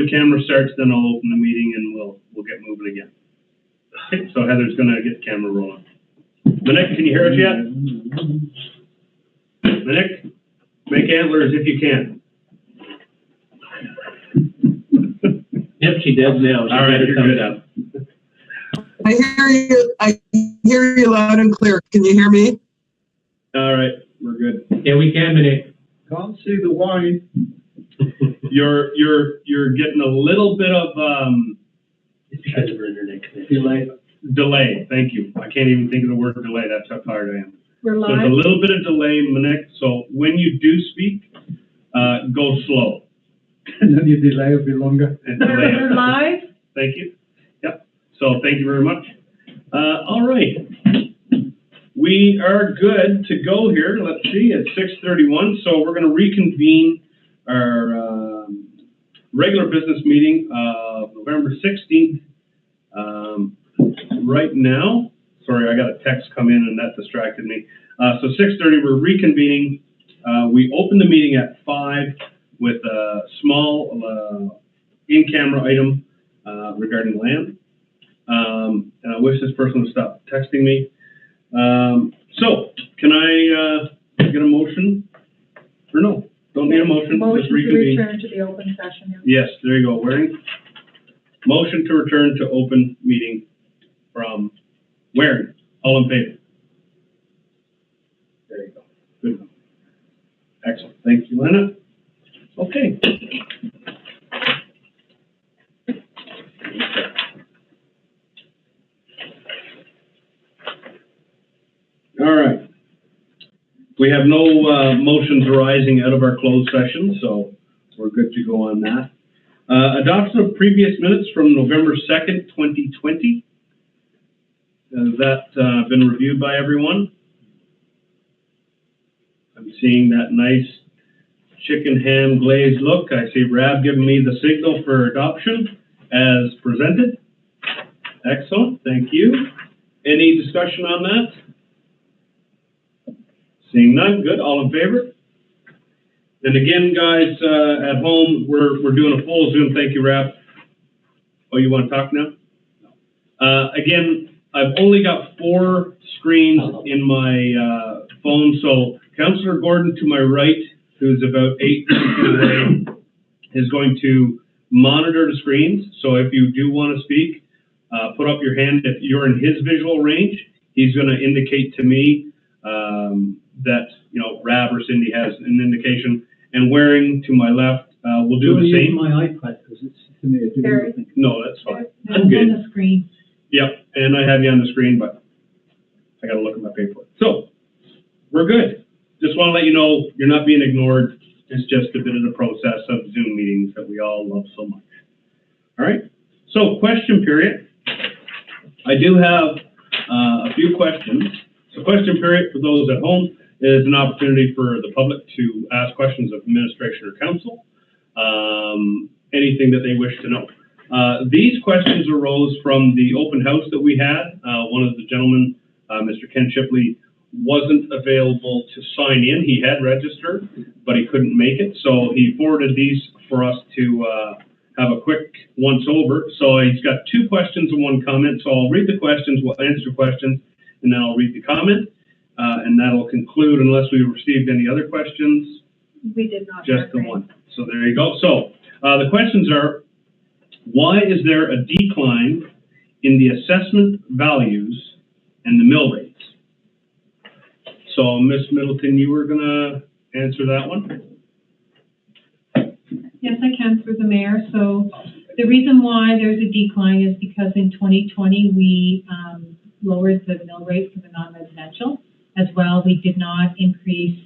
the camera starts, then I'll open the meeting and we'll get moving again. Okay, so Heather's gonna get the camera rolling. Minik, can you hear us yet? Minik, make antlers if you can. Yep, she does now. She all right, you're good. Up. I hear you loud and clear. Can you hear me? All right, we're good. Yeah, we can, Minik. Can't see the wine. You're getting a little bit of It's because of her internet connection. delay. Thank you. I can't even think of the word delay. That's how tired I am. We're So live. there's a little bit of delay, Minik. So when you do speak, go slow. And then your delay will be longer. We're live. Thank you. Yep. So thank you very much. All right. We are good to go here. Let's see, it's 6:31. So we're going to reconvene our regular business meeting of November 16th. Right now, sorry, I got a text come in and that distracted me. So 6:30, we're reconvening. We opened the meeting at 5 with a small in-camera item regarding land. And I wish this person would stop texting me. So, can I get a motion? Or no, don't need a motion. Motion Just to reconvene. return to the open session. Yes, there you go. Waring. Motion to return to open meeting from Waring. All in favor? There you go. Good. Excellent. Thank you, Lena. Okay. All right. We have no motions arising out of our closed session, so we're good to go on that. Adoption of previous minutes from November 2nd, 2020. Has that been reviewed by everyone? I'm seeing that nice chicken ham glazed look. I see Rab giving me the signal for adoption as presented. Excellent, thank you. Any discussion on that? Seeing none, good, all in favor? And again, guys, at home, we're doing a full Zoom. Thank you, Rab. Oh, you want to talk now? No. Again, I've only got 4 screens in my phone, so Councillor Gordon to my right, who's about 8 feet away, is going to monitor the screens. So if you do want to speak, put up your hand. If you're in his visual range, he's going to indicate to me that, you know, Rab or Cindy has an indication. And Waring to my left will do the same. My iPad because it's to me. No, that's fine. No, I'm good. on the screen. Yep, and I have you on the screen, but I got to look at my paperwork. So we're good. Just want to let you know you're not being ignored. It's just a bit of the process of Zoom meetings that we all love so much. All right. So question period. I do have a few questions. So question period for those at home is an opportunity for the public to ask questions of administration or council, anything that they wish to know. These questions arose from the open house that we had. One of the gentlemen, Mr. Ken Shipley, wasn't available to sign in. He had registered, but he couldn't make it. So he forwarded these for us to have a quick once over. So he's got 2 questions and 1 comment. So I'll read the questions, we'll answer questions, and then I'll read the comment. And that'll conclude unless we received any other questions. We did not. Just the 1. So there you go. So the questions are, why is there a decline in the assessment values and the mill rates? So Ms. Middleton, you were going to answer that one? Yes, I can through the mayor. So the reason why there's a decline is because in 2020 we lowered the mill rate for the non-residential. As well, we did not increase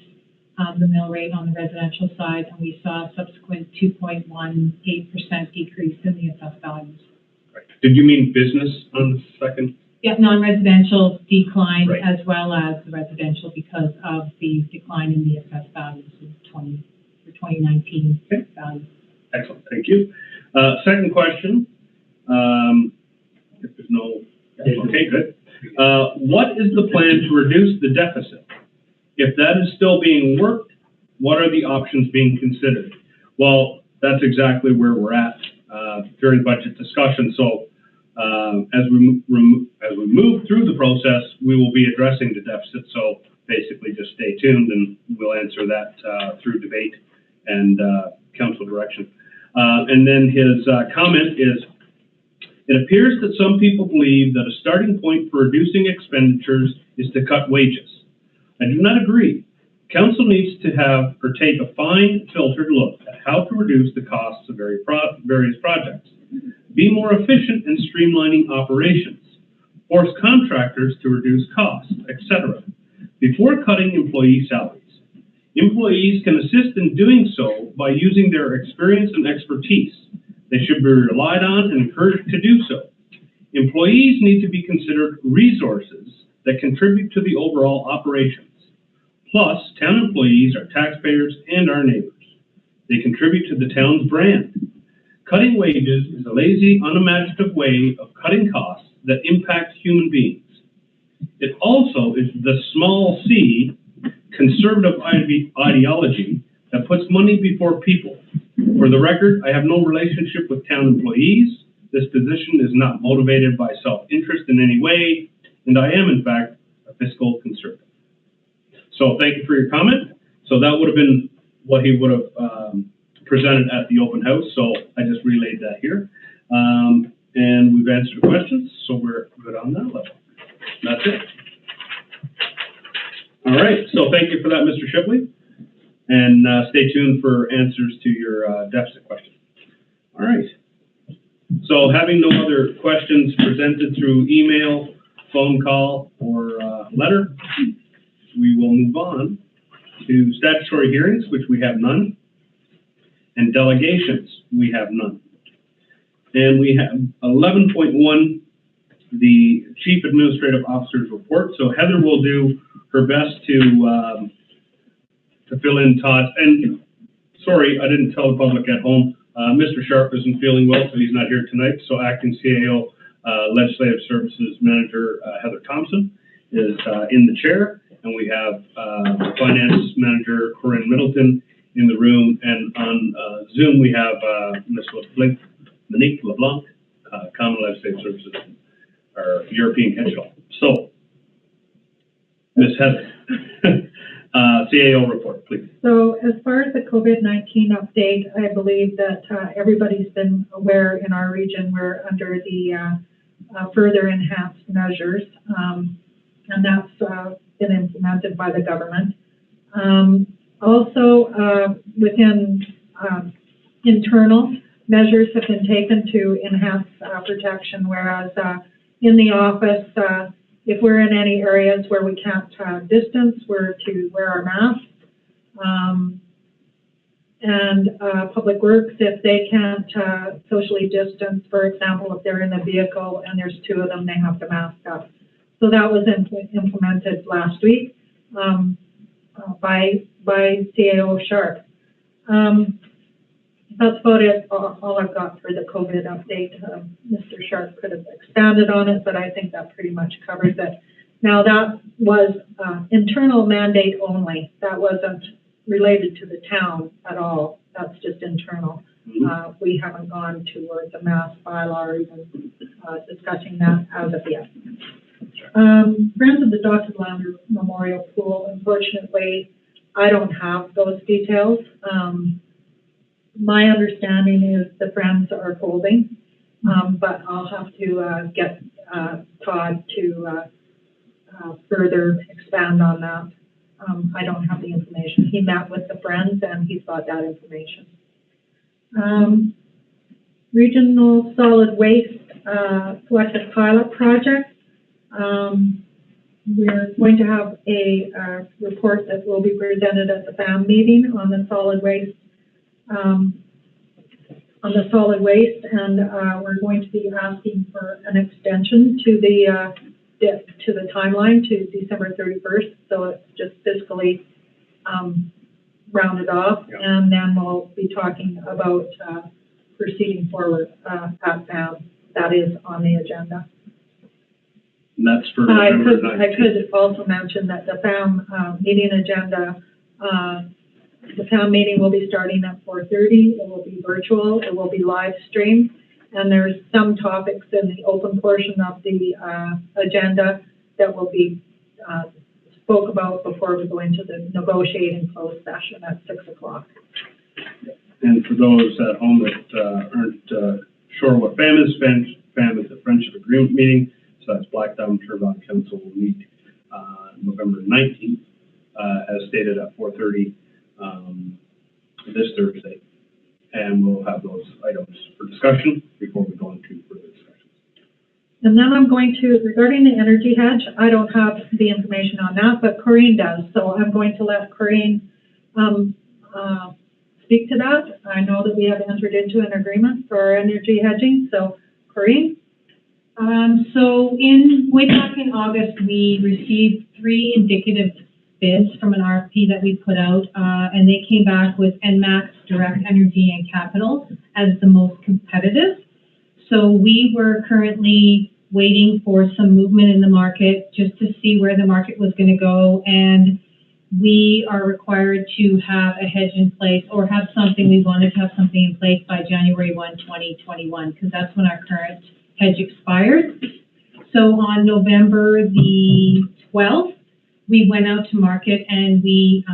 the mill rate on the residential side, and we saw a subsequent 2.18% decrease in the assessed values. Right. Did you mean business on the second? Yeah, non-residential declined right. as well as the residential because of the decline in the assessed values in 2019 okay. values. Excellent, thank you. Second question. If there's no, okay, good. What is the plan to reduce the deficit? If that is still being worked, what are the options being considered? Well, that's exactly where we're at. during budget discussion. So as we move through the process, we will be addressing the deficit. So basically, just stay tuned, and we'll answer that through debate and council direction. And then his comment is, it appears that some people believe that a starting point for reducing expenditures is to cut wages. I do not agree. Council needs to have or take a fine filtered look at how to reduce the costs of various projects, be more efficient in streamlining operations, force contractors to reduce costs, etc., before cutting employee salaries. Employees can assist in doing so by using their experience and expertise. They should be relied on and encouraged to do so. Employees need to be considered resources that contribute to the overall operations. Plus, town employees are taxpayers and our neighbors. They contribute to the town's brand. Cutting wages is a lazy, unimaginative way of cutting costs that impact human beings. It also is the small c conservative ideology that puts money before people. For the record, I have no relationship with town employees. This position is not motivated by self-interest in any way, and I am, in fact, a fiscal conservative. So thank you for your comment. So that would have been what he would have presented at the open house. So I just relayed that here. And we've answered the questions, so we're good on that level. That's it. All right, so thank you for that, Mr. Shipley. And stay tuned for answers to your deficit question. All right. So having no other questions presented through email, phone call, or letter, we will move on to statutory hearings, which we have none, and delegations, we have none. And we have 11.1, the Chief Administrative Officer's report. So Heather will do her best to fill in Todd. And sorry, I didn't tell the public at home, Mr. Sharp isn't feeling well, so he's not here tonight. So Acting CAO Legislative Services Manager Heather Thompson is in the chair, and we have Finance Manager Corinne Middleton in the room, and on Zoom we have Ms. Monique LeBlanc, Common Legislative Services, our European catch-all. So, Ms. Heather, CAO report, please. So as far as the COVID-19 update, I believe that everybody's been aware in our region we're under the further enhanced measures, and that's been implemented by the government. Also, within internal measures have been taken to enhance protection, whereas in the office, if we're in any areas where we can't distance, we're to wear our masks. And Public Works, if they can't socially distance, for example, if they're in a vehicle and there's two of them, they have to mask up. So that was implemented last week by CAO Sharp. That's about it, all I've got for the COVID update. Mr. Sharp could have expanded on it, but I think that pretty much covers it. Now that was internal mandate only. That wasn't related to the town at all. That's just internal. We haven't gone towards a mask bylaw or even discussing that as of yet. Friends of the Dr. Lander Memorial Pool, unfortunately, I don't have those details. My understanding is the Friends are folding, but I'll have to get Todd to further expand on that. I don't have the information. He met with the Friends and he's got that information. Regional Solid Waste Collective Pilot Project. We're going to have a report that will be presented at the FAM meeting on the solid waste. And we're going to be asking for an extension to the timeline to December 31st, so it's just fiscally rounded off, and then we'll be talking about proceeding forward at FAM. That is on the agenda. And that's for November 19th. I could also mention that the FAM meeting agenda, the FAM meeting will be starting at 4:30. It will be virtual. It will be live streamed. And there's some topics in the open portion of the agenda that will be spoke about before we go into the negotiating closed session at 6 o'clock. And for those at home that aren't sure what FAM is, FAM is the Friendship Agreement Meeting. So that's Black Diamond Turbine Council will meet November 19th, as stated at 4:30 this Thursday. And we'll have those items for discussion before we go into further discussions. And then I'm going to, regarding the energy hedge, I don't have the information on that, but Corinne does. So I'm going to let Corinne speak to that. I know that we have entered into an agreement for our energy hedging. So Corinne? So way back in August, we received 3 indicative bids from an RFP that we put out, and they came back with NMAX, Direct Energy, and Capital as the most competitive. So we were currently waiting for some movement in the market just to see where the market was going to go, and we are required to have a hedge in place, or have something, we wanted to have something in place by January 1, 2021, because that's when our current hedge expires. So on November the 12th, we went out to market and we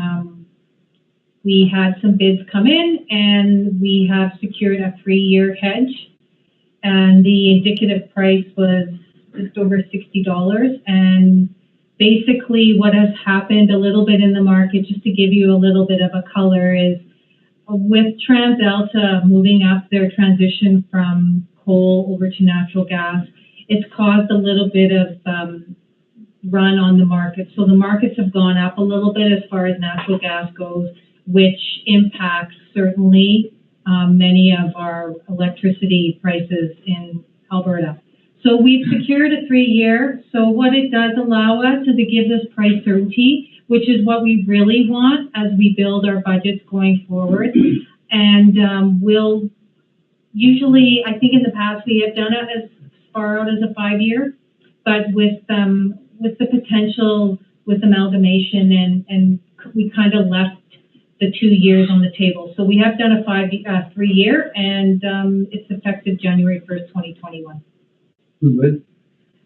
had some bids come in, and we have secured a 3-year hedge, and the indicative price was just over $60. And basically what has happened a little bit in the market, just to give you a little bit of a color, is with TransAlta moving up their transition from coal over to natural gas, it's caused a little bit of run on the market. So the markets have gone up a little bit as far as natural gas goes, which impacts certainly many of our electricity prices in Alberta. So we've secured a 3-year. So what it does allow us is it gives us price certainty, which is what we really want as we build our budgets going forward. And we'll usually, I think in the past we have done it as far out as a 5-year, but with the potential with amalgamation, and we kind of left the 2 years on the table. So we have done a 3-year, and it's effective January 1st, 2021. Who would?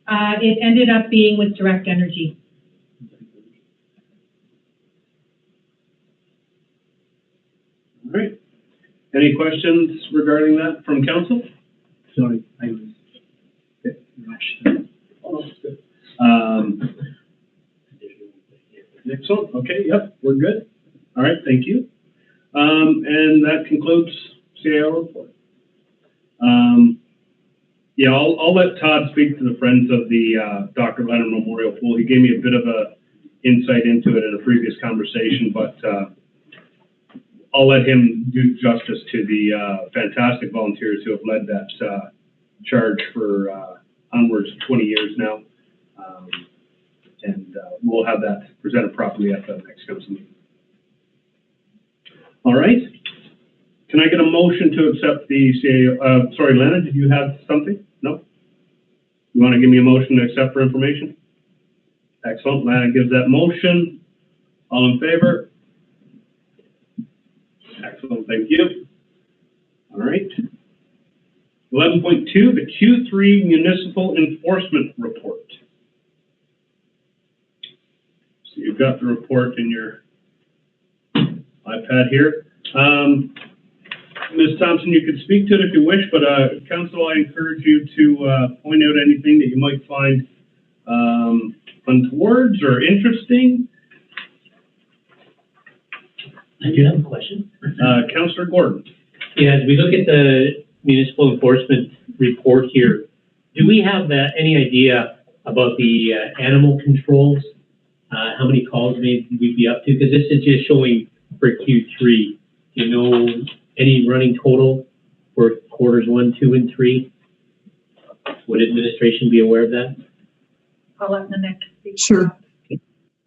It ended up being with Direct Energy. All right. Any questions regarding that from council? Sorry, I was a bit rushed. Excellent. Okay. Yep. We're good. All right. Thank you. And that concludes CAO report. Yeah, I'll let Todd speak to the Friends of the Dr. Leonard Memorial Pool. He gave me a bit of a insight into it in a previous conversation, but I'll let him do justice to the fantastic volunteers who have led that charge for onwards 20 years now. And we'll have that presented properly at the next council meeting. All right. Can I get a motion to accept the CAO? Sorry, Lana, did you have something? No? You want to give me a motion to accept for information? Excellent. Lana gives that motion. All in favor? Excellent. Thank you. All right. 11.2, the Q3 Municipal Enforcement Report. So you've got the report in your iPad here. Ms. Thompson, you could speak to it if you wish, but Council, I encourage you to point out anything that you might find untowards or interesting. I do have a question. Councillor Gordon. Yeah, as we look at the municipal enforcement report here, do we have any idea about the animal controls? How many calls may we be up to? Because this is just showing for Q3. Do you know any running total for quarters 1, 2, and 3? Would administration be aware of that? I'll let Nanette speak. Sure.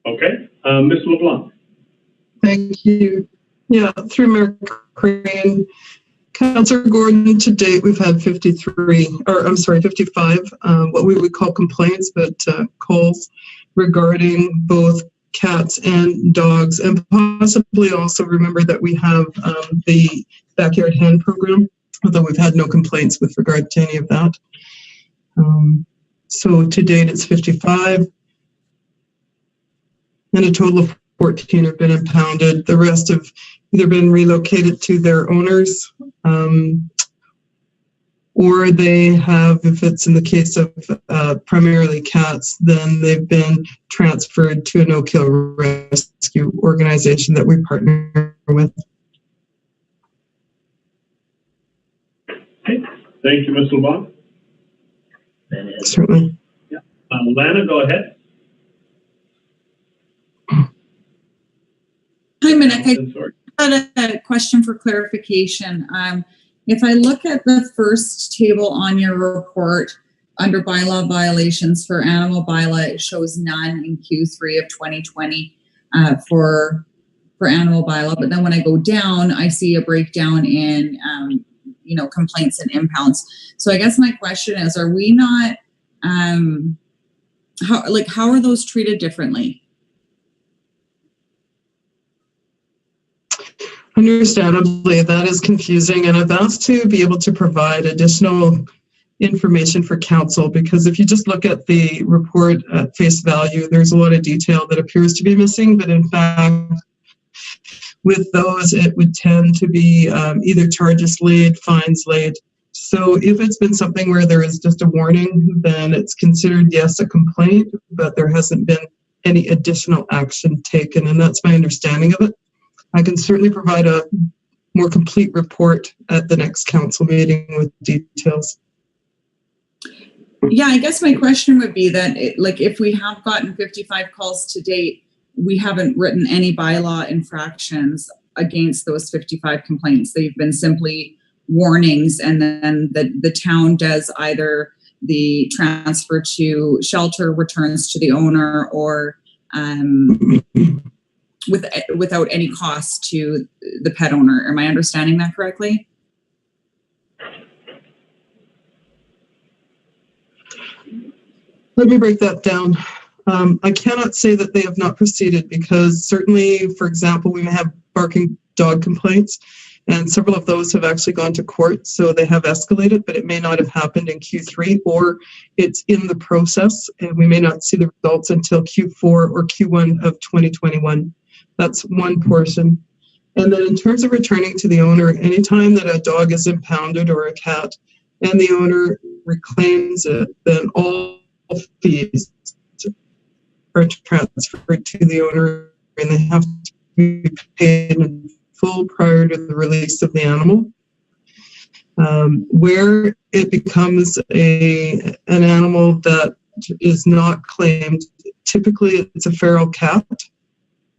Okay. Ms. LeBlanc. Thank you. Yeah, through Mayor Crane. Councillor Gordon, to date, we've had 55, what we would call complaints, but calls regarding both cats and dogs, and possibly also remember that we have the backyard hen program. although we've had no complaints with regard to any of that. So to date, it's 55, and a total of 14 have been impounded. The rest have either been relocated to their owners, or they have, if it's in the case of primarily cats, then they've been transferred to a no-kill rescue organization that we partner with. Okay, thank you, Ms. LeBon. Certainly. Yeah. Lana, go ahead. Hi, Minik. I had a question for clarification. If I look at the first table on your report under bylaw violations for animal bylaw, it shows none in Q3 of 2020 for animal bylaw. But then when I go down, I see a breakdown in complaints and impounds. So I guess my question is, are we not how are those treated differently? Understandably, that is confusing, and I've asked to be able to provide additional information for council, because if you just look at the report at face value, there's a lot of detail that appears to be missing, but in fact, with those, it would tend to be either charges laid, fines laid. So if it's been something where there is just a warning, then it's considered, yes, a complaint, but there hasn't been any additional action taken, and that's my understanding of it. I can certainly provide a more complete report at the next council meeting with details. Yeah, I guess my question would be that, if we have gotten 55 calls to date, we haven't written any bylaw infractions against those 55 complaints. They've been simply warnings, and then the town does either the transfer to shelter, returns to the owner, or without any cost to the pet owner. Am I understanding that correctly? Let me break that down. I cannot say that they have not proceeded, because certainly, for example, we may have barking dog complaints, and several of those have actually gone to court, so they have escalated, but it may not have happened in Q3, or it's in the process, and we may not see the results until Q4 or Q1 of 2021. That's one portion. And then in terms of returning to the owner, anytime that a dog is impounded or a cat and the owner reclaims it, then all fees are transferred to the owner, and they have to be paid in full prior to the release of the animal. Where it becomes an animal that is not claimed, typically it's a feral cat.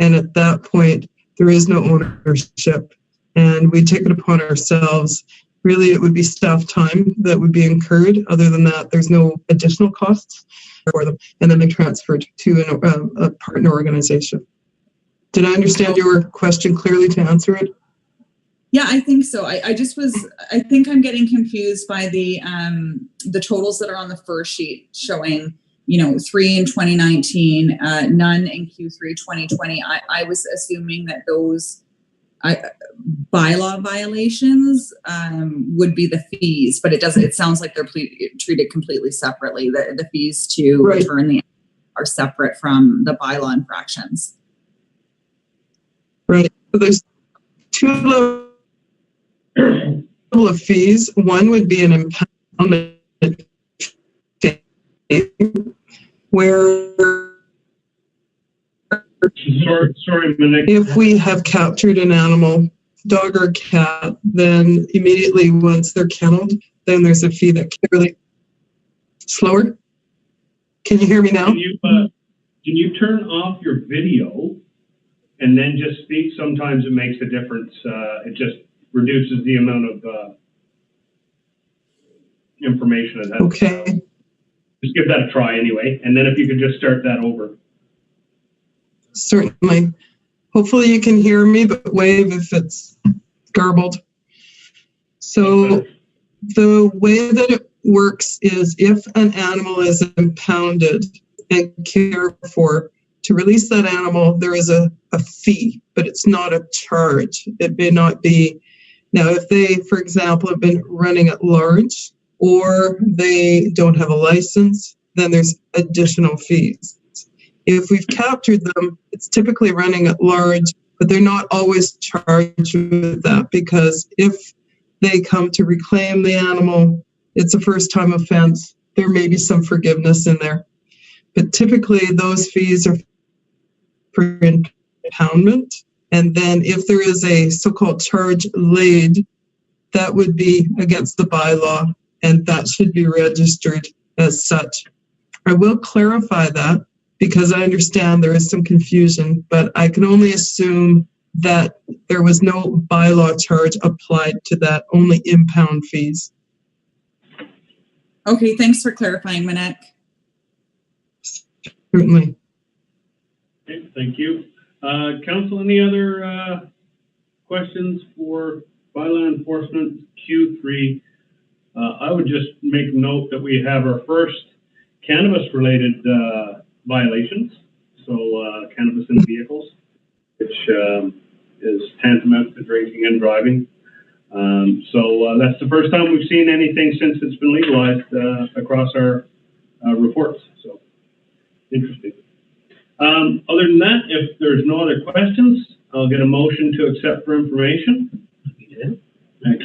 And at that point, there is no ownership, and we take it upon ourselves. Really, it would be staff time that would be incurred. Other than that, there's no additional costs for them, and then they're transferred to a partner organization. Did I understand your question clearly to answer it? Yeah, I think so. I think I'm getting confused by the totals that are on the first sheet showing 3 in 2019, none in Q3 2020. I was assuming that those bylaw violations would be the fees, but it doesn't. It sounds like they're treated completely separately. The fees to return the are separate from the bylaw infractions. Right. So there's two levels of fees. One would be an impoundment fee, where sorry, Minik. If we have captured an animal, dog or cat, then immediately once they're kenneled, then there's a fee that clearly slower. Can you hear me now? Can you turn off your video and then just speak? Sometimes it makes a difference. It just reduces the amount of information it has. Okay. Just give that a try anyway, and then if you could just start that over. Certainly. Hopefully you can hear me, but wave if it's garbled. So the way that it works is, if an animal is impounded and cared for, to release that animal, there is a fee, but it's not a charge. It may not be Now, if they, for example, have been running at large or they don't have a license, then there's additional fees. If we've captured them, it's typically running at large, but they're not always charged with that, because if they come to reclaim the animal, it's a first-time offense. There may be some forgiveness in there. But typically, those fees are for impoundment. And then if there is a so-called charge laid, that would be against the bylaw, and that should be registered as such. I will clarify that, because I understand there is some confusion, but I can only assume that there was no bylaw charge applied to that, only impound fees. Okay, thanks for clarifying, Manette. Certainly. Okay, thank you. Council, any other questions for Bylaw Enforcement Q3? I would just make note that we have our first cannabis-related violations, so cannabis in vehicles, which is tantamount to drinking and driving. So that's the first time we've seen anything since it's been legalized across our reports. So interesting. Other than that, if there's no other questions, I'll get a motion to accept for information.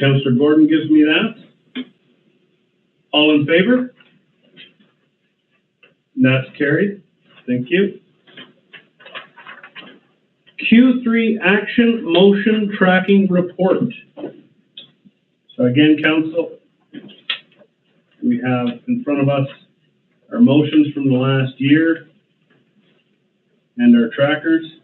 Councillor Gordon gives me that. All in favor? That's carried. Thank you. Q3 Action Motion Tracking Report. So again, Council, we have in front of us our motions from the last year and our trackers.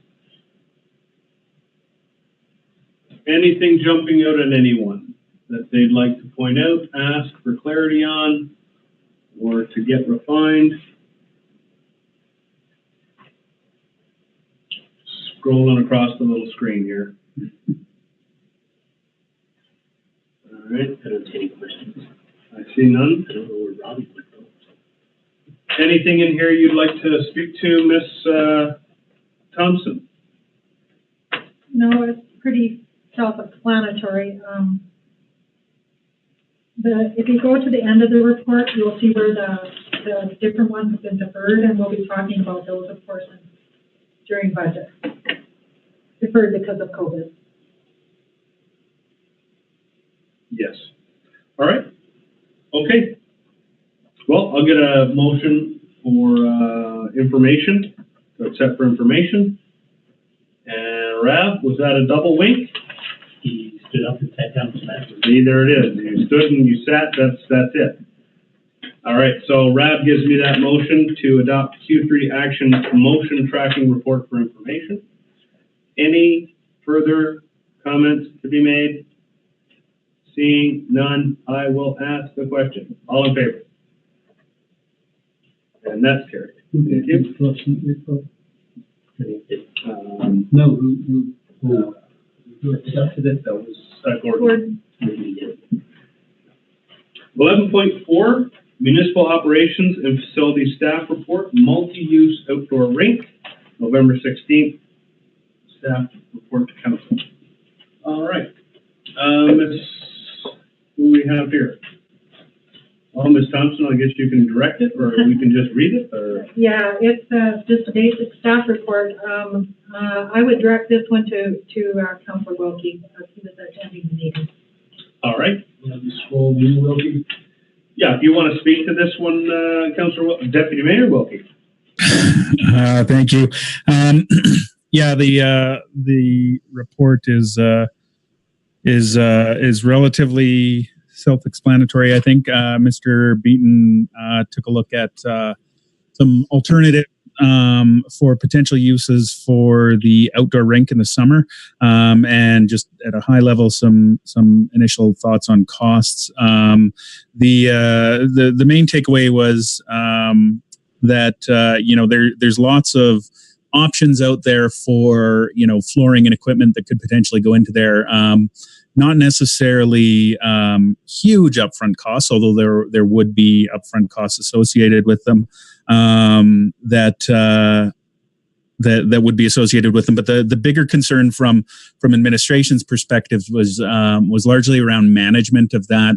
Anything jumping out at anyone that they'd like to point out, ask for clarity on, or to get refined? Scrolling across the little screen here. All right. I don't see any questions. I see none. I don't know where Robbie went though. Anything in here you'd like to speak to, Miss Thompson? No, it's pretty self-explanatory. If you go to the end of the report, you'll see where the different ones have been deferred, and we'll be talking about those, of course, during budget. Deferred because of COVID. Yes. All right. Okay. Well, I'll get a motion for information, to accept for information. And Rav, was that a double wink? He stood up and sat down. See, there it is. You stood and you sat, that's it. All right, so Rav gives me that motion to adopt Q3 Action Motion Tracking Report for information. Any further comments to be made? Seeing none, I will ask the question. All in favor? And that's carried. Thank you. No, who accepted it? That was Gordon. 11.4, Municipal Operations and Facility Staff Report, Multi-Use Outdoor Rink, November 16th. Staff report to council. All right. Ms. Who we have here? Well, Ms. Thompson, I guess you can direct it, or we can just read it, or? Yeah, it's just a basic staff report. I would direct this one to Councillor Wilkie, as he was attending the meeting. All right. scroll view, Wilkie. Yeah, if you want to speak to this one, Councillor Deputy Mayor Wilkie. Thank you. Yeah, the report is relatively self-explanatory. I think Mr. Beaton took a look at some alternative for potential uses for the outdoor rink in the summer, and just at a high level, some initial thoughts on costs. The main takeaway was that there's lots of options out there for flooring and equipment that could potentially go into there. Not necessarily huge upfront costs, although there would be upfront costs associated with them. That that would be associated with them. But the bigger concern from administration's perspective was largely around management of that,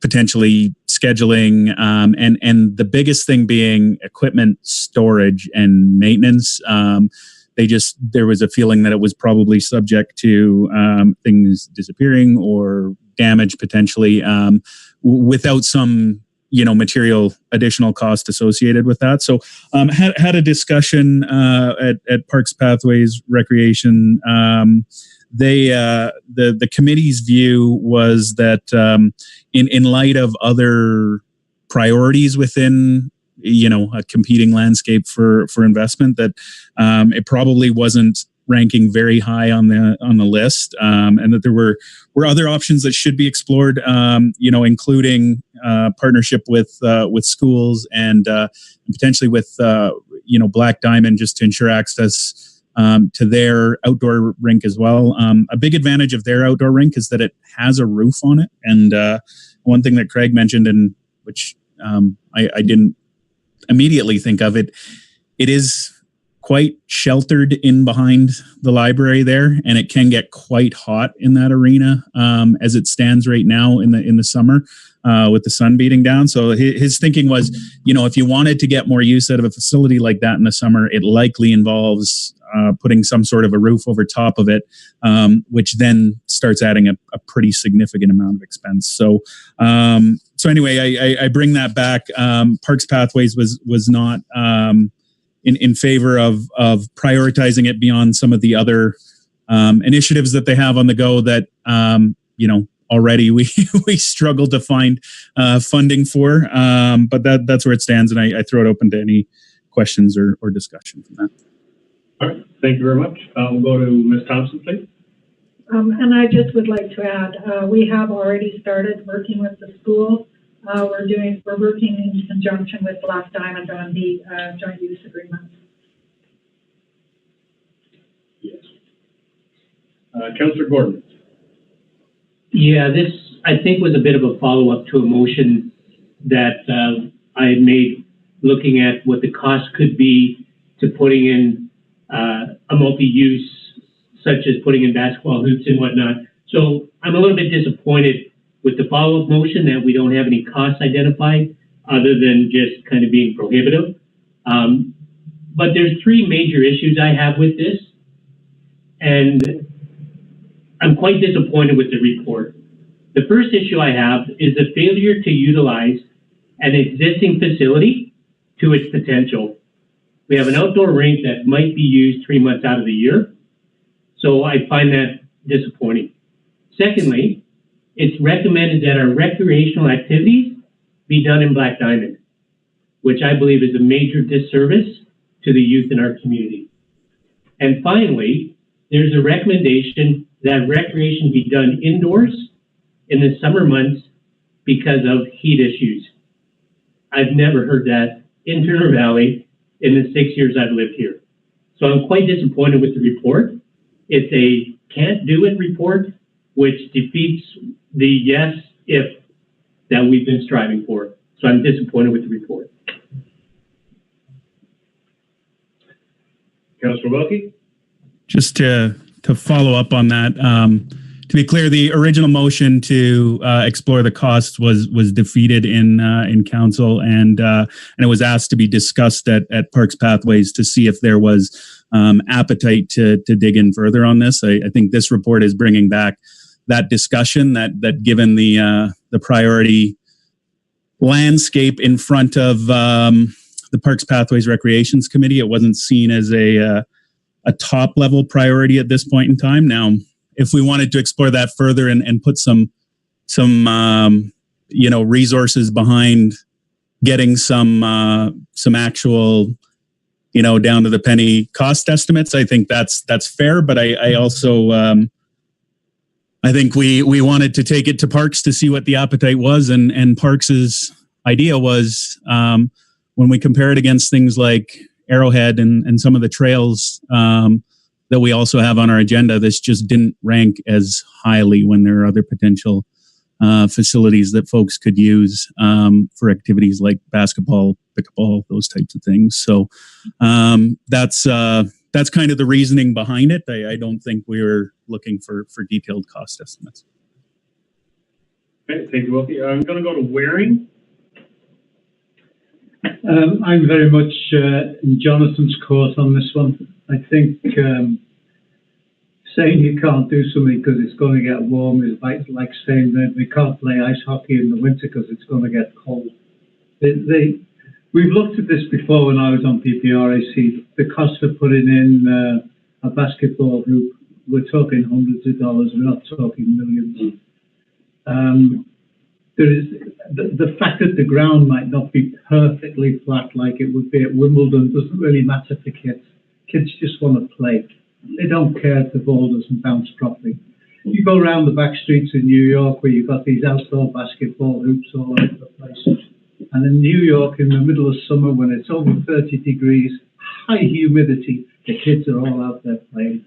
potentially scheduling, and the biggest thing being equipment storage and maintenance. There was a feeling that it was probably subject to things disappearing or damage potentially, without some material additional cost associated with that. So had a discussion at Parks, Pathways, Recreation. The committee's view was that in light of other priorities within a competing landscape for investment, that it probably wasn't ranking very high on the list, and that there were other options that should be explored, including partnership with schools and potentially with Black Diamond, just to ensure access to their outdoor rink as well. A big advantage of their outdoor rink is that it has a roof on it, and one thing that Craig mentioned, and which I didn't immediately think of, it is quite sheltered in behind the library there, and it can get quite hot in that arena as it stands right now in the summer with the sun beating down. So his thinking was, if you wanted to get more use out of a facility like that in the summer, it likely involves putting some sort of a roof over top of it, which then starts adding a pretty significant amount of expense. So anyway, I bring that back. Parks Pathways was not in favor of prioritizing it beyond some of the other initiatives that they have on the go that already we struggle to find funding for. But that's where it stands, and I throw it open to any questions or discussion from that. All right, thank you very much. We'll go to Ms. Thompson, please. And I just would like to add, we have already started working with the school. We're working in conjunction with Black Diamond on the joint use agreement. Yes. Councillor Gordon. Yeah, this I think was a bit of a follow-up to a motion that I had made, looking at what the cost could be to putting in a multi-use, such as putting in basketball hoops and whatnot. So I'm a little bit disappointed with the follow-up motion that we don't have any costs identified other than just kind of being prohibitive. But there's three major issues I have with this, and I'm quite disappointed with the report. The first issue I have is the failure to utilize an existing facility to its potential. We have an outdoor rink that might be used 3 months out of the year, so I find that disappointing. Secondly, it's recommended that our recreational activities be done in Black Diamond, which I believe is a major disservice to the youth in our community. And finally, there's a recommendation that recreation be done indoors in the summer months because of heat issues. I've never heard that in Turner Valley in the 6 years I've lived here. So I'm quite disappointed with the report. It's a can't do it report, which defeats the yes if that we've been striving for. So I'm disappointed with the report. Councillor Wilkie? Just to follow up on that, to be clear, the original motion to explore the costs was defeated in council, and it was asked to be discussed at Parks Pathways to see if there was appetite to dig in further on this. I think this report is bringing back that discussion that given the priority landscape in front of the Parks Pathways Recreations Committee, it wasn't seen as a top level priority at this point in time. Now, if we wanted to explore that further and put some resources behind getting some actual down to the penny cost estimates, I think that's fair. But I also I think we wanted to take it to Parks to see what the appetite was, and Parks's idea was when we compare it against things like Arrowhead and some of the trails that we also have on our agenda, this just didn't rank as highly when there are other potential facilities that folks could use for activities like basketball, pickleball, those types of things. So that's kind of the reasoning behind it. I don't think we were looking for detailed cost estimates. Okay, thank you, Wilkie. I'm going to go to Waring. I'm very much in Jonathan's course on this one. I think saying you can't do something because it's going to get warm is like saying that we can't play ice hockey in the winter because it's going to get cold. We've looked at this before when I was on PPRAC. The cost of putting in a basketball hoop, we're talking hundreds of dollars. We're not talking millions. There is the fact that the ground might not be perfectly flat like it would be at Wimbledon doesn't really matter for kids. Kids just want to play. They don't care if the ball doesn't bounce properly. You go around the back streets in New York where you've got these outdoor basketball hoops all over the place. And in New York, in the middle of summer, when it's over 30 degrees, high humidity, the kids are all out there playing.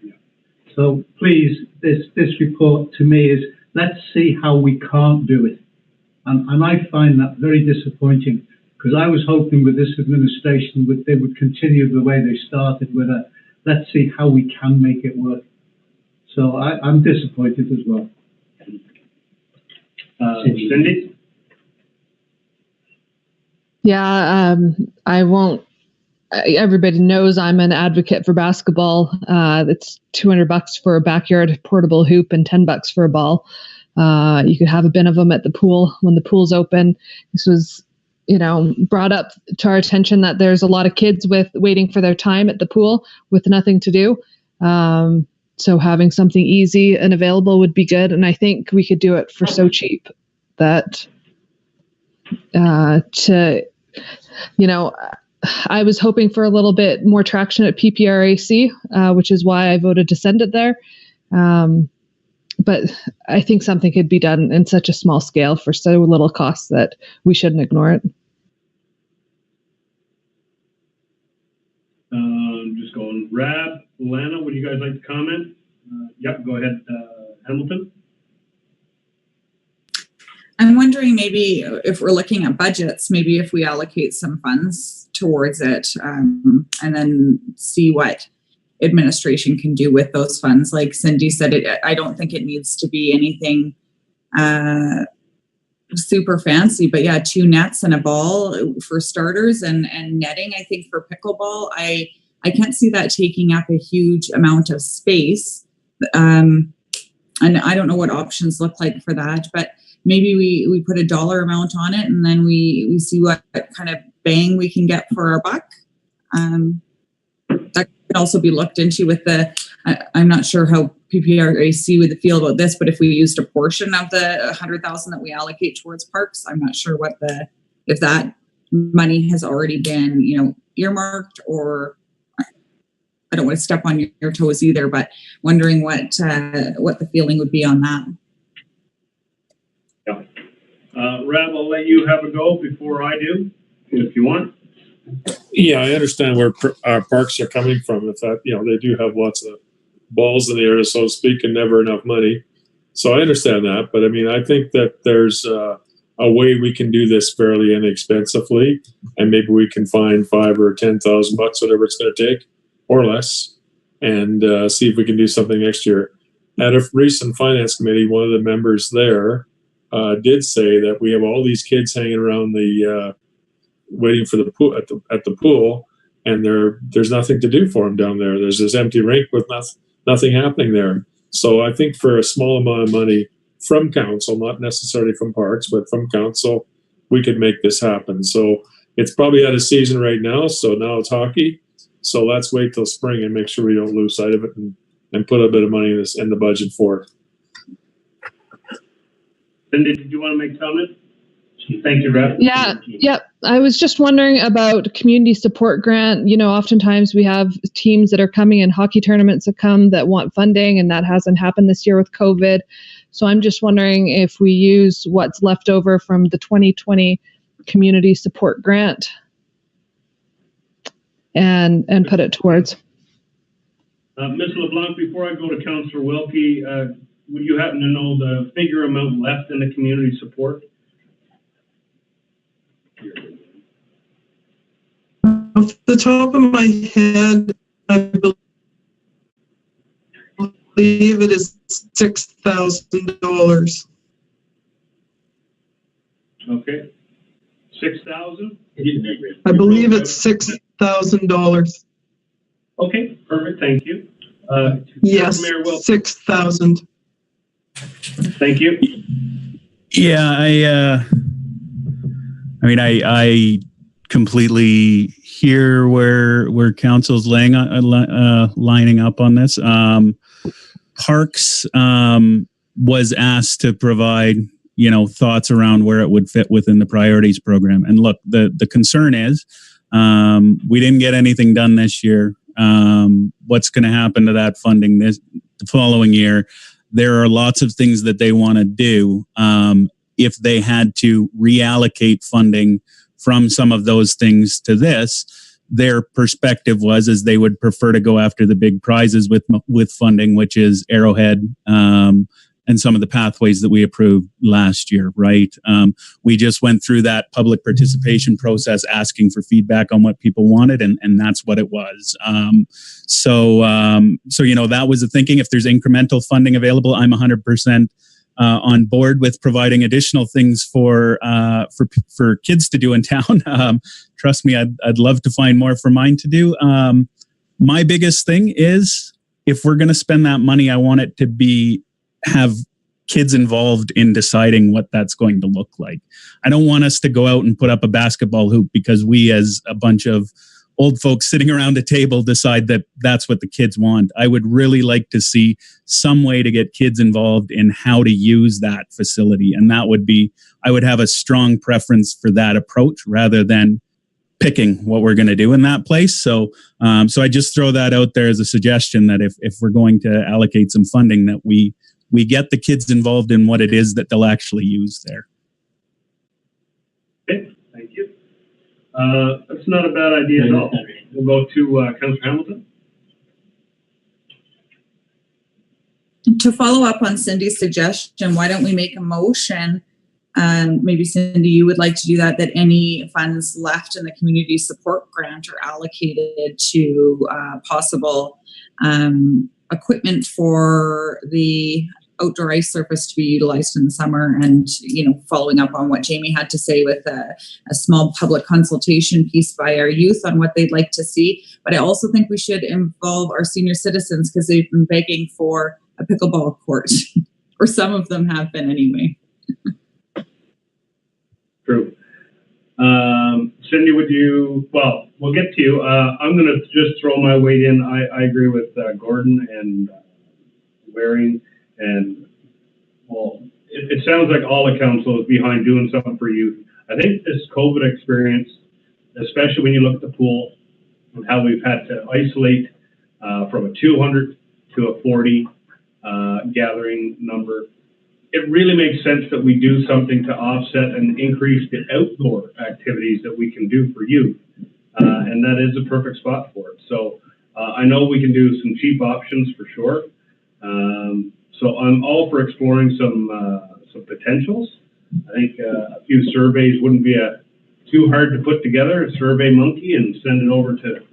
So please, this report to me is, let's see how we can't do it. And I find that very disappointing, because I was hoping with this administration they would continue the way they started with a, let's see how we can make it work. So I'm disappointed as well. Cindy? Yeah, I won't. Everybody knows I'm an advocate for basketball. It's $200 for a backyard portable hoop and $10 for a ball. You could have a bin of them at the pool when the pool's open. This was, brought up to our attention that there's a lot of kids waiting for their time at the pool with nothing to do. So having something easy and available would be good. And I think we could do it for so cheap that I was hoping for a little bit more traction at PPRAC, which is why I voted to send it there. But I think something could be done in such a small scale for so little cost that we shouldn't ignore it. Just going. Rab, Lana, would you guys like to comment? Yep, go ahead, Hamilton. I'm wondering maybe if we're looking at budgets, maybe if we allocate some funds towards it and then see what administration can do with those funds. Like Cindy said, I don't think it needs to be anything super fancy, but yeah, 2 nets and a ball for starters and netting, I think, for pickleball. I can't see that taking up a huge amount of space. And I don't know what options look like for that, but maybe we put a dollar amount on it and then we see what kind of bang we can get for our buck. That can also be looked into with I'm not sure how PPRAC would feel about this, but if we used a portion of the 100,000 that we allocate towards parks, I'm not sure if that money has already been, earmarked, or I don't want to step on your toes either, but wondering what the feeling would be on that. Yeah. Rab, I'll let you have a go before I do, if you want. Yeah, I understand where our parks are coming from. If that, they do have lots of balls in the air, so to speak, and never enough money. So I understand that. But I mean, I think that there's a way we can do this fairly inexpensively, and maybe we can find $5,000 or $10,000, whatever it's going to take, or less, and see if we can do something next year. At a recent finance committee, one of the members there did say that we have all these kids hanging around the waiting for the pool at the pool, and there's nothing to do for them down there. There's this empty rink with nothing happening there. So I think for a small amount of money from council, not necessarily from parks, but from council, we could make this happen. So it's probably out of season right now. So now it's hockey. So let's wait till spring and make sure we don't lose sight of it and put a bit of money in the budget for it. Cindy, did you want to make a comment? Thank you, Rab. Yeah, yep. I was just wondering about community support grant. Oftentimes we have teams that are coming in, hockey tournaments that want funding, and that hasn't happened this year with COVID. So I'm just wondering if we use what's left over from the 2020 community support grant and put it towards. Ms. LeBlanc, before I go to Councillor Wilkie, would you happen to know the figure amount left in the community support? Off the top of my head, I believe it is $6,000. Okay. 6,000? I believe it's $6,000. Okay, perfect, thank you. Yes, Mayor Wilk, 6,000. thank you. Yeah, I mean, I completely hear where council's lining up on this. Parks was asked to provide, thoughts around where it would fit within the priorities program. And look, the concern is we didn't get anything done this year. What's going to happen to that funding the following year? There are lots of things that they want to do. If they had to reallocate funding from some of those things to this, their perspective was they would prefer to go after the big prizes with funding, which is Arrowhead and some of the pathways that we approved last year, right? We just went through that public participation process asking for feedback on what people wanted, and that's what it was. So that was the thinking. If there's incremental funding available, I'm 100% on board with providing additional things for kids to do in town. Trust me, I'd love to find more for mine to do. My biggest thing is if we're going to spend that money, I want it to have kids involved in deciding what that's going to look like. I don't want us to go out and put up a basketball hoop because we, as a bunch of old folks sitting around a table, decide that that's what the kids want. I would really like to see some way to get kids involved in how to use that facility. And that would I would have a strong preference for that approach rather than picking what we're going to do in that place. So I just throw that out there as a suggestion that if we're going to allocate some funding, that we get the kids involved in what it is that they'll actually use there. Okay, thank you. That's not a bad idea at all. We'll go to Councillor Hamilton. To follow up on Cindy's suggestion, why don't we make a motion? Maybe Cindy, you would like to do that any funds left in the community support grant are allocated to possible equipment for the outdoor ice surface to be utilized in the summer, and following up on what Jamie had to say with a small public consultation piece by our youth on what they'd like to see. But I also think we should involve our senior citizens because they've been begging for a pickleball court, or some of them have been anyway. True. Cindy, we'll get to you. I'm going to just throw my weight in. I agree with Gordon and Waring. And, it sounds like all the council is behind doing something for youth. I think this COVID experience, especially when you look at the pool and how we've had to isolate from a 200 to a 40 gathering number, it really makes sense that we do something to offset and increase the outdoor activities that we can do for youth. And that is a perfect spot for it. So I know we can do some cheap options for sure. So I'm all for exploring some potentials. I think a few surveys wouldn't be too hard to put together, a survey monkey, and send it over to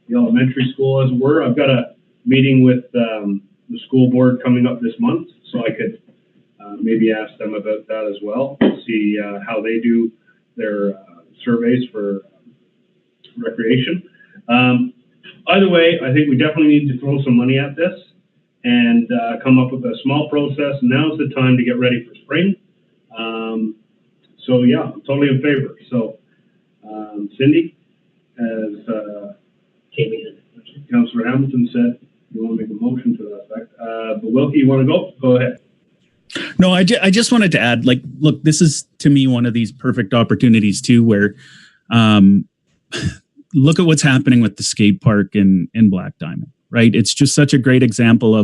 the elementary school as it were. I've got a meeting with the school board coming up this month, so I could maybe ask them about that as well, see how they do their surveys for recreation. Either way, I think we definitely need to throw some money at this and come up with a small process. Now's the time to get ready for spring. So yeah, I'm totally in favor. So Cindy, as Councillor Hamilton said, you want to make a motion to that effect. But Wilkie, you want to go? Go ahead. No, I just wanted to add, look, this is to me one of these perfect opportunities too, where look at what's happening with the skate park in Black Diamond, right? It's just such a great example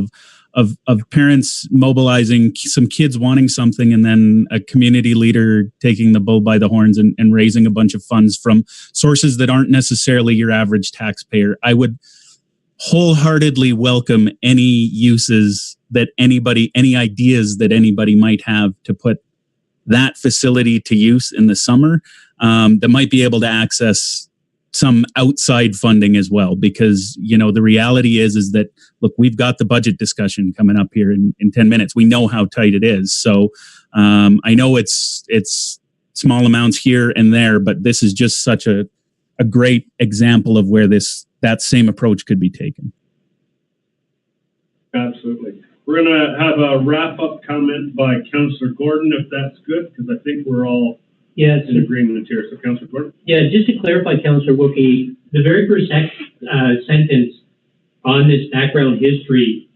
of parents mobilizing some kids wanting something, and then a community leader taking the bull by the horns and raising a bunch of funds from sources that aren't necessarily your average taxpayer. wholeheartedly welcome any uses that any ideas that anybody might have to put that facility to use in the summer, that might be able to access some outside funding as well. Because, the reality is that, look, we've got the budget discussion coming up here in 10 minutes. We know how tight it is. So I know it's small amounts here and there, but this is just such a great example of where that same approach could be taken. Absolutely. We're going to have a wrap-up comment by Councillor Gordon, if that's good, because I think we're all in agreement here. So, Councillor Gordon? Yeah, just to clarify, Councillor Wilkie, the very first sentence on this background history,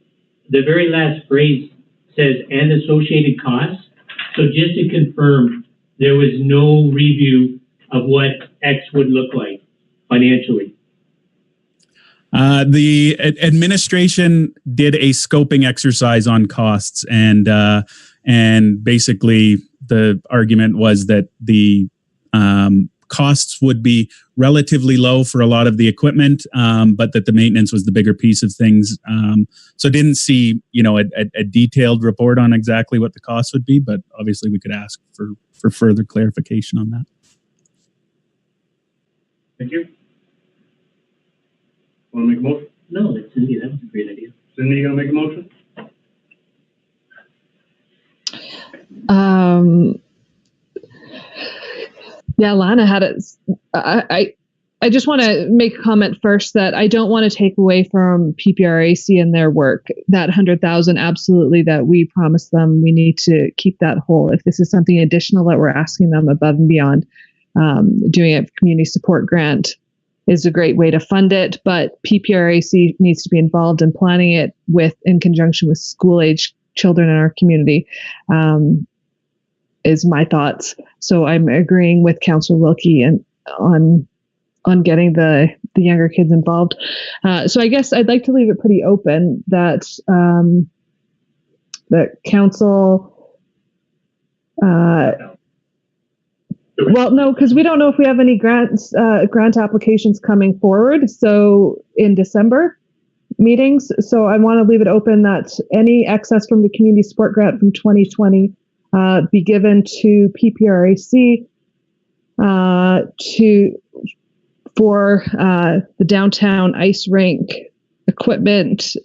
the very last phrase says, and associated costs. So just to confirm, there was no review of what X would look like financially. The administration did a scoping exercise on costs, and basically the argument was that the costs would be relatively low for a lot of the equipment, but that the maintenance was the bigger piece of things. So didn't see, a detailed report on exactly what the costs would be, but obviously we could ask for further clarification on that. Thank you. Want to make a motion? No, that's Cindy. That was a great idea. Cindy, you going to make a motion? Yeah, Lana had it. I just want to make a comment first that I don't want to take away from PPRAC and their work. That 100,000, absolutely, that we promised them, we need to keep that whole. If this is something additional that we're asking them above and beyond, doing a community support grant is a great way to fund it. But PPRAC needs to be involved in planning it in conjunction with school-age children in our community. Is my thoughts. So I'm agreeing with Councillor Wilkie and on getting the younger kids involved. So I guess I'd like to leave it pretty open that the council. Well, no, because we don't know if we have any grant applications coming forward. So in December meetings. So I want to leave it open that any excess from the community support grant from 2020 be given to PPRAC for the downtown ice rink equipment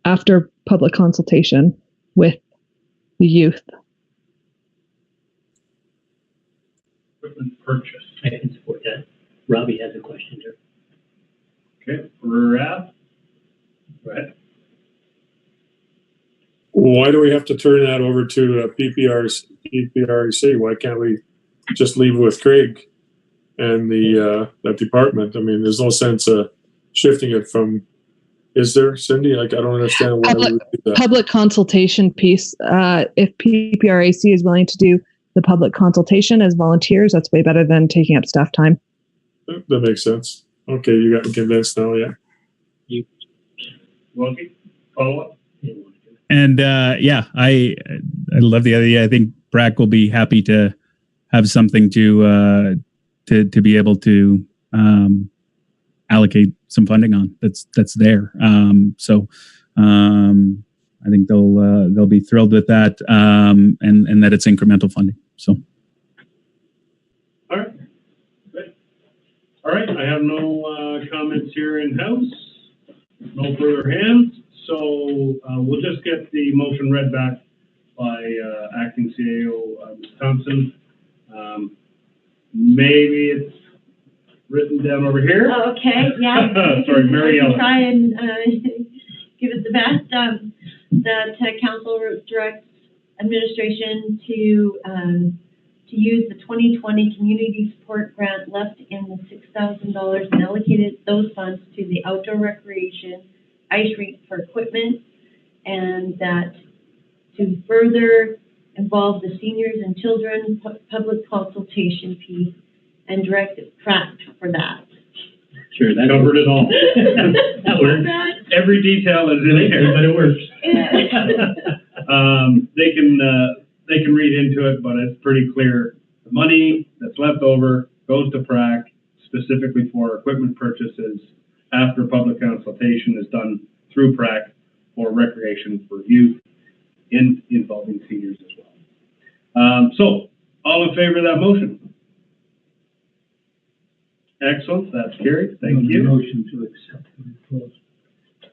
after public consultation with the youth. Equipment purchase. I can support that. Robbie has a question there. Okay, Rab? Go ahead. Why do we have to turn that over to PPRAC? Why can't we just leave it with Craig and that department? I mean, there's no sense of shifting it from. Is there, Cindy? Like, I don't understand why we would do that. Public consultation piece. If PPRAC is willing to do the public consultation as volunteers, that's way better than taking up staff time. That makes sense. Okay, you got me convinced now. Yeah. Wilkie, follow up. And I love the idea. I think Brack will be happy to have something to be able to allocate some funding on that's there. So I think they'll be thrilled with that, and that it's incremental funding. So. All right. Good. All right. I have no comments here in house. No further hands. So we'll just get the motion read back by Acting CAO Ms. Thompson. Maybe it's written down over here. Oh, okay, yeah. Sorry, Mary Ellen. Try and give it the best. That council directs administration to use the 2020 community support grant left in the $6,000 and allocated those funds to the outdoor recreation ice rink for equipment, and that to further involve the seniors and children public consultation piece and direct Pratt for that. Sure, that covered it all. That works. Every detail is in here, but it works. They can read into it, but it's pretty clear. The money that's left over goes to PRAC specifically for equipment purchases after public consultation is done through PRAC for recreation for youth involving seniors as well. So, all in favor of that motion? Excellent, that's carried, thank you. Motion to accept the report.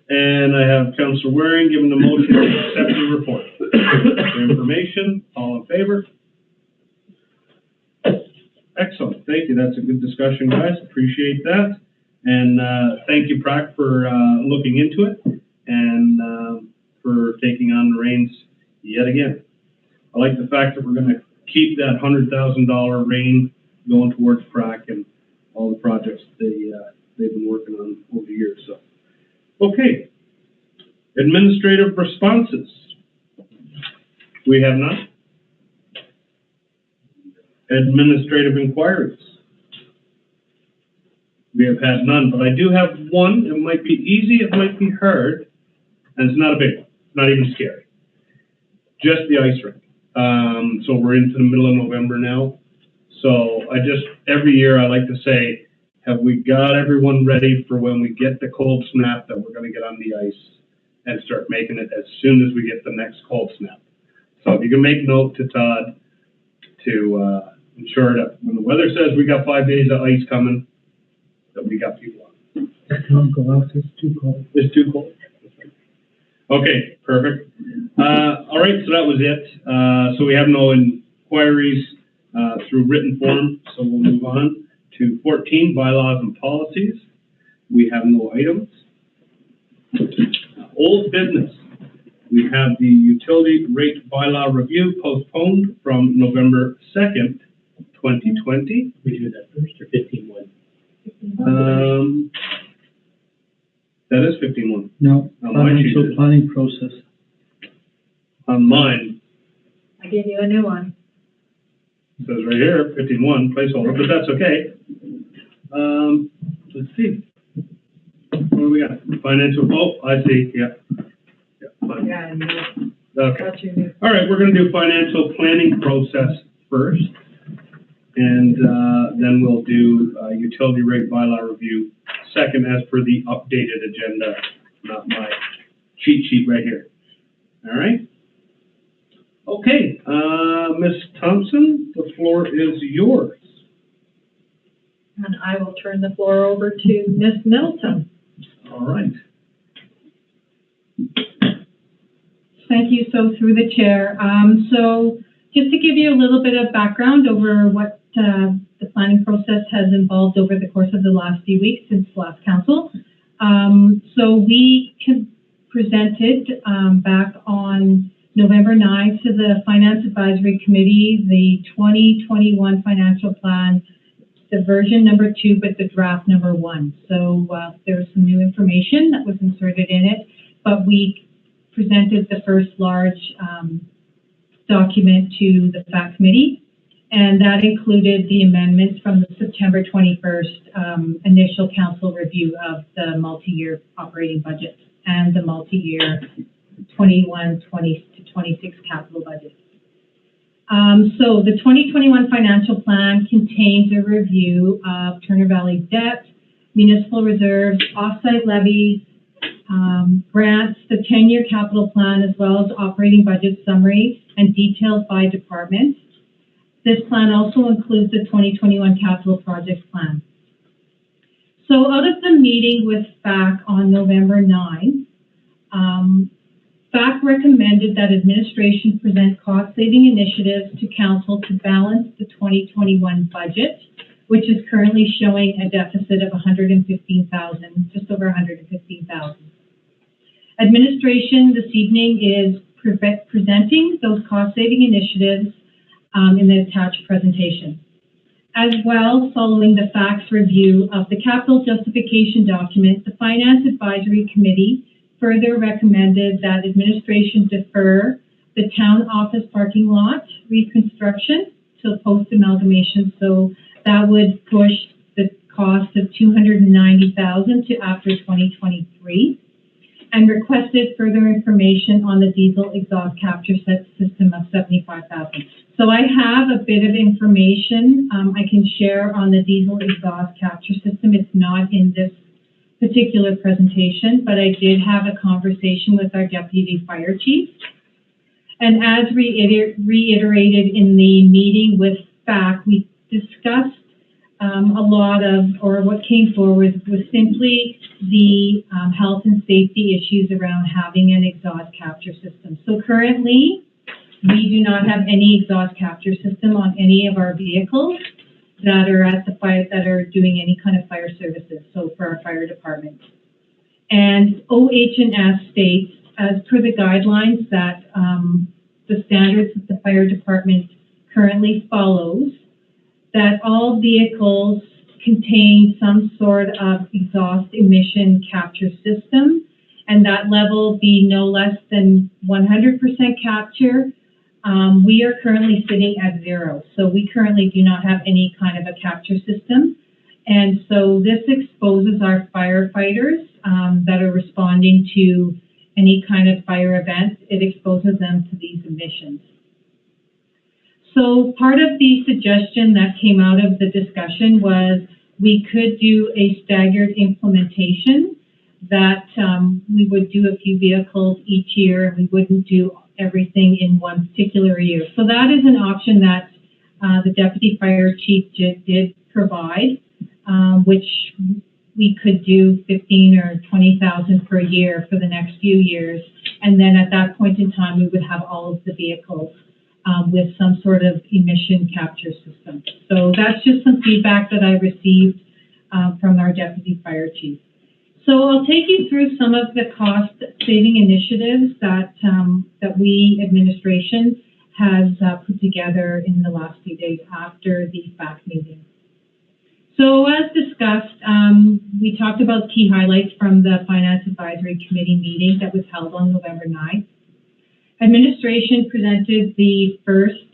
And I have Councillor Waring giving the motion to accept the report. For information, all in favor? Excellent, thank you, that's a good discussion, guys, appreciate that. And thank you, PRAC, for looking into it and for taking on the reins yet again. I like the fact that we're going to keep that $100,000 rein going towards PRAC and all the projects they've been working on over the years. So, okay, administrative responses. We have none. Administrative inquiries. We have had none, but I do have one. It might be easy, it might be hard, and it's not a big one, not even scary. Just the ice rink. So we're into the middle of November now. So every year I like to say, have we got everyone ready for when we get the cold snap that we're going to get on the ice and start making it as soon as we get the next cold snap? So if you can make note to Todd to ensure that when the weather says we got 5 days of ice coming, that we got people on. Don't go out, it's too cold. It's too cold. Okay, perfect. All right, so that was it. So we have no inquiries through written form, so we'll move on to 14, bylaws and policies. We have no items. Old business. We have the utility rate bylaw review postponed from November 2nd, 2020. We do that first or 15-1? That is 15-1. No, On my sheet. planning process. On mine, I gave you a new one. it says right here, 15-1 placeholder, but that's okay. Let's see. What do we got? Financial, oh, I see, yeah. Fine. Yeah, Okay. that's your new. All right, we're gonna do financial planning process first. And then we'll do utility rate bylaw review second as per the updated agenda, not my cheat sheet right here. All right? Okay, Ms. Thompson, the floor is yours. And I will turn the floor over to Ms. Middleton. All right. Thank you. So through the chair. So just to give you a little bit of background over what the planning process has involved over the course of the last few weeks since last council. So we presented back on November 9th to the Finance Advisory Committee the 2021 financial plan, the version number 2, but the draft number 1. So there was some new information that was inserted in it, but we presented the first large document to the FAC committee, and that included the amendments from the September 21st initial council review of the multi-year operating budget and the multi-year 21-20 to 26 capital budget. So the 2021 financial plan contains a review of Turner Valley debt, municipal reserves, offsite levies, grants, the 10-year capital plan, as well as operating budget summary and details by department. This plan also includes the 2021 capital project plan. So out of the meeting with FAC on November 9th, FAC recommended that administration present cost-saving initiatives to council to balance the 2021 budget, which is currently showing a deficit of $115,000, just over $115,000. Administration this evening is presenting those cost-saving initiatives in the attached presentation. As well, following the FAC's review of the capital justification document, the Finance Advisory Committee further recommended that administration defer the town office parking lot reconstruction till post-amalgamation. So that would push the cost of $290,000 to after 2023, and requested further information on the diesel exhaust capture system of $75,000. So I have a bit of information I can share on the diesel exhaust capture system. It's not in this particular presentation, but I did have a conversation with our deputy fire chief. And as reiterated in the meeting with FAC, we discussed what came forward was simply the health and safety issues around having an exhaust capture system. So currently, we do not have any exhaust capture system on any of our vehicles that are at the fire, that are doing any kind of fire services, so for our fire department. And OH&S states, as per the guidelines that the standards that the fire department currently follows, that all vehicles contain some sort of exhaust emission capture system, and that level be no less than 100% capture. We are currently sitting at 0, so we currently do not have any kind of a capture system. And so this exposes our firefighters that are responding to any kind of fire event, it exposes them to these emissions. So part of the suggestion that came out of the discussion was we could do a staggered implementation, that we would do a few vehicles each year and we wouldn't do everything in one particular year. So that is an option that the deputy fire chief did provide, which we could do 15 or 20,000 per year for the next few years. And then at that point in time, we would have all of the vehicles with some sort of emission capture system. So that's just some feedback that I received from our deputy fire chief. So I'll take you through some of the cost-saving initiatives that we, administration, has put together in the last few days after the FAC meeting. So as discussed, we talked about key highlights from the Finance Advisory Committee meeting that was held on November 9th. Administration presented the first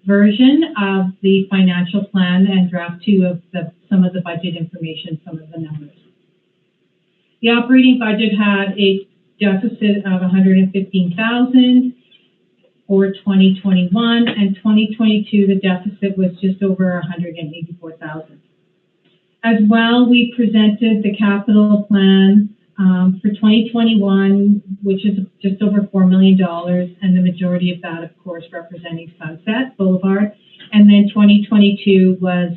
version of the financial plan and draft 2 of some of the budget information, some of the numbers. The operating budget had a deficit of $115,000 for 2021, and 2022 the deficit was just over $184,000. As well, we presented the capital plan for 2021, which is just over $4 million, and the majority of that, of course, representing Sunset Boulevard. And then 2022 was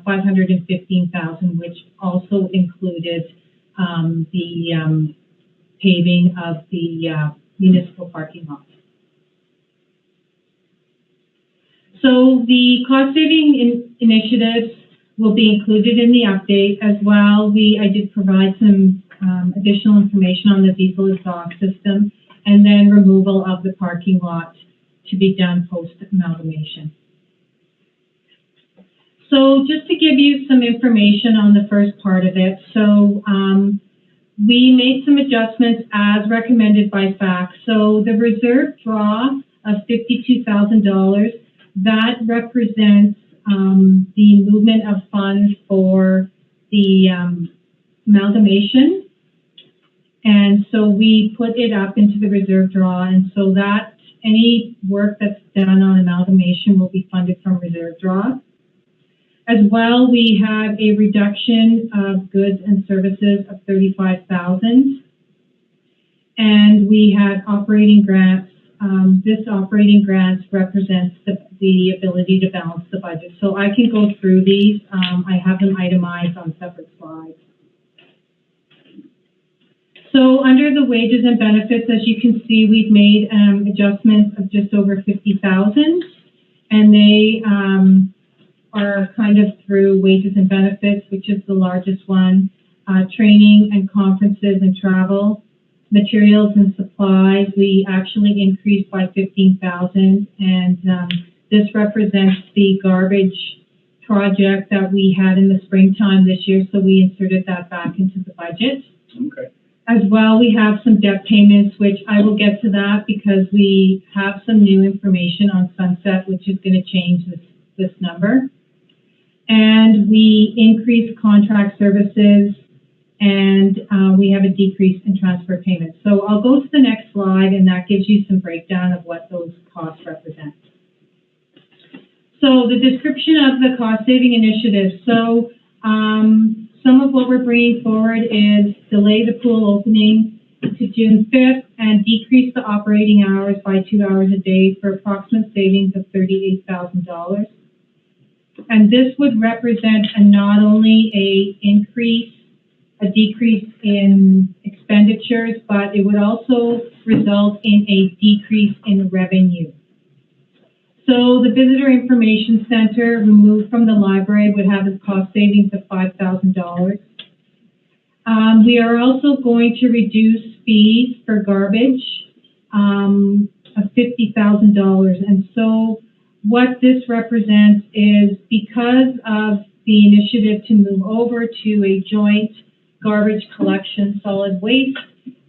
$515,000, which also included the paving of the municipal parking lot. So the cost-saving initiatives will be included in the update as well. I did provide some additional information on the diesel exhaust system and then removal of the parking lot to be done post-amalgamation. So just to give you some information on the first part of it, so we made some adjustments as recommended by FAC. So the reserve draw of $52,000, that represents the movement of funds for the amalgamation. And so we put it up into the reserve draw, and so that any work that's done on amalgamation will be funded from reserve draw. As well, we had a reduction of goods and services of $35,000, and we had operating grants. This operating grants represents the ability to balance the budget. So I can go through these. I have them itemized on separate slides. So under the wages and benefits, as you can see, we've made adjustments of just over $50,000, and they are kind of through wages and benefits, which is the largest one, training and conferences and travel, materials and supplies. We actually increased by $15,000, and this represents the garbage project that we had in the springtime this year, so we inserted that back into the budget. Okay. As well, we have some debt payments, which I will get to that because we have some new information on Sunset, which is going to change this number. And we increased contract services, and we have a decrease in transfer payments. So I'll go to the next slide, and that gives you some breakdown of what those costs represent. So the description of the cost-saving initiative. So some of what we're bringing forward is delay the pool opening to June 5th and decrease the operating hours by 2 hours a day for approximate savings of $38,000. And this would represent not only a decrease in expenditures, but it would also result in a decrease in revenue. So the Visitor Information Center removed from the library would have a cost savings of $5,000. We are also going to reduce fees for garbage of $50,000. And so what this represents is, because of the initiative to move over to a joint garbage collection solid waste,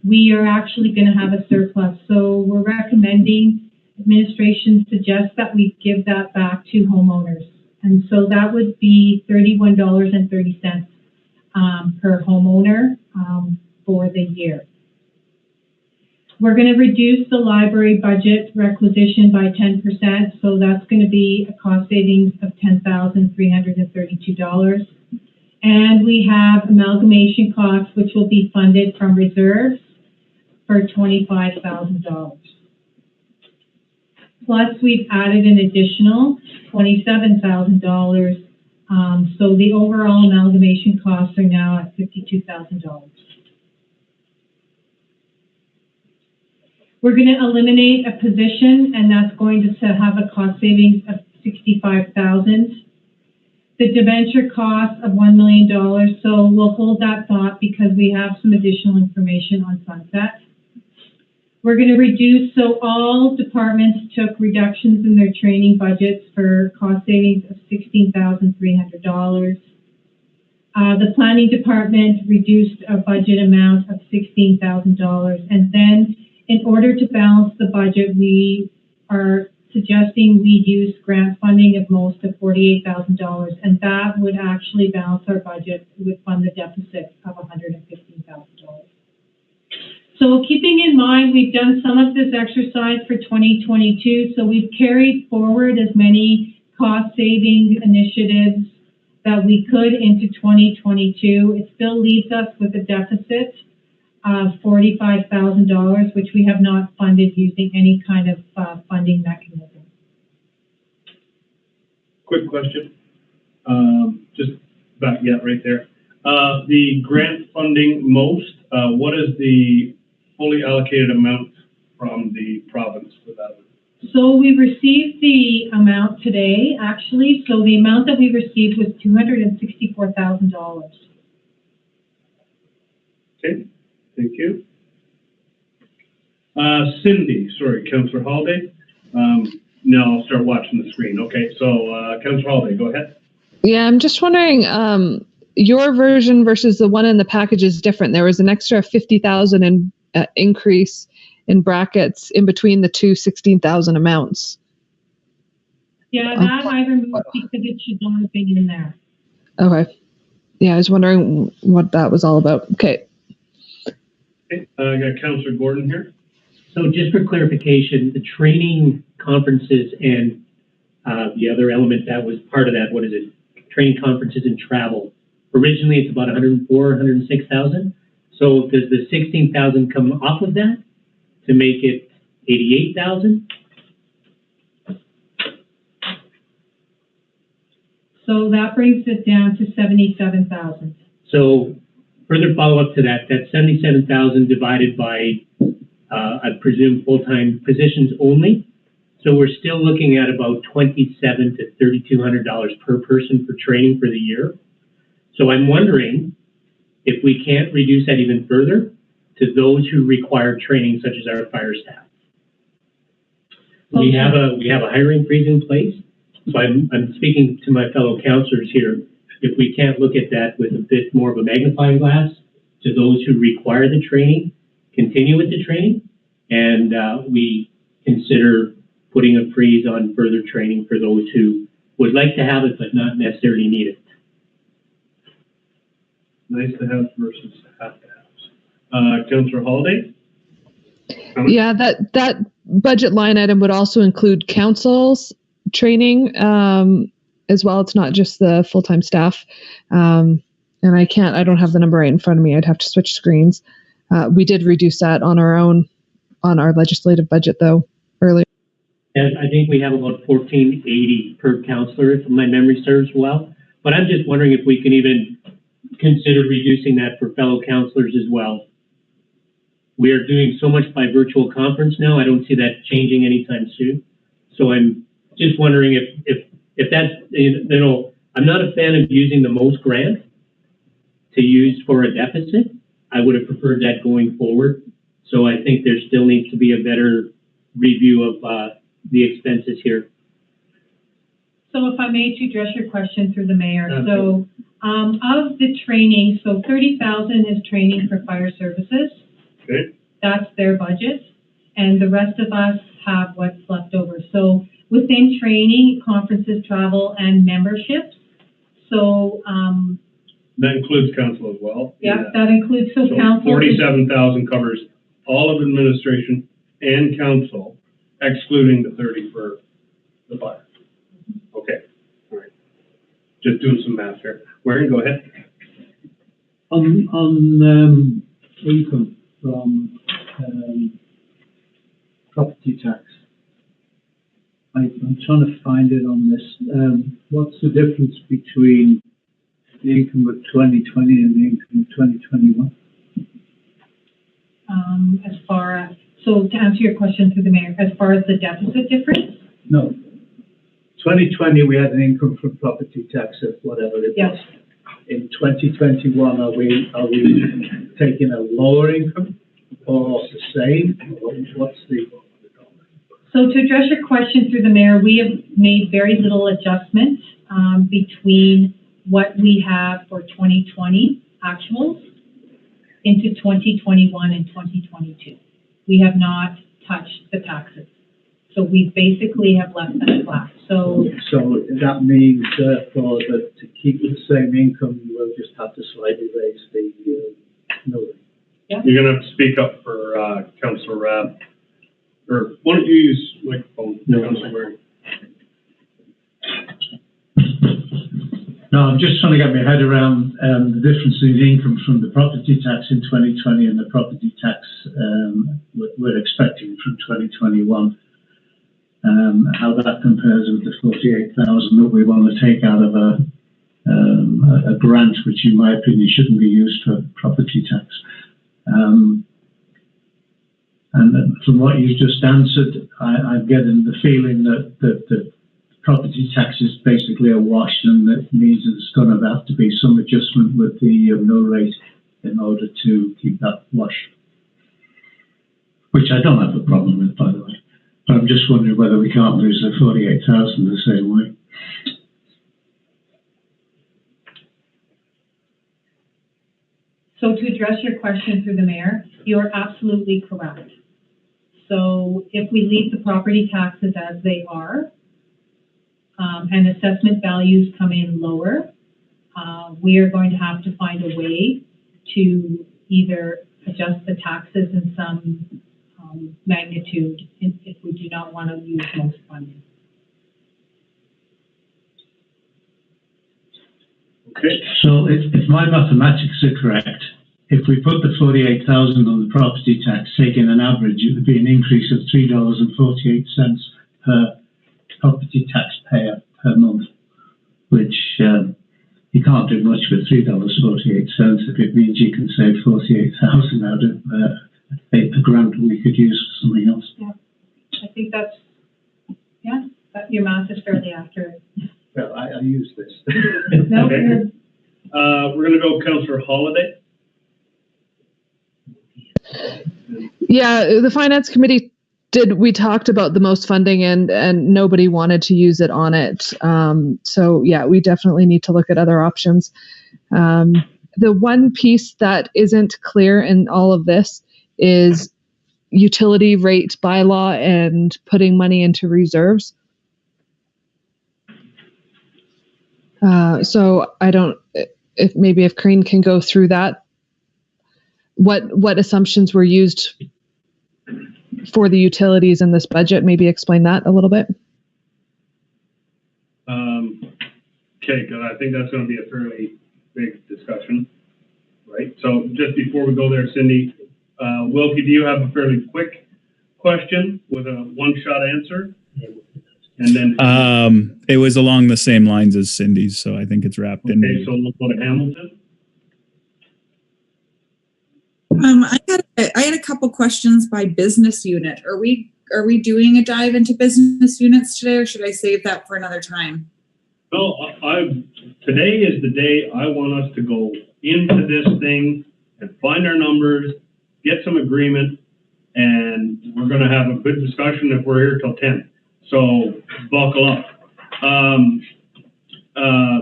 we are actually going to have a surplus. So we're recommending, administration suggests that we give that back to homeowners. And so that would be $31.30 per homeowner for the year. We're going to reduce the library budget requisition by 10%, so that's going to be a cost savings of $10,332. And we have amalgamation costs, which will be funded from reserves for $25,000. Plus, we've added an additional $27,000. So the overall amalgamation costs are now at $52,000. We're going to eliminate a position, and that's going to have a cost savings of $65,000. The debenture cost of $1 million, so we'll hold that thought because we have some additional information on sunset. We're going to reduce, so all departments took reductions in their training budgets for cost savings of $16,300. The planning department reduced a budget amount of $16,000. And then in order to balance the budget, we are suggesting we use grant funding of most of $48,000. And that would actually balance our budget. It would fund the deficit of $115,000. So keeping in mind, we've done some of this exercise for 2022, so we've carried forward as many cost-saving initiatives that we could into 2022. It still leaves us with a deficit of $45,000, which we have not funded using any kind of funding mechanism. Quick question. Just about, yeah, right there. The grant funding most, what is the fully allocated amount from the province for that? So we received the amount today, actually. So the amount that we received was $264,000. Okay, thank you. Cindy, sorry, Councillor Holiday. Now I'll start watching the screen. Okay, so Councillor Holiday, go ahead. Yeah, I'm just wondering, your version versus the one in the package is different. There was an extra 50,000 in increase in brackets in between the two 16,000 amounts. Yeah, that I removed because it should not have been in there. Okay. Yeah, I was wondering what that was all about. Okay. Okay, I got Councillor Gordon here. So just for clarification, the training conferences and the other element that was part of that, what is it? Training conferences and travel. Originally, it's about 104, 106,000. So does the 16,000 come off of that to make it 88,000? So that brings it down to 77,000. So further follow-up to that, that's 77,000 divided by, I presume, full-time positions only. So we're still looking at about $2,700 to $3,200 per person for training for the year. So I'm wondering if we can't reduce that even further to those who require training, such as our fire staff. We have a hiring freeze in place. So I'm speaking to my fellow councillors here. If we can't look at that with a bit more of a magnifying glass to those who require the training, continue with the training, and we consider putting a freeze on further training for those who would like to have it but not necessarily need it. Nice to have versus have to have. Councillor Holiday? Yeah, that budget line item would also include council's training as well. It's not just the full-time staff. and I don't have the number right in front of me. I'd have to switch screens. We did reduce that on our own, on our legislative budget though, earlier. And I think we have about $14.80 per counselor, if my memory serves well. But I'm just wondering if we can even consider reducing that for fellow counselors as well. We are doing so much by virtual conference now. I don't see that changing anytime soon. So I'm just wondering if that's, I'm not a fan of using the most grant to use for a deficit. I would have preferred that going forward. So I think there still needs to be a better review of the expenses here. So if I may, to address your question through the mayor. So of the training, so 30,000 is training for fire services. Okay. That's their budget. And the rest of us have what's left over. So within training, conferences, travel, and memberships. So That includes council as well. yeah, that includes, so council. 47,000 covers all of administration and council, excluding the 30 for the fire. Okay, all right. Just doing some math here. Warren, go ahead. On income from property tax, I'm trying to find it on this. What's the difference between the income of 2020 and the income of 2021? As far as, so to answer your question through the mayor, as far as the deficit difference? No. 2020, we had an income from property tax of whatever it Yes. was. In 2021, are we taking a lower income or the same? What's the? So to address your question through the mayor, we have made very little adjustment between what we have for 2020 actuals into 2021 and 2022. We have not touched the taxes. So we basically have left them flat. So that means, therefore, that to keep the same income, we'll just have to slightly raise the mill rate. yeah. You're gonna have to speak up for Councillor Rabb. Or why don't you use microphone, Councillor Warren? No, I'm just trying to get my head around the difference in the income from the property tax in 2020 and the property tax we're expecting from 2021. How that compares with the 48,000 that we want to take out of a grant, which in my opinion shouldn't be used for property tax. And from what you just answered, I'm getting the feeling that the property tax is basically a wash, and that means there's going to have to be some adjustment with the mill rate in order to keep that wash, which I don't have a problem with, by the way. But I'm just wondering whether we can't lose the 48,000 the same way. So to address your question through the mayor, you're absolutely correct. So if we leave the property taxes as they are, and assessment values come in lower, we are going to have to find a way to either adjust the taxes in some magnitude if we do not want to use most funding. Okay. So if my mathematics are correct, if we put the 48,000 on the property tax, taking an average, it would be an increase of $3.48 per property taxpayer per month, which you can't do much with $3.48 if it means you can save 48,000 out of a grant we could use for something else. Yeah, I think that's, yeah, your math is fairly accurate. Well, I use this. No, Okay. We're gonna go Councillor Holiday. Yeah, the finance committee we talked about the most funding and nobody wanted to use it on it. So yeah, we definitely need to look at other options. The one piece that isn't clear in all of this is utility rate bylaw and putting money into reserves. So I don't, if Karine can go through that, what assumptions were used for the utilities in this budget, maybe explain that a little bit. Okay, because I think that's going to be a fairly big discussion, right? So just before we go there, Cindy, Wilkie, do you have a fairly quick question with a one-shot answer? And then it was along the same lines as Cindy's, so I think it's wrapped in. Okay, so we'll go to Hamilton. I had a couple questions by business unit. Are we doing a dive into business units today, or should I save that for another time? No, today is the day I want us to go into this thing and find our numbers, get some agreement, and we're going to have a good discussion if we're here till 10. So buckle up.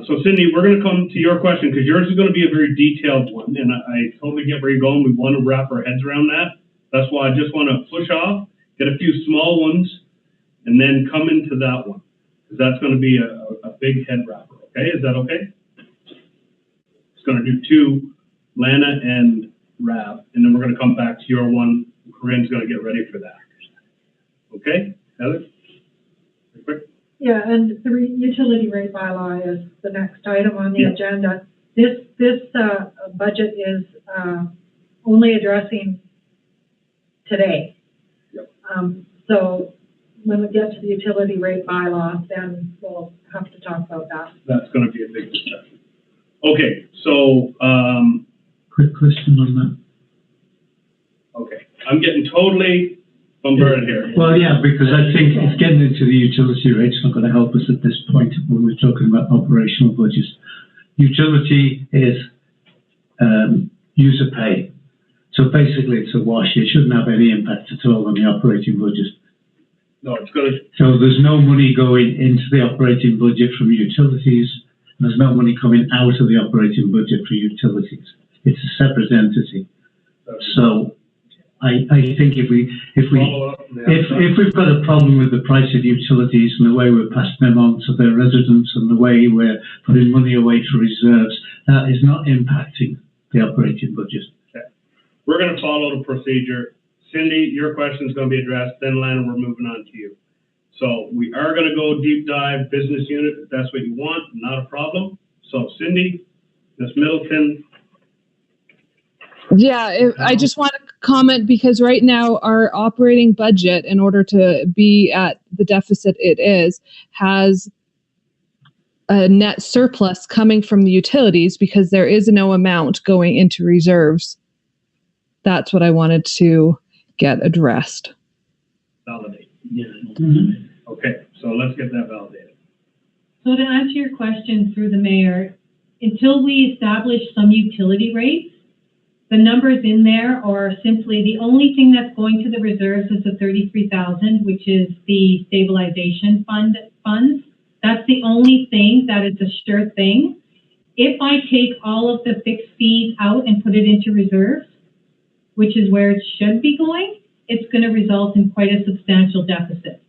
So Cindy, we're going to come to your question because yours is going to be a very detailed one, and I totally get where you're going. We want to wrap our heads around that. That's why I just want to push off, get a few small ones, and then come into that one, because that's going to be a big head wrapper. Okay, is that okay? It's going to do 2, Lana and Rab, and then we're going to come back to your one. Corinne's going to get ready for that. Okay, Heather? Quick. Yeah, and the utility rate bylaw is the next item on the agenda. This budget is only addressing today. Yep. So when we get to the utility rate bylaw, then we'll have to talk about that. That's going to be a big discussion. Okay, so Quick question on that. okay, I'm getting totally bombarded here. Well, yeah, because I think it's getting into the utility rates not going to help us at this point when we're talking about operational budgets. Utility is user pay. So basically it's a wash. It shouldn't have any impact at all on the operating budget. No, it's going to. So there's no money going into the operating budget from utilities. And there's no money coming out of the operating budget for utilities. It's a separate entity. So I think if we've got a problem with the price of utilities and the way we're passing them on to their residents and the way we're putting money away for reserves, that is not impacting the operating budget. Okay. We're going to follow the procedure. Cindy, your question is going to be addressed. Then Lana, we're moving on to you. So we are going to go deep dive business unit if that's what you want. Not a problem. So Cindy, Ms. Middleton. Yeah, I just want to comment because right now our operating budget, in order to be at the deficit it is, has a net surplus coming from the utilities because there is no amount going into reserves. That's what I wanted to get addressed. Validate. Yeah. Mm-hmm. Okay, so let's get that validated. So to answer your question through the mayor, until we establish some utility rates, the numbers in there are simply, the only thing that's going to the reserves is the 33,000, which is the stabilization funds. That's the only thing that is a sure thing. If I take all of the fixed fees out and put it into reserves, which is where it should be going, it's going to result in quite a substantial deficit.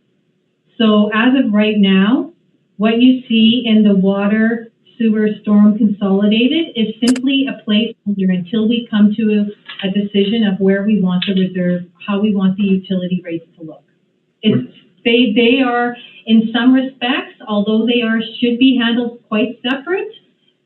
So as of right now, what you see in the water, sewer, storm consolidated is simply a placeholder until we come to a decision of where we want the reserve, how we want the utility rates to look. They are, in some respects, although they should be handled quite separate,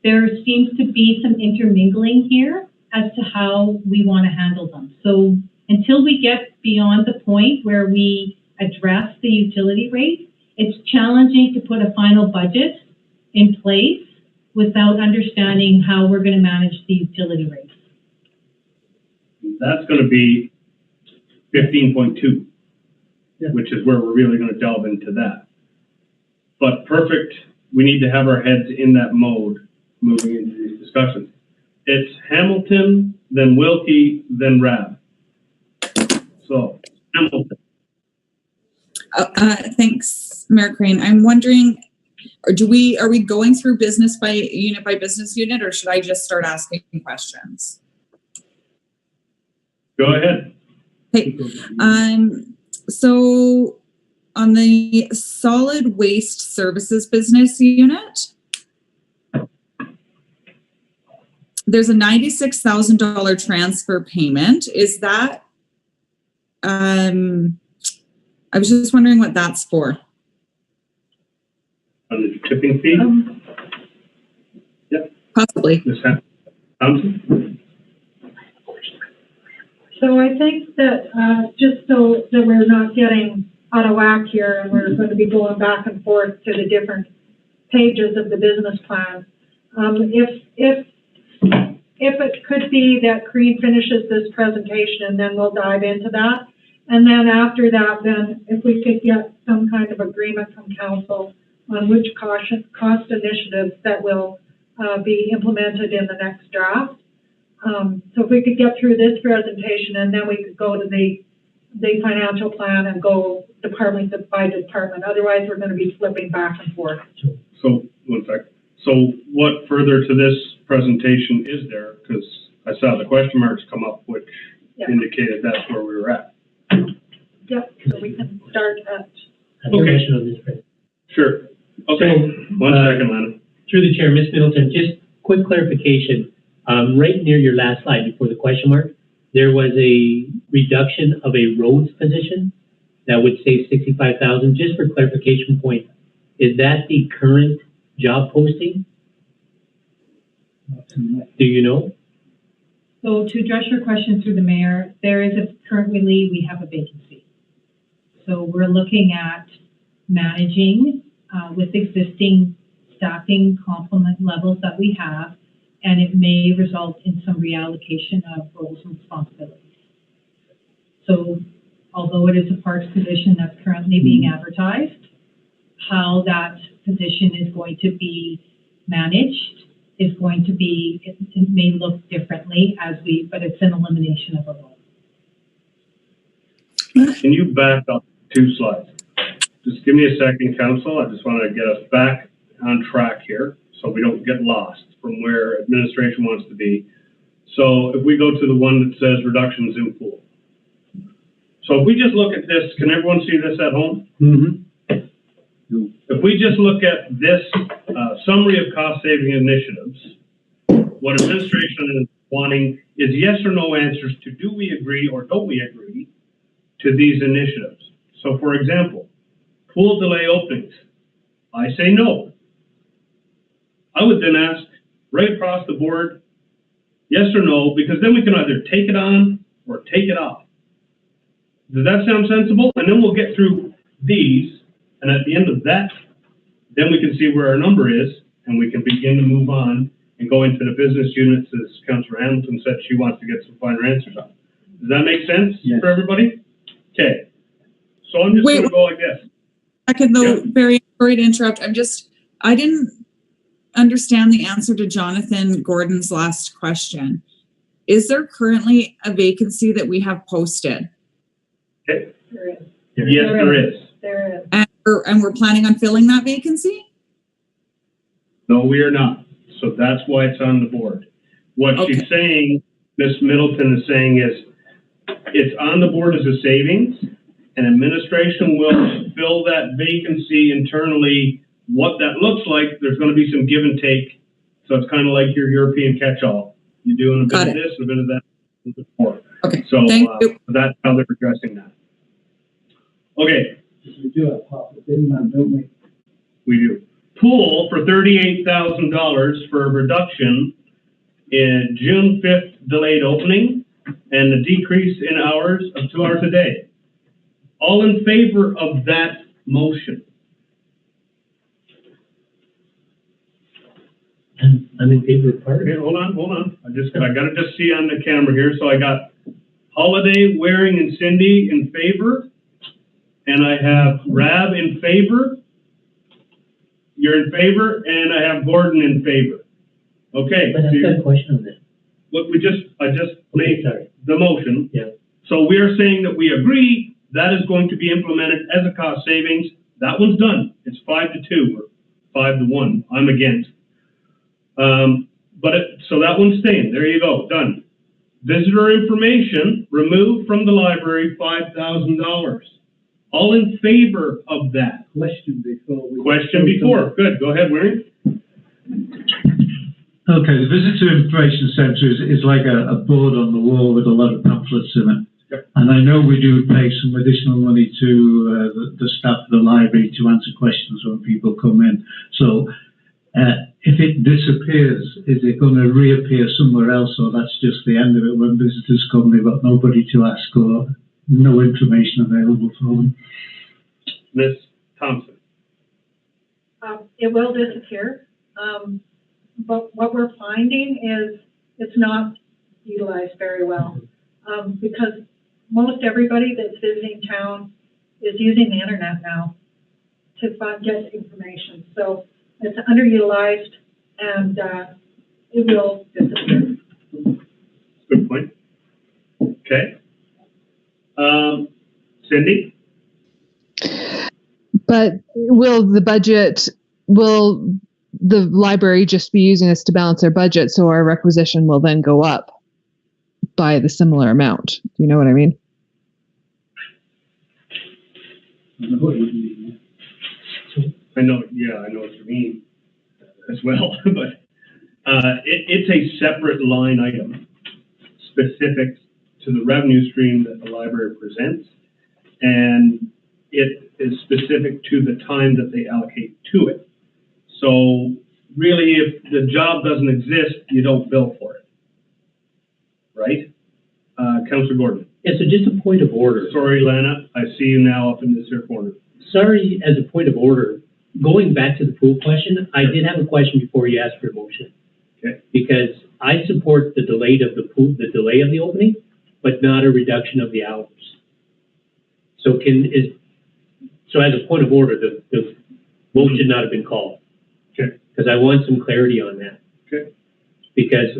there seems to be some intermingling here as to how we want to handle them. So until we get beyond the point where we address the utility rate, it's challenging to put a final budget in place without understanding how we're going to manage the utility rates. That's going to be 15.2, which is where we're really going to delve into that. But perfect, we need to have our heads in that mode moving into these discussions. It's Hamilton, then Wilkie, then Rab. So, Hamilton. Thanks, Mayor Crane. I'm wondering, are we going through business by business unit, or should I just start asking questions? Go ahead. Okay. So on the solid waste services business unit, there's a $96,000 transfer payment. Is that, I was just wondering what that's for. On the tipping fee? Possibly. Ms. Thompson? So I think that, just so that we're not getting out of whack here and we're going to be going back and forth to the different pages of the business plan, if it could be that Creed finishes this presentation and then we'll dive into that. And then after that, then if we could get some kind of agreement from council on which cost initiatives that will be implemented in the next draft. So if we could get through this presentation and then we could go to the financial plan and go department by department. Otherwise, we're going to be flipping back and forth. So, one sec. So what further to this presentation is there? Because I saw the question marks come up, which indicated that's where we were at. Yep, so we can start at. Okay. On this, Fred. Sure. Okay. So, 1 second, Lana. Through the chair, Ms. Middleton, just quick clarification. Right near your last slide before the question mark, there was a reduction of a roads position that would save 65,000. Just for clarification point, is that the current job posting? Do you know? So to address your question through the mayor, currently we have a vacancy. So we're looking at managing with existing staffing complement levels that we have, and it may result in some reallocation of roles and responsibilities. So although it is a parks position that's currently being advertised, how that position is going to be managed is going to be, it may look differently but it's an elimination of a role. Can you back up 2 slides? Just give me a second, council. I just want to get us back on track here so we don't get lost from where administration wants to be. So if we go to the one that says reductions in pool. So if we just look at this, can everyone see this at home? Mm-hmm. If we just look at this summary of cost-saving initiatives, what administration is wanting is yes or no answers to do we agree or don't we agree to these initiatives. So for example, pool delay openings. I say no. I would then ask right across the board, yes or no, because then we can either take it on or take it off. Does that sound sensible? And then we'll get through these, and at the end of that, then we can see where our number is, and we can begin to move on and go into the business units as Councillor Hamilton said she wants to get some finer answers on. Does that make sense for everybody? Okay. So I'm just going to go like this. I could though, Barry, sorry to interrupt. I didn't understand the answer to Jonathan Gordon's last question. Is there currently a vacancy that we have posted? Okay. There is. Yes, there is. There is. And we're planning on filling that vacancy? No, we are not. So that's why it's on the board. What she's saying, Ms. Middleton is saying is, it's on the board as a savings, and administration will fill that vacancy internally. What that looks like, there's going to be some give and take. So it's kind of like your European catch-all. You're doing a bit of this, a bit of that, a bit more. Okay. So Thank you. that's how they're addressing that. Okay. We do have pop in man, don't we? We do. Pool for $38,000 for a reduction in June 5th delayed opening and a decrease in hours of 2 hours a day. All in favor of that motion? I'm in favor of part. Okay, hold on. I gotta just see on the camera here. So I got Holiday, Waring, and Cindy in favor. And I have Rab in favor. You're in favor, and I have Gordon in favor. Okay. But I've got a question on that. Look, I just made the motion. Yeah. So we are saying that we agree that is going to be implemented as a cost savings. That one's done. It's 5-2 or 5-1. I'm against. So that one's staying. There you go. Done. Visitor information removed from the library, $5,000. All in favor of that? Question before. Good. Go ahead, Waring. Okay, the Visitor Information Centre is like a board on the wall with a lot of pamphlets in it. Yep. And I know we do pay some additional money to the staff of the library to answer questions when people come in. So If it disappears, is it going to reappear somewhere else, or that's just the end of it when visitors come, they've got nobody to ask or no information available for them? Ms. Thompson? It will disappear, but what we're finding is it's not utilized very well, because most everybody that's visiting town is using the internet now to get information. So it's underutilized, and it will disappear. Good point. Okay. Cindy? But will the library just be using this to balance their budget, so our requisition will then go up by the similar amount? Do you know what I mean? I know what you mean as well, but it's a separate line item specific to the revenue stream that the library presents, and it is specific to the time that they allocate to it. So really, if the job doesn't exist, you don't bill for it, right? Councillor Gordon. Yeah, so just a point of order. Sorry, Lana, I see you now up in this here corner. Sorry, as a point of order, going back to the pool question, I did have a question before you asked for a motion. Okay. Because I support the delay of the pool, the delay of the opening, but not a reduction of the hours. So as a point of order, the vote should not have been called. Okay. Because I want some clarity on that. Okay. Because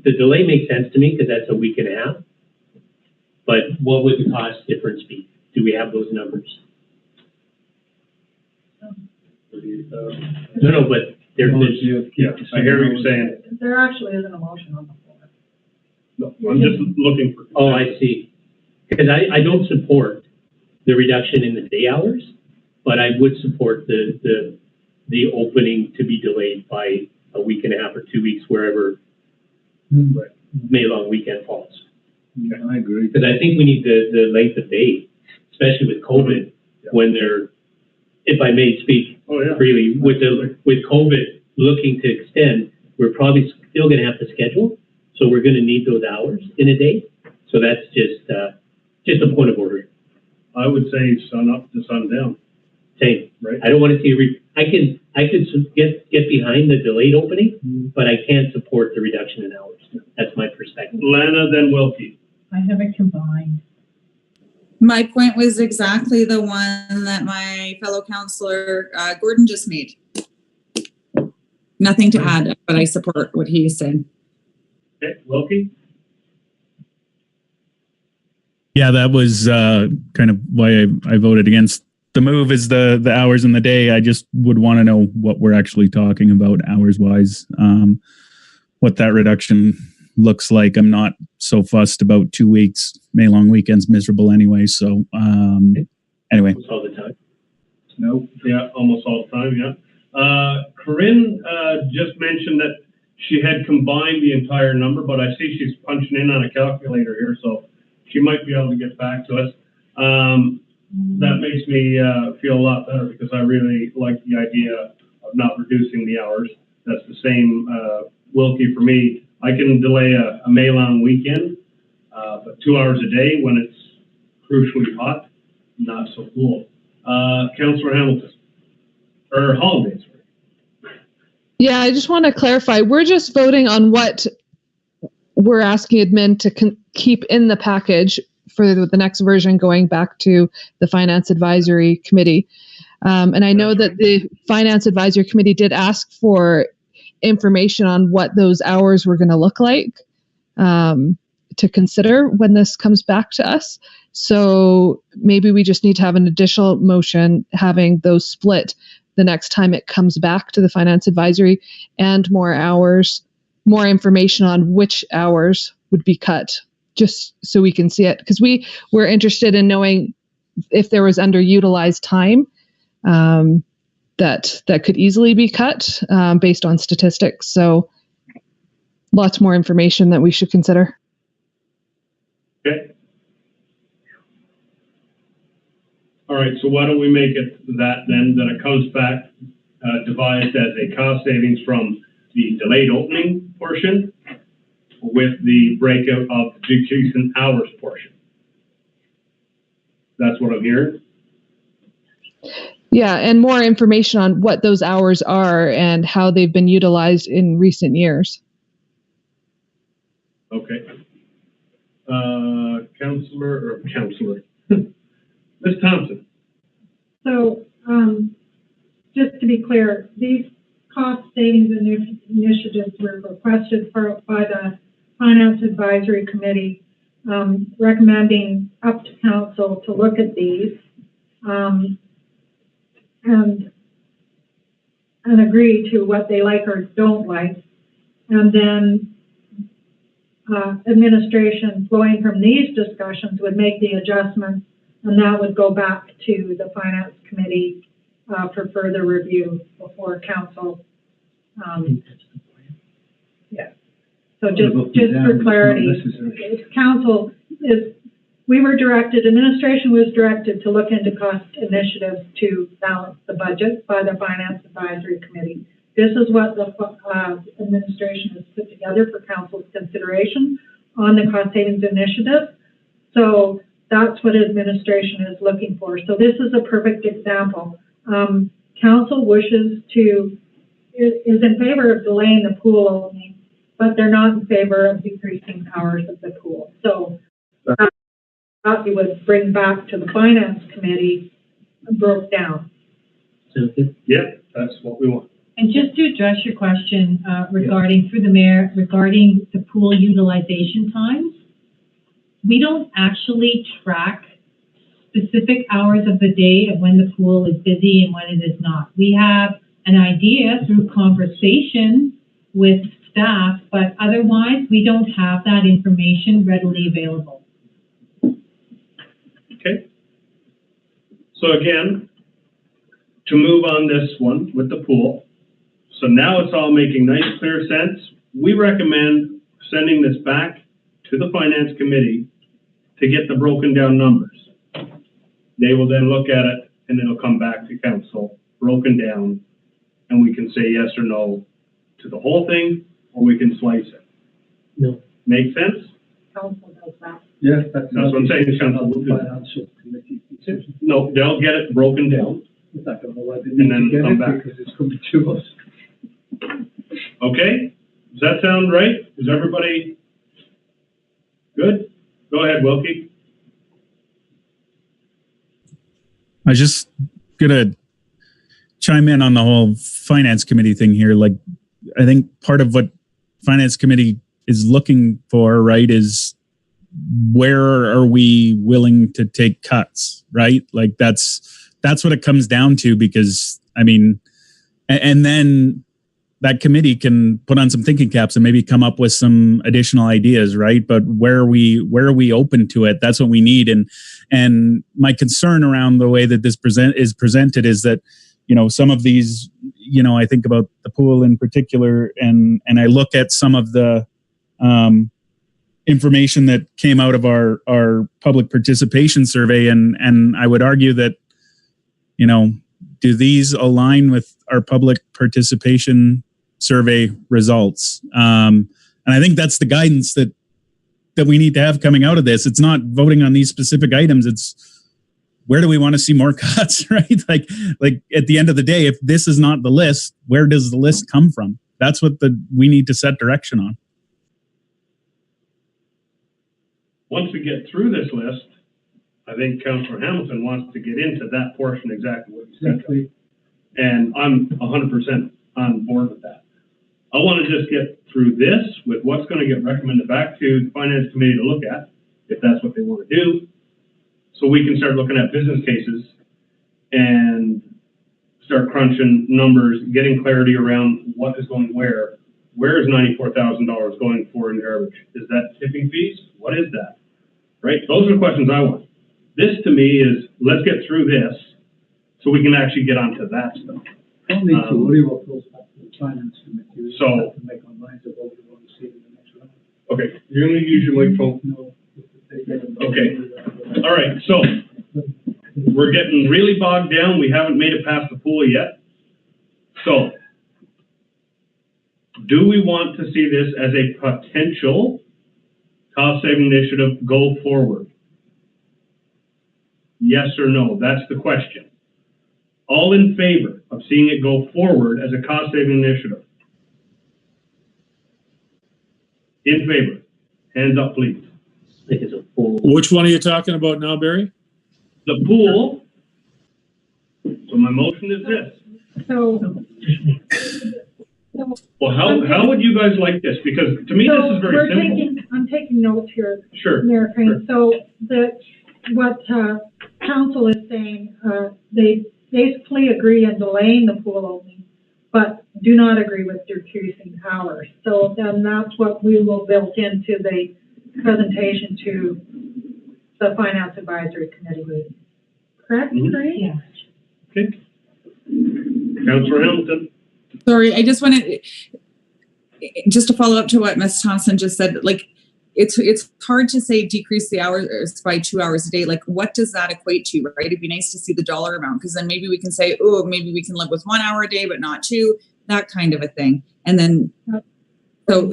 the delay makes sense to me because that's a week and a half. But what would the cost difference be? Do we have those numbers? No, but there's yeah, I hear what you're saying. There actually isn't a motion on the floor. No, I'm just looking for. Oh, I see. Because I don't support the reduction in the day hours, but I would support the opening to be delayed by a week and a half or 2 weeks, wherever May long weekend falls. Yeah, I agree. Because I think we need the length of day, especially with COVID, when they're, if I may speak freely, with COVID looking to extend, we're probably still going to have to schedule, so we're going to need those hours in a day. So that's just a point of order. I would say sun up to sun down. Same, right? I don't want to see I could get behind the delayed opening, but I can't support the reduction in hours. That's my perspective. Lana, then Wilkie. I have it combined. My point was exactly the one that my fellow councillor Gordon just made. Nothing to add, but I support what he said. Okay, Wilkie? Yeah, that was kind of why I voted against the move, is the hours in the day. I just would want to know what we're actually talking about hours-wise, what that reduction looks like. I'm not so fussed about 2 weeks. May long weekend's miserable anyway, so anyway. Almost all the time. No, yeah, almost all the time, yeah. Corinne just mentioned that she had combined the entire number, but I see she's punching in on a calculator here, so she might be able to get back to us. That makes me feel a lot better, because I really like the idea of not reducing the hours. That's the same, Wilkie, for me. I can delay a May long weekend, but 2 hours a day when it's crucially hot, not so cool. Councillor Hamilton, or holidays. Yeah, I just want to clarify. We're just voting on what we're asking admin to keep in the package for the next version, going back to the Finance Advisory Committee. And I know that the Finance Advisory Committee did ask for information on what those hours were going to look like to consider when this comes back to us. So maybe we just need to have an additional motion having those split the next time it comes back to the Finance Advisory, and more hours, more information on which hours would be cut, just so we can see it. Because we're interested in knowing if there was underutilized time that could easily be cut based on statistics. So lots more information that we should consider. Okay. All right, so why don't we make it that then, that it comes back devised as a cost savings from the delayed opening portion with the breakout of the decrease in hours portion. That's what I'm hearing. Yeah, and more information on what those hours are and how they've been utilized in recent years. Okay. Counselor, Ms. Thompson. So, just to be clear, these cost savings initiatives were requested by the Finance Advisory Committee, recommending up to council to look at these, and agree to what they like or don't like. And then administration flowing from these discussions would make the adjustments, and that would go back to the Finance Committee for further review before council. Yeah. So just for clarity, council administration was directed to look into cost initiatives to balance the budget by the Finance Advisory Committee. This is what the administration has put together for council's consideration on the cost savings initiative. So that's what administration is looking for. So this is a perfect example. Council is in favor of delaying the pool opening, but they're not in favor of decreasing hours of the pool. So that we would bring back to the Finance Committee broke down. Yeah, that's what we want. And just to address your question regarding, through the mayor, regarding the pool utilization times, we don't actually track specific hours of the day of when the pool is busy and when it is not. We have an idea through conversation with staff, but otherwise we don't have that information readily available. Okay. So again, to move on this one with the pool, so now it's all making nice, clear sense. We recommend sending this back to the Finance Committee to get the broken down numbers. They will then look at it and it'll come back to council, broken down, and we can say yes or no to the whole thing, or we can slice it. No. Make sense? Council does that. Yes, That's what I'm saying. Council will do that. Financial Committee. No, they'll get it broken down. I don't know why they And need then to get come it back. because it's coming to us. Okay? Does that sound right? Is everybody good? Go ahead, Wilkie. I was just gonna chime in on the whole Finance Committee thing here. Like, I think part of what Finance Committee is looking for, right, is where are we willing to take cuts, right? Like that's what it comes down to, because I mean, and then that committee can put on some thinking caps and maybe come up with some additional ideas, right? But where are we open to it? That's what we need. And my concern around the way that this is presented is that, you know, some of these, you know, I think about the pool in particular, and I look at some of the information that came out of our public participation survey, and I would argue that, you know, do these align with our public participation survey results? And I think that's the guidance that we need to have coming out of this. It's not voting on these specific items. It's where do we want to see more cuts, right? Like at the end of the day, if this is not the list, where does the list come from? That's what we need to set direction on. Once we get through this list, I think Councillor Hamilton wants to get into that portion exactly what you said. Exactly. And I'm 100% on board with that. I want to just get through this with what's going to get recommended back to the Finance Committee to look at, if that's what they want to do, so we can start looking at business cases and start crunching numbers, getting clarity around what is going where. Where is $94,000 going for in garbage? Is that tipping fees? What is that? Right? Those are the questions I want. This to me is, let's get through this so we can actually get onto that stuff. Don't need to worry what goes back to the Finance Committee. We just So- have to make our minds up what we want to see in the next round. Okay, you're going to use your microphone. No, they get it. Okay. All right, so we're getting really bogged down. We haven't made it past the pool yet. So, do we want to see this as a potential cost-saving initiative go forward? Yes or no? That's the question. All in favor of seeing it go forward as a cost-saving initiative? In favor? Hands up, please. I think it's a full. Which one are you talking about now, Barry? The pool. So my motion is this. So, Well, how would you guys like this? Because to me, this is very simple. I'm taking notes here, Sure. Mayor Crane. So what council is saying, they basically agree on delaying the pool opening, but do not agree with decreasing hours. So then that's what we will build into the presentation to the Finance Advisory Committee meeting. Correct, Crane? Yeah. Okay. Councillor Hamilton. Sorry, I just wanted, just to follow up to what Ms. Thompson just said, like, it's hard to say decrease the hours by 2 hours a day. Like, what does that equate to, right? It'd be nice to see the dollar amount, because then maybe we can say, oh, maybe we can live with 1 hour a day, but not 2, that kind of a thing. And then, so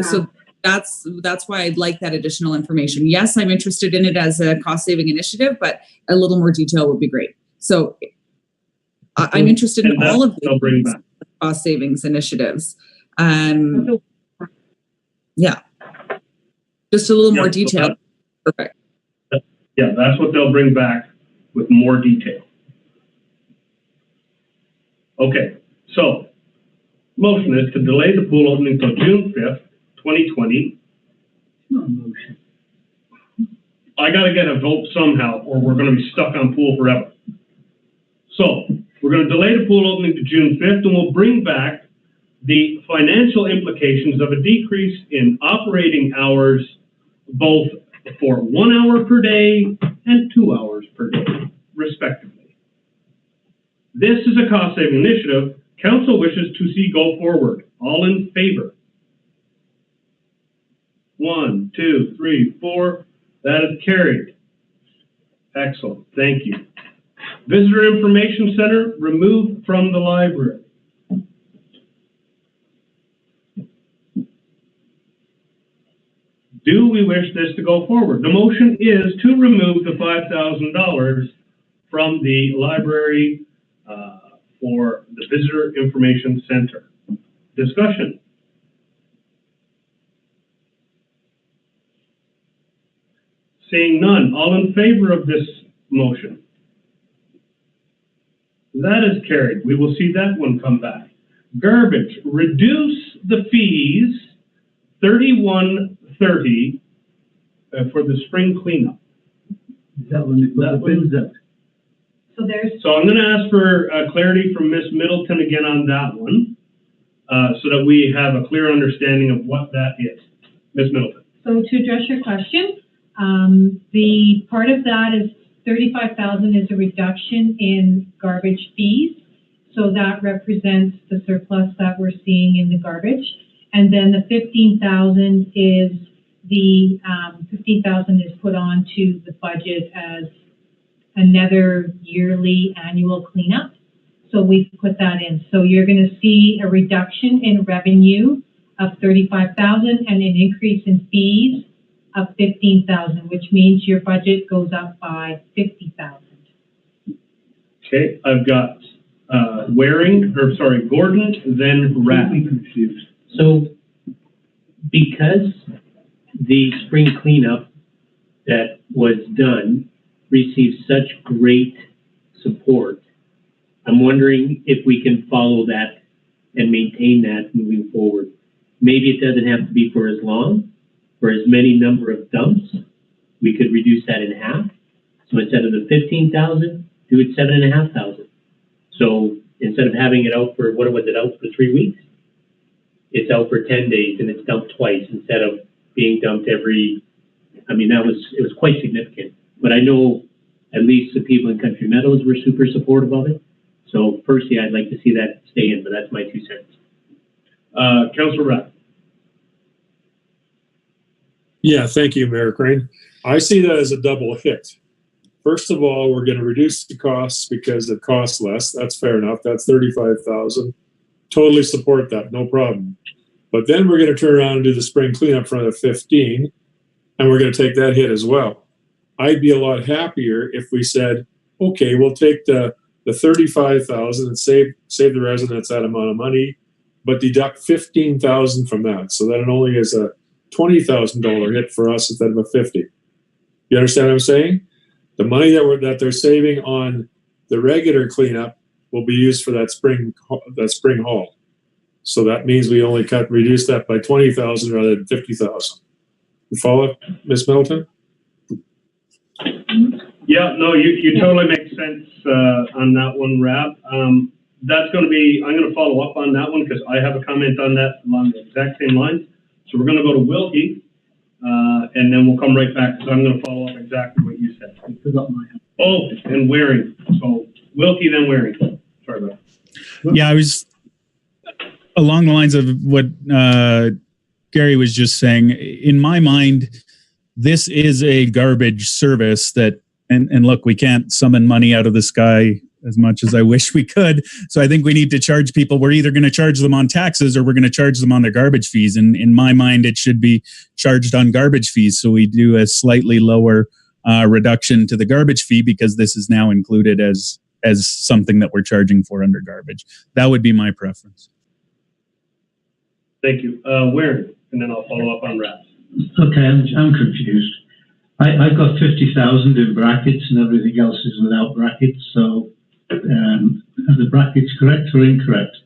that's why I'd like that additional information. Yes, I'm interested in it as a cost saving initiative, but a little more detail would be great. So I'm interested in all of the cost savings initiatives. Yeah. Just a little more detail. Perfect. Yeah, that's what they'll bring back with more detail. Okay, so motion is to delay the pool opening until June 5th, 2020. Not a motion. I got to get a vote somehow, or we're going to be stuck on pool forever. So we're going to delay the pool opening to June 5th, and we'll bring back the financial implications of a decrease in operating hours, both for 1 hour per day and 2 hours per day, respectively. This is a cost-saving initiative council wishes to see go forward. All in favor? 1, 2, 3, 4. That is carried. Excellent. Thank you. Visitor Information Center removed from the library. Do we wish this to go forward? The motion is to remove the $5,000 from the library for the Visitor Information Center. Discussion. Seeing none, all in favor of this motion? That is carried. We will see that one come back. Garbage, reduce the fees, $31.30 for the spring cleanup. Is that when they put the bins out? So I'm going to ask for clarity from Ms. Middleton again on that one, so that we have a clear understanding of what that is. Ms. Middleton. So to address your question, the part of that is $35,000 is a reduction in garbage fees. So that represents the surplus that we're seeing in the garbage. And then the $15,000 is the $15,000 is put onto the budget as another yearly annual cleanup. So we put that in. So you're going to see a reduction in revenue of $35,000 and an increase in fees of $15,000, which means your budget goes up by $50,000. Okay, I've got Gordon, then Rapp. Confused. So because the spring cleanup that was done received such great support, I'm wondering if we can follow that and maintain that moving forward. Maybe it doesn't have to be for as long, for as many number of dumps. We could reduce that in half. So instead of the 15,000, do it 7,500. So instead of having it out for, what was it, out for 3 weeks? It's out for 10 days and it's dumped twice instead of being dumped every, I mean, it was quite significant. But I know at least the people in Country Meadows were super supportive of it. So personally, I'd like to see that stay in, but that's my 2 cents. Councillor Rapp. Yeah, thank you, Mayor Crane. I see that as a double hit. First of all, we're going to reduce the costs because it costs less. That's fair enough. That's $35,000. totally support that, no problem. But then we're going to turn around and do the spring cleanup for another 15, and we're going to take that hit as well. I'd be a lot happier if we said, okay, we'll take the 35,000 and save the residents that amount of money, but deduct 15,000 from that, so that it only is a $20,000 hit for us instead of a 50. You understand what I'm saying? The money that they're saving on the regular cleanup will be used for that spring haul. So that means we only reduce that by 20,000 rather than 50,000. You follow, Ms. Middleton? Yeah, no, you totally make sense on that one, Rab. That's going to be, I'm going to follow up on that one because I have a comment on that along the exact same lines. So we're going to go to Wilkie, and then we'll come right back because I'm going to follow up exactly what you said. I forgot my hand. Oh, and Waring. So Wilkie, then Waring. Sorry about that. Yeah, I was along the lines of what Gary was just saying. In my mind, this is a garbage service that, and look, we can't summon money out of the sky as much as I wish we could. So I think we need to charge people. We're either going to charge them on taxes or we're going to charge them on their garbage fees. And in my mind, it should be charged on garbage fees. So we do a slightly lower reduction to the garbage fee because this is now included as something that we're charging for under garbage. That would be my preference. Thank you. Waring, and then I'll follow up on Rab. Okay, I'm confused. I've got 50,000 in brackets and everything else is without brackets. So are the brackets correct or incorrect?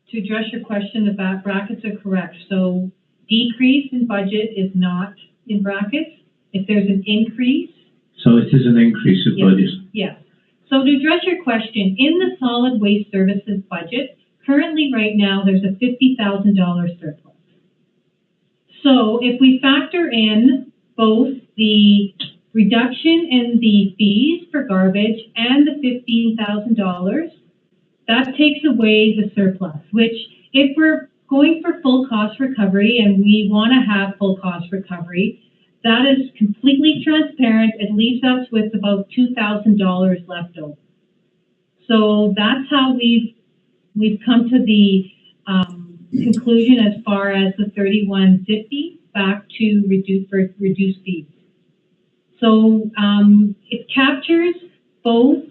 To address your question, the brackets are correct. So decrease in budget is not in brackets. If there's an increase. So it is an increase of budget. Yes. So to address your question, in the solid waste services budget, currently right now there's a $50,000 surplus. So if we factor in both the reduction in the fees for garbage and the $15,000, that takes away the surplus, which if we're going for full cost recovery and we want to have full cost recovery, that is completely transparent. It leaves us with about $2,000 left over. So that's how we've come to the conclusion as far as the $31.50 back to reduced fees. So it captures both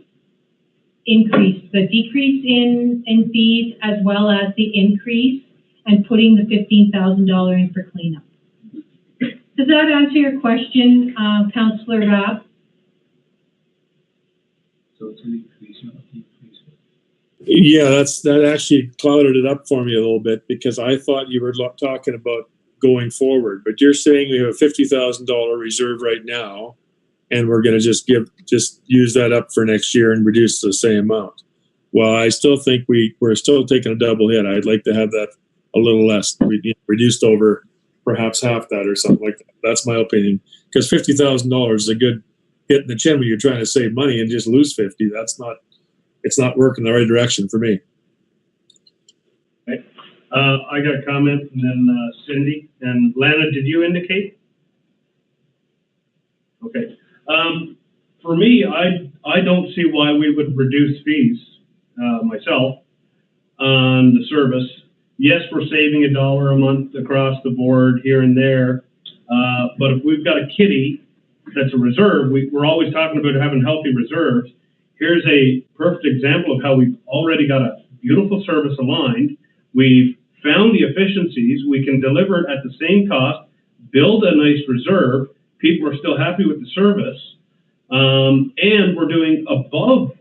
the decrease in fees as well as the increase and putting the $15,000 in for cleanup. Does that answer your question, Councillor Rabb? So it's an increase, not a decrease. Yeah, that actually clouded it up for me a little bit because I thought you were talking about going forward, but you're saying we have a $50,000 reserve right now, and we're going to just use that up for next year and reduce the same amount. Well, I still think we're still taking a double hit. I'd like to have that a little less, reduced over perhaps half that or something like that. That's my opinion. Because $50,000 is a good hit in the chin when you're trying to save money and just lose 50. It's not working the right direction for me. Okay. I got a comment, and then Cindy and Lana. Did you indicate? Okay. For me, I don't see why we would reduce fees myself on the service. Yes, we're saving $1 a month across the board here and there, but if we've got a kitty that's a reserve, we're always talking about having healthy reserves. Here's a perfect example of how we've already got a beautiful service aligned. We've found the efficiencies. We can deliver it at the same cost, build a nice reserve. People are still happy with the service, and we're doing above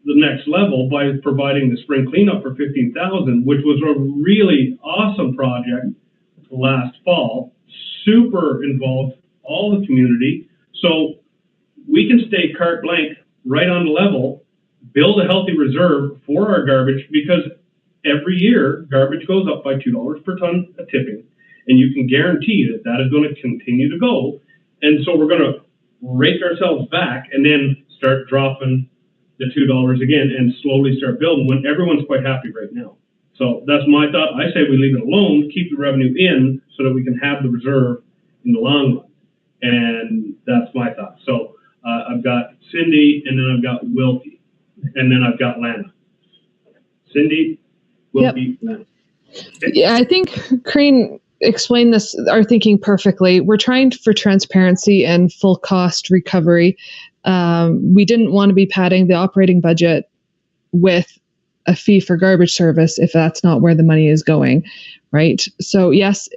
the next level by providing the spring cleanup for $15,000, which was a really awesome project last fall. Super involved all the community, so we can stay carte blanche right on the level, build a healthy reserve for our garbage, because every year garbage goes up by $2 per ton of tipping, and you can guarantee that that is going to continue to go. And so we're going to rake ourselves back and then start dropping the $2 again and slowly start building when everyone's quite happy right now. So that's my thought. I say we leave it alone, keep the revenue in so that we can have the reserve in the long run. And that's my thought. So I've got Cindy, and then I've got Wilkie, and then I've got Lana. Cindy will Yep. be. Yeah, I think Crane explained our thinking perfectly. We're trying for transparency and full cost recovery. We didn't want to be padding the operating budget with a fee for garbage service if that's not where the money is going, right? So yes,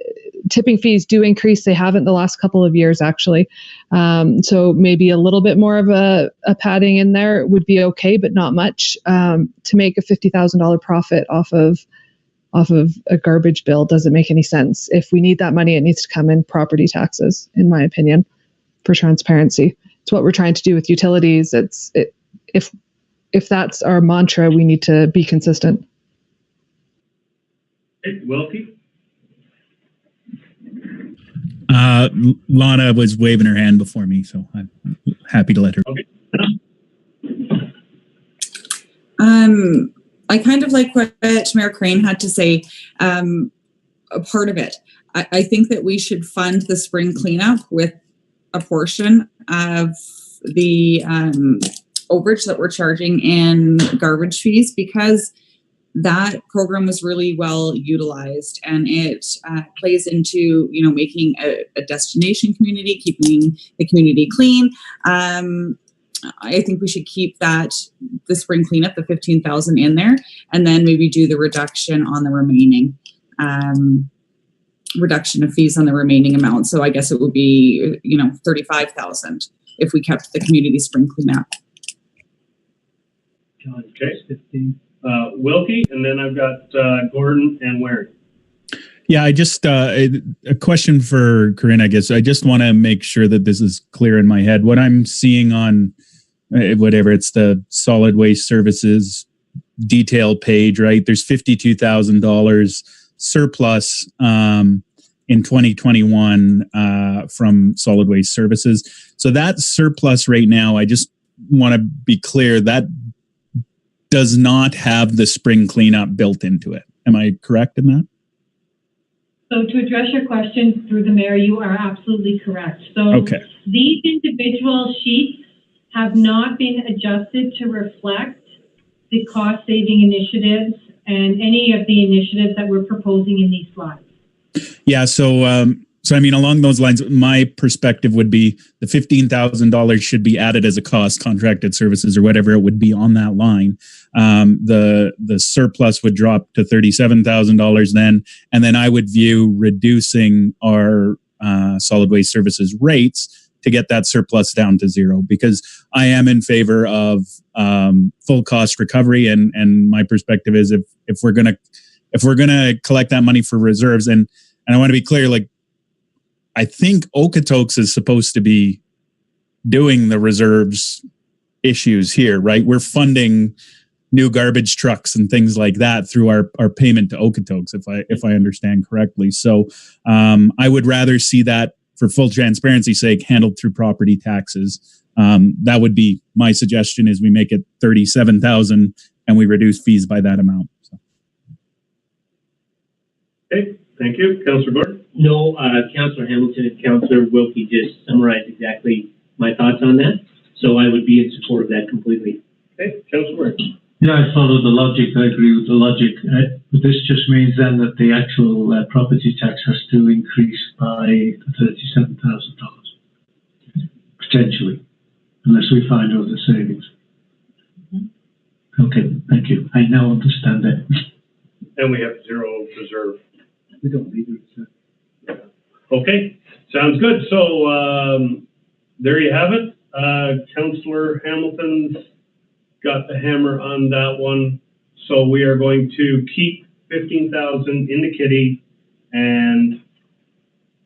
tipping fees do increase. They haven't the last couple of years, actually. So maybe a little bit more of a padding in there would be okay, but not much. To make a $50,000 profit off of a garbage bill doesn't make any sense. If we need that money, it needs to come in property taxes, in my opinion, for transparency. It's what we're trying to do with utilities. If that's our mantra, we need to be consistent. Hey, Wilkie? Lana was waving her hand before me, so I'm happy to let her. Okay. I kind of like what Mayor Crane had to say. A part of it, I think that we should fund the spring cleanup with a portion of the overage that we're charging in garbage fees, because that program was really well utilized, and it plays into, making a destination community, keeping the community clean. I think we should keep the spring cleanup, the 15,000 in there, and then maybe do the reduction on the remaining, reduction of fees on the remaining amount. So I guess it would be, 35,000 if we kept the community spring cleanup. Okay. Wilkie, and then I've got Gordon and Waring. Yeah, I just a question for Corinne, I guess. I just want to make sure that this is clear in my head. What I'm seeing on whatever, it's the solid waste services detail page, right? There's $52,000 surplus in 2021 from solid waste services. So that surplus right now, I just want to be clear, that does not have the spring cleanup built into it. Am I correct in that? So to address your question through the mayor, you are absolutely correct. So Okay. These individual sheets have not been adjusted to reflect the cost-saving initiatives and any of the initiatives that we're proposing in these slides. Yeah, so I mean, along those lines, my perspective would be the $15,000 should be added as a cost, contracted services or whatever it would be on that line. The surplus would drop to $37,000 then, and then I would view reducing our solid waste services rates to get that surplus down to zero, because I am in favor of full cost recovery, and my perspective is if we're gonna collect that money for reserves, and I want to be clear, like, I think Okotoks is supposed to be doing the reserves issues here, right? We're funding new garbage trucks and things like that through our payment to Okotoks, if I understand correctly. So I would rather see that, for full transparency's sake, handled through property taxes. That would be my suggestion, is we make it $37,000 and we reduce fees by that amount. So. Okay, thank you. Councillor Gordon? No, Councillor Hamilton and Councillor Wilkie just summarized exactly my thoughts on that. So I would be in support of that completely. Okay, Councillor Waring? Yeah, I follow the logic. I agree with the logic. But this just means then that the actual property tax has to increase by $37,000, potentially, unless we find other savings. Okay, thank you. I now understand that. And we have zero reserve. We don't need it, sir. Okay, sounds good. So there you have it. Councillor Hamilton's got the hammer on that one. So we are going to keep 15,000 in the kitty and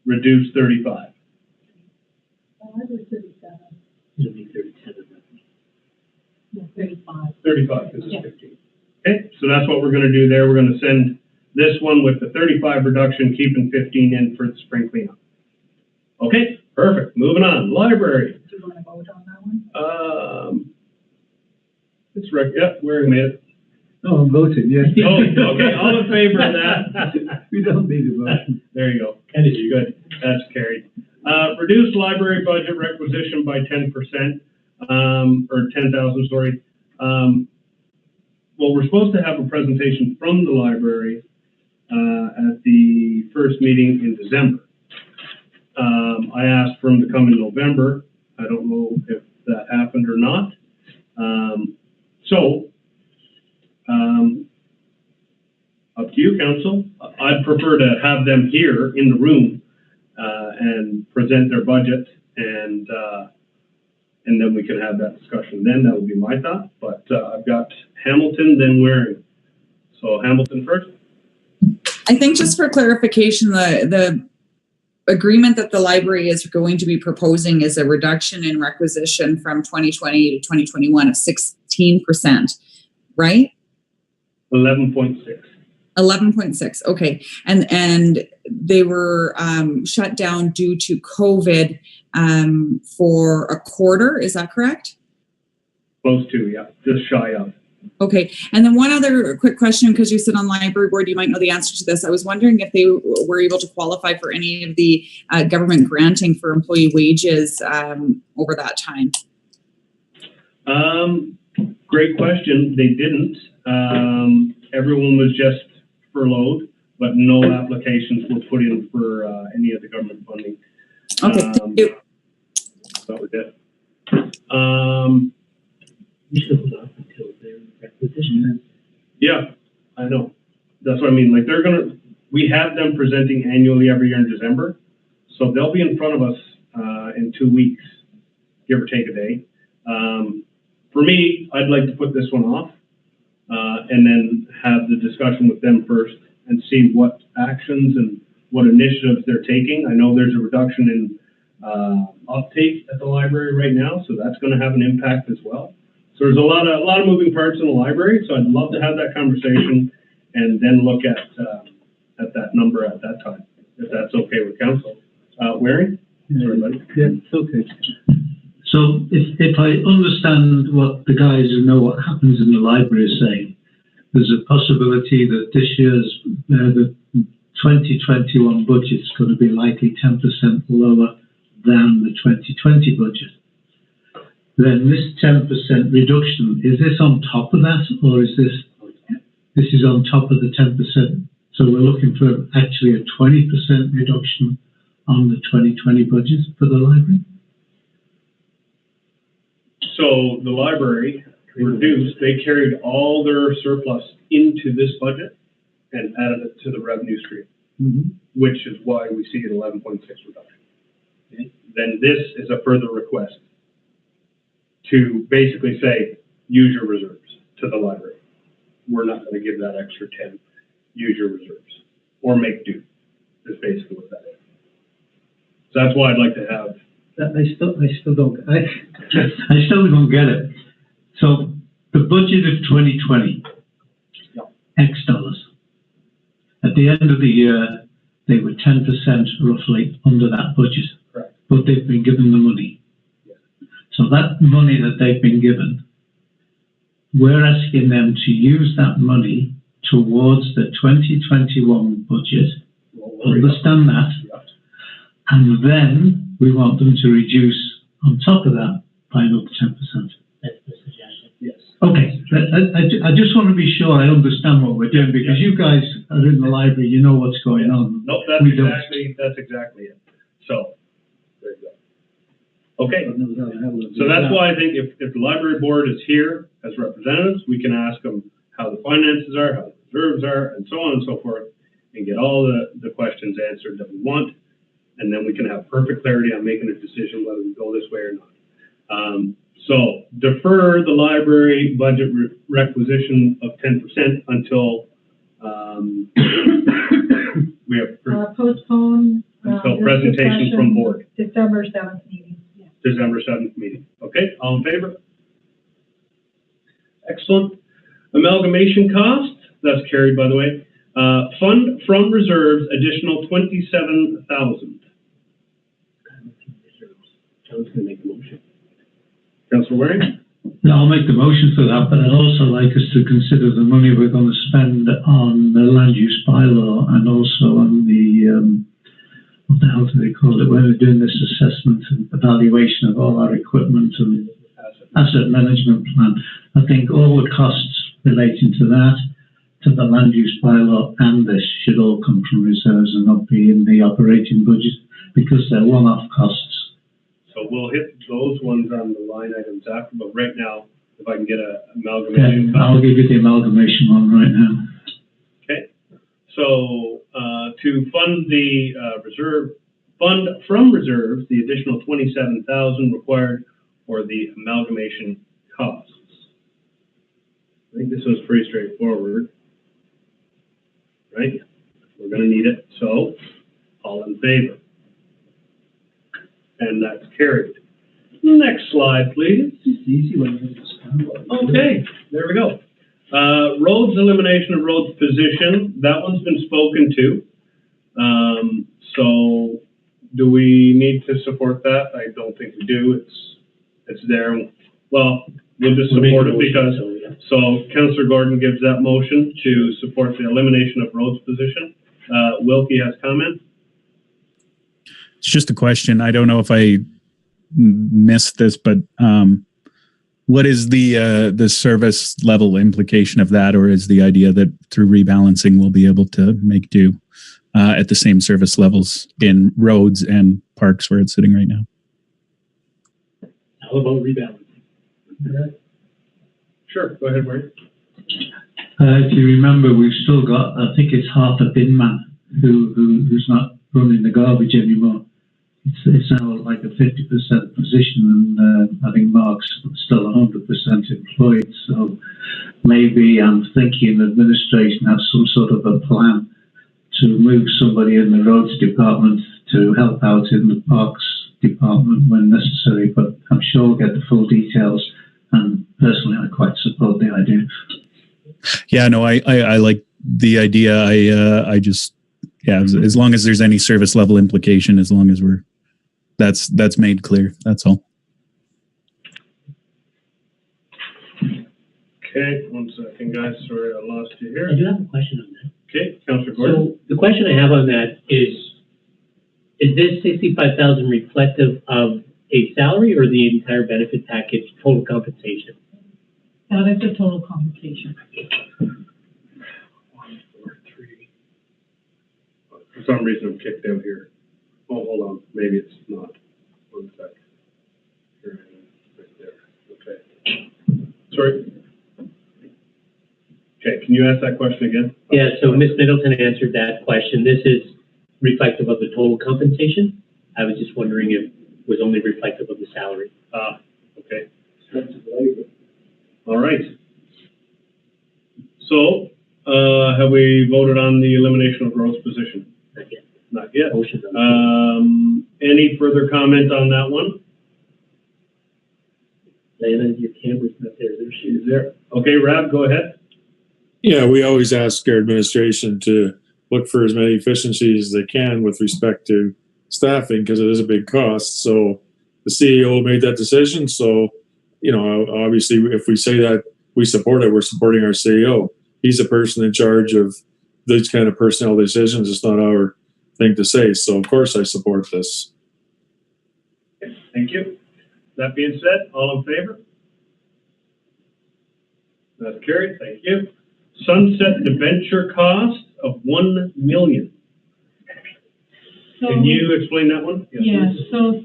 reduce 35. It'll be 37. No, 35. 35 because it's Yeah. 15. Okay, so that's what we're going to do there. We're going to send this one with the 35 reduction, keeping 15 in for the spring cleanup. Okay, perfect. Moving on. Library. Do you want to vote on that one? It's right. Yep, Waring made it. Oh, I'm voting, yes. Oh, okay. All in favor of that? We don't need a vote. There you go. Good. That's carried. Reduce library budget requisition by 10%, or 10,000, sorry. well, we're supposed to have a presentation from the library at the first meeting in December. I asked for him to come in November. I don't know if that happened or not. Up to you, council. I'd prefer to have them here in the room and present their budget, and then we can have that discussion then. That would be my thought. But I've got Hamilton, then Waring. So Hamilton first. I think just for clarification, the agreement that the library is going to be proposing is a reduction in requisition from 2020 to 2021 of 16%, right? 11.6. 11.6. Okay. And they were shut down due to COVID for a quarter. Is that correct? Close to, yeah. Just shy of. Okay. And then one other quick question, because you sit on the library board, you might know the answer to this. I was wondering if they were able to qualify for any of the government granting for employee wages over that time. Great question. They didn't. Everyone was just furloughed, but no applications were put in for any of the government funding. Okay. Thank you. That was it. We should hold off until their requisition. Yeah, I know. That's what I mean. Like we have them presenting annually every year in December. So they'll be in front of us in 2 weeks, give or take a day. For me, I'd like to put this one off and then have the discussion with them first and see what actions and what initiatives they're taking. I know there's a reduction in uptake at the library right now, so that's going to have an impact as well. So there's a lot of moving parts in the library, so I'd love to have that conversation and then look at that number at that time, if that's okay with council. Waring? Sorry, buddy. Yeah, it's okay. So if I understand what the guys who know what happens in the library are saying, there's a possibility that this year's, the 2021 budget's going to be likely 10% lower than the 2020 budget. Then this 10% reduction, is this on top of that, or is this is on top of the 10%? So we're looking for actually a 20% reduction on the 2020 budget for the library? So the library reduced, they carried all their surplus into this budget and added it to the revenue stream, which is why we see an 11.6 reduction. Okay. Then this is a further request to basically say, use your reserves to the library. We're not going to give that extra 10. Use your reserves or make do is basically what that is. So that's why I'd like to have. I still don't get it. So the budget of 2020, X dollars. At the end of the year, they were 10% roughly under that budget. Correct. But they've been given the money. So that money that they've been given, we're asking them to use that money towards the 2021 budget. Understand that. And then we want them to reduce on top of that by another 10%. That's the suggestion. Yes. Okay. I just want to be sure I understand what we're doing, because you guys are in the library, you know what's going on. Nope, that's exactly it. So, there you go. Okay. So that's why I think if the library board is here as representatives, we can ask them how the finances are, how the reserves are, and so on and so forth, and get all the questions answered that we want. And then we can have perfect clarity on making a decision whether we go this way or not. So defer the library budget requisition of 10% until we have Postpone. until presentation from board. December 7th meeting. Yeah. December 7th meeting. Okay, all in favor? Excellent. Amalgamation cost, that's carried, by the way. Fund from reserves, additional 27,000. John's going to make the motion. Councillor Waring? No, I'll make the motion for that, but I'd also like us to consider the money we're going to spend on the land use bylaw and also on the, what the hell do they call it, when we're doing this assessment and evaluation of all our equipment and asset management plan. I think all the costs relating to that, to the land use bylaw, and this should all come from reserves and not be in the operating budget because they're one-off costs. So we'll hit those ones on the line items after, but right now, if I can get a amalgamation. I'll give you the amalgamation one right now. Okay. So, to fund the, fund from reserves, the additional 27,000 required for the amalgamation costs. I think this one's pretty straightforward, right? We're gonna need it, so all in favor? And that's carried. Next slide, please. Okay, there we go. Roads, elimination of roads position, that one's been spoken to. So do we need to support that? I don't think we do. It's there. Well, we'll just support it because, so Councillor Gordon gives that motion to support the elimination of roads position. Wilkie has comment. It's just a question. I don't know if I missed this, but what is the service level implication of that, or is the idea that through rebalancing we'll be able to make do at the same service levels in roads and parks where it's sitting right now? How about rebalancing? Sure, go ahead, Wayne. If you remember, we've still got, I think it's half a bin man who's not running the garbage anymore. It's now like a 50% position, and I think Mark's still 100% employed. So maybe I'm thinking administration has some sort of a plan to move somebody in the roads department to help out in the parks department when necessary. But I'm sure we'll get the full details. And personally, I quite support the idea. Yeah, no, I like the idea. I just, yeah, as long as there's any service level implication, as long as that's made clear. That's all. Okay, one second, guys. Sorry, I lost you here. I do have a question on that. Okay, Councillor Gordon. So the question I have on that is this 65,000 reflective of a salary or the entire benefit package, total compensation? That is the total compensation. 1, 4, 3. For some reason, I'm kicked out here. Oh, hold on. Maybe it's not. 1 sec. Here, right there. Okay. Sorry. Okay, can you ask that question again? Yeah, so Ms. Middleton answered that question. This is reflective of the total compensation. I was just wondering if it was only reflective of the salary. Okay. All right. So, have we voted on the elimination of roads position? Not yet. Not yet. Motion on any further comment on that one? Diana, your camera's not there. There she is. There. Okay, Rab, go ahead. Yeah, we always ask our administration to look for as many efficiencies as they can with respect to staffing because it is a big cost. So the CEO made that decision. So, you know, obviously, if we say that we support it, we're supporting our CEO. He's the person in charge of these kind of personnel decisions. It's not our thing to say. So, of course, I support this. Okay, thank you. That being said, all in favor? That's carried. Thank you. Sunset debenture cost of $1 million. So, can you explain that one? Yes. So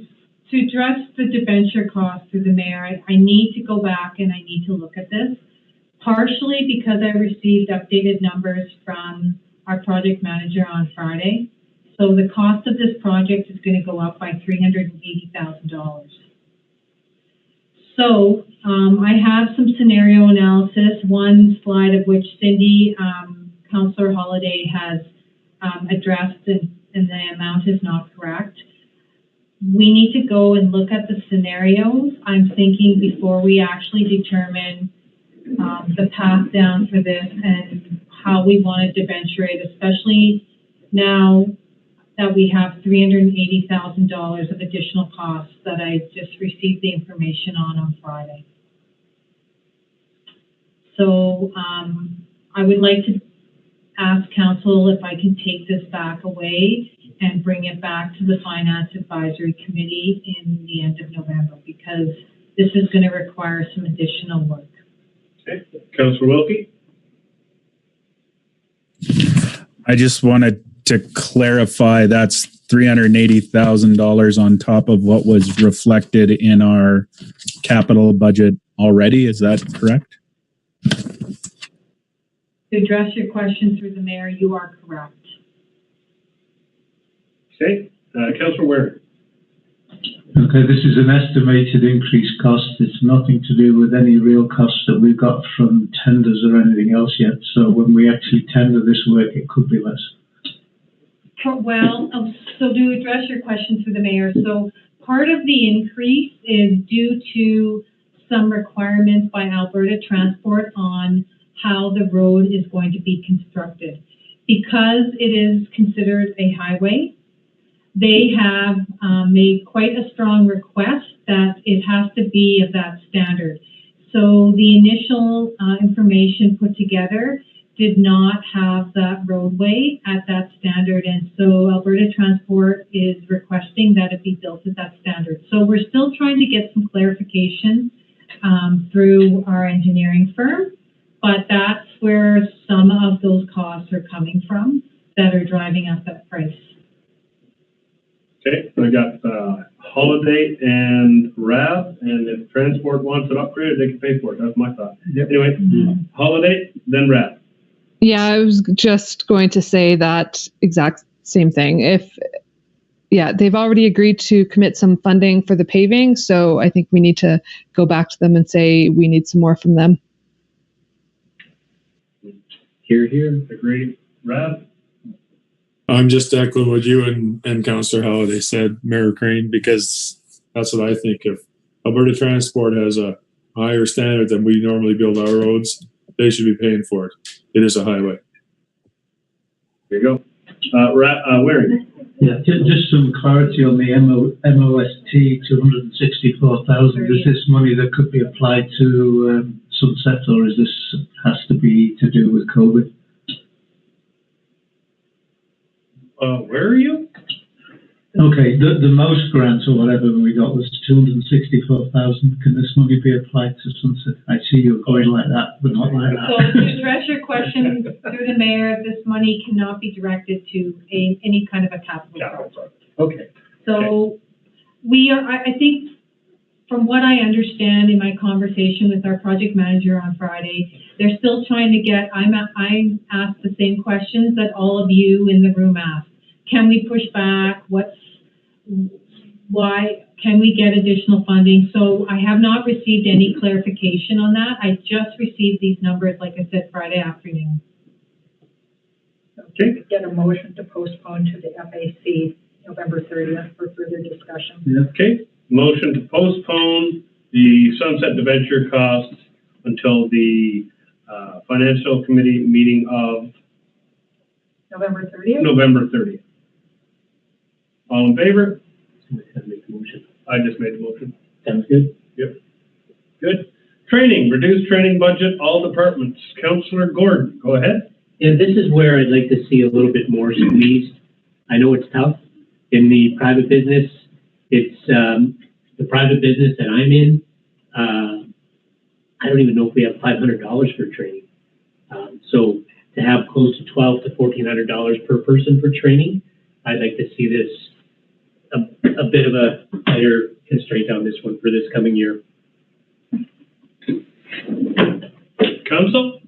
to address the debenture cost through the mayor, I need to go back and I need to look at this. Partially because I received updated numbers from our project manager on Friday. So the cost of this project is going to go up by $380,000. So I have some scenario analysis, one slide of which Cindy, Councillor Holiday has addressed, and the amount is not correct. We need to go and look at the scenarios, I'm thinking, before we actually determine the path down for this and how we want to debenture it, especially now that we have $380,000 of additional costs that I just received the information on Friday. So I would like to ask council if I can take this back away and bring it back to the Finance Advisory Committee in the end of November, because this is going to require some additional work. Okay, Councillor Wilkie? I just wanted to clarify that's $380,000 on top of what was reflected in our capital budget already. Is that correct? To address your question through the mayor, you are correct. Okay, Councillor Ware. Okay, this is an estimated increased cost. It's nothing to do with any real costs that we've got from tenders or anything else yet. So when we actually tender this work, it could be less. Well, so to address your question through the mayor, so part of the increase is due to some requirements by Alberta Transport on how the road is going to be constructed. Because it is considered a highway, they have made quite a strong request that it has to be of that standard. So the initial information put together did not have that roadway at that standard, and so Alberta Transport is requesting that it be built at that standard. So we're still trying to get some clarification through our engineering firm, but that's where some of those costs are coming from that are driving up that price. Okay, so I got Holiday and RAB, and if Transport wants it upgraded, they can pay for it. That's my thought. Yep. Anyway, Holiday, then RAB. Yeah, I was just going to say that exact same thing. They've already agreed to commit some funding for the paving, so I think we need to go back to them and say we need some more from them. Here, agreed. RAB? I'm just echoing what you and Councillor Halliday said, Mayor Crane, because that's what I think. If Alberta Transport has a higher standard than we normally build our roads, they should be paying for it. It is a highway. There you go. Waring. Yeah, just some clarity on the MOST 264,000. Is this money that could be applied to Sunset, or is this has to be to do with COVID? Where are you? Okay, the most grants or whatever we got was 264,000. Can this money be applied to Sunset? I see you're going like that, but not like that. So to address your question through the mayor, this money cannot be directed to any kind of a capital project. Okay. So we are, I think, from what I understand in my conversation with our project manager on Friday, they're still trying to get, I'm asked the same questions that all of you in the room asked. Can we push back? Why can we get additional funding? So I have not received any clarification on that. I just received these numbers, like I said, Friday afternoon. Okay. Get a motion to postpone to the FAC November 30th for further discussion. Yeah. Okay. Motion to postpone the Sunset debenture costs until the Financial Committee meeting of November 30th? November 30th. All in favor? Motion. I just made the motion. Sounds good. Yep. Good. Training, reduced training budget, all departments. Councillor Gordon, go ahead. And this is where I'd like to see a little bit more squeezed. I know it's tough. In the private business, it's the private business that I'm in. I don't even know if we have $500 for training. So to have close to $1,200 to $1,400 per person for training, I'd like to see this a bit of a tighter constraint on this one for this coming year. Council?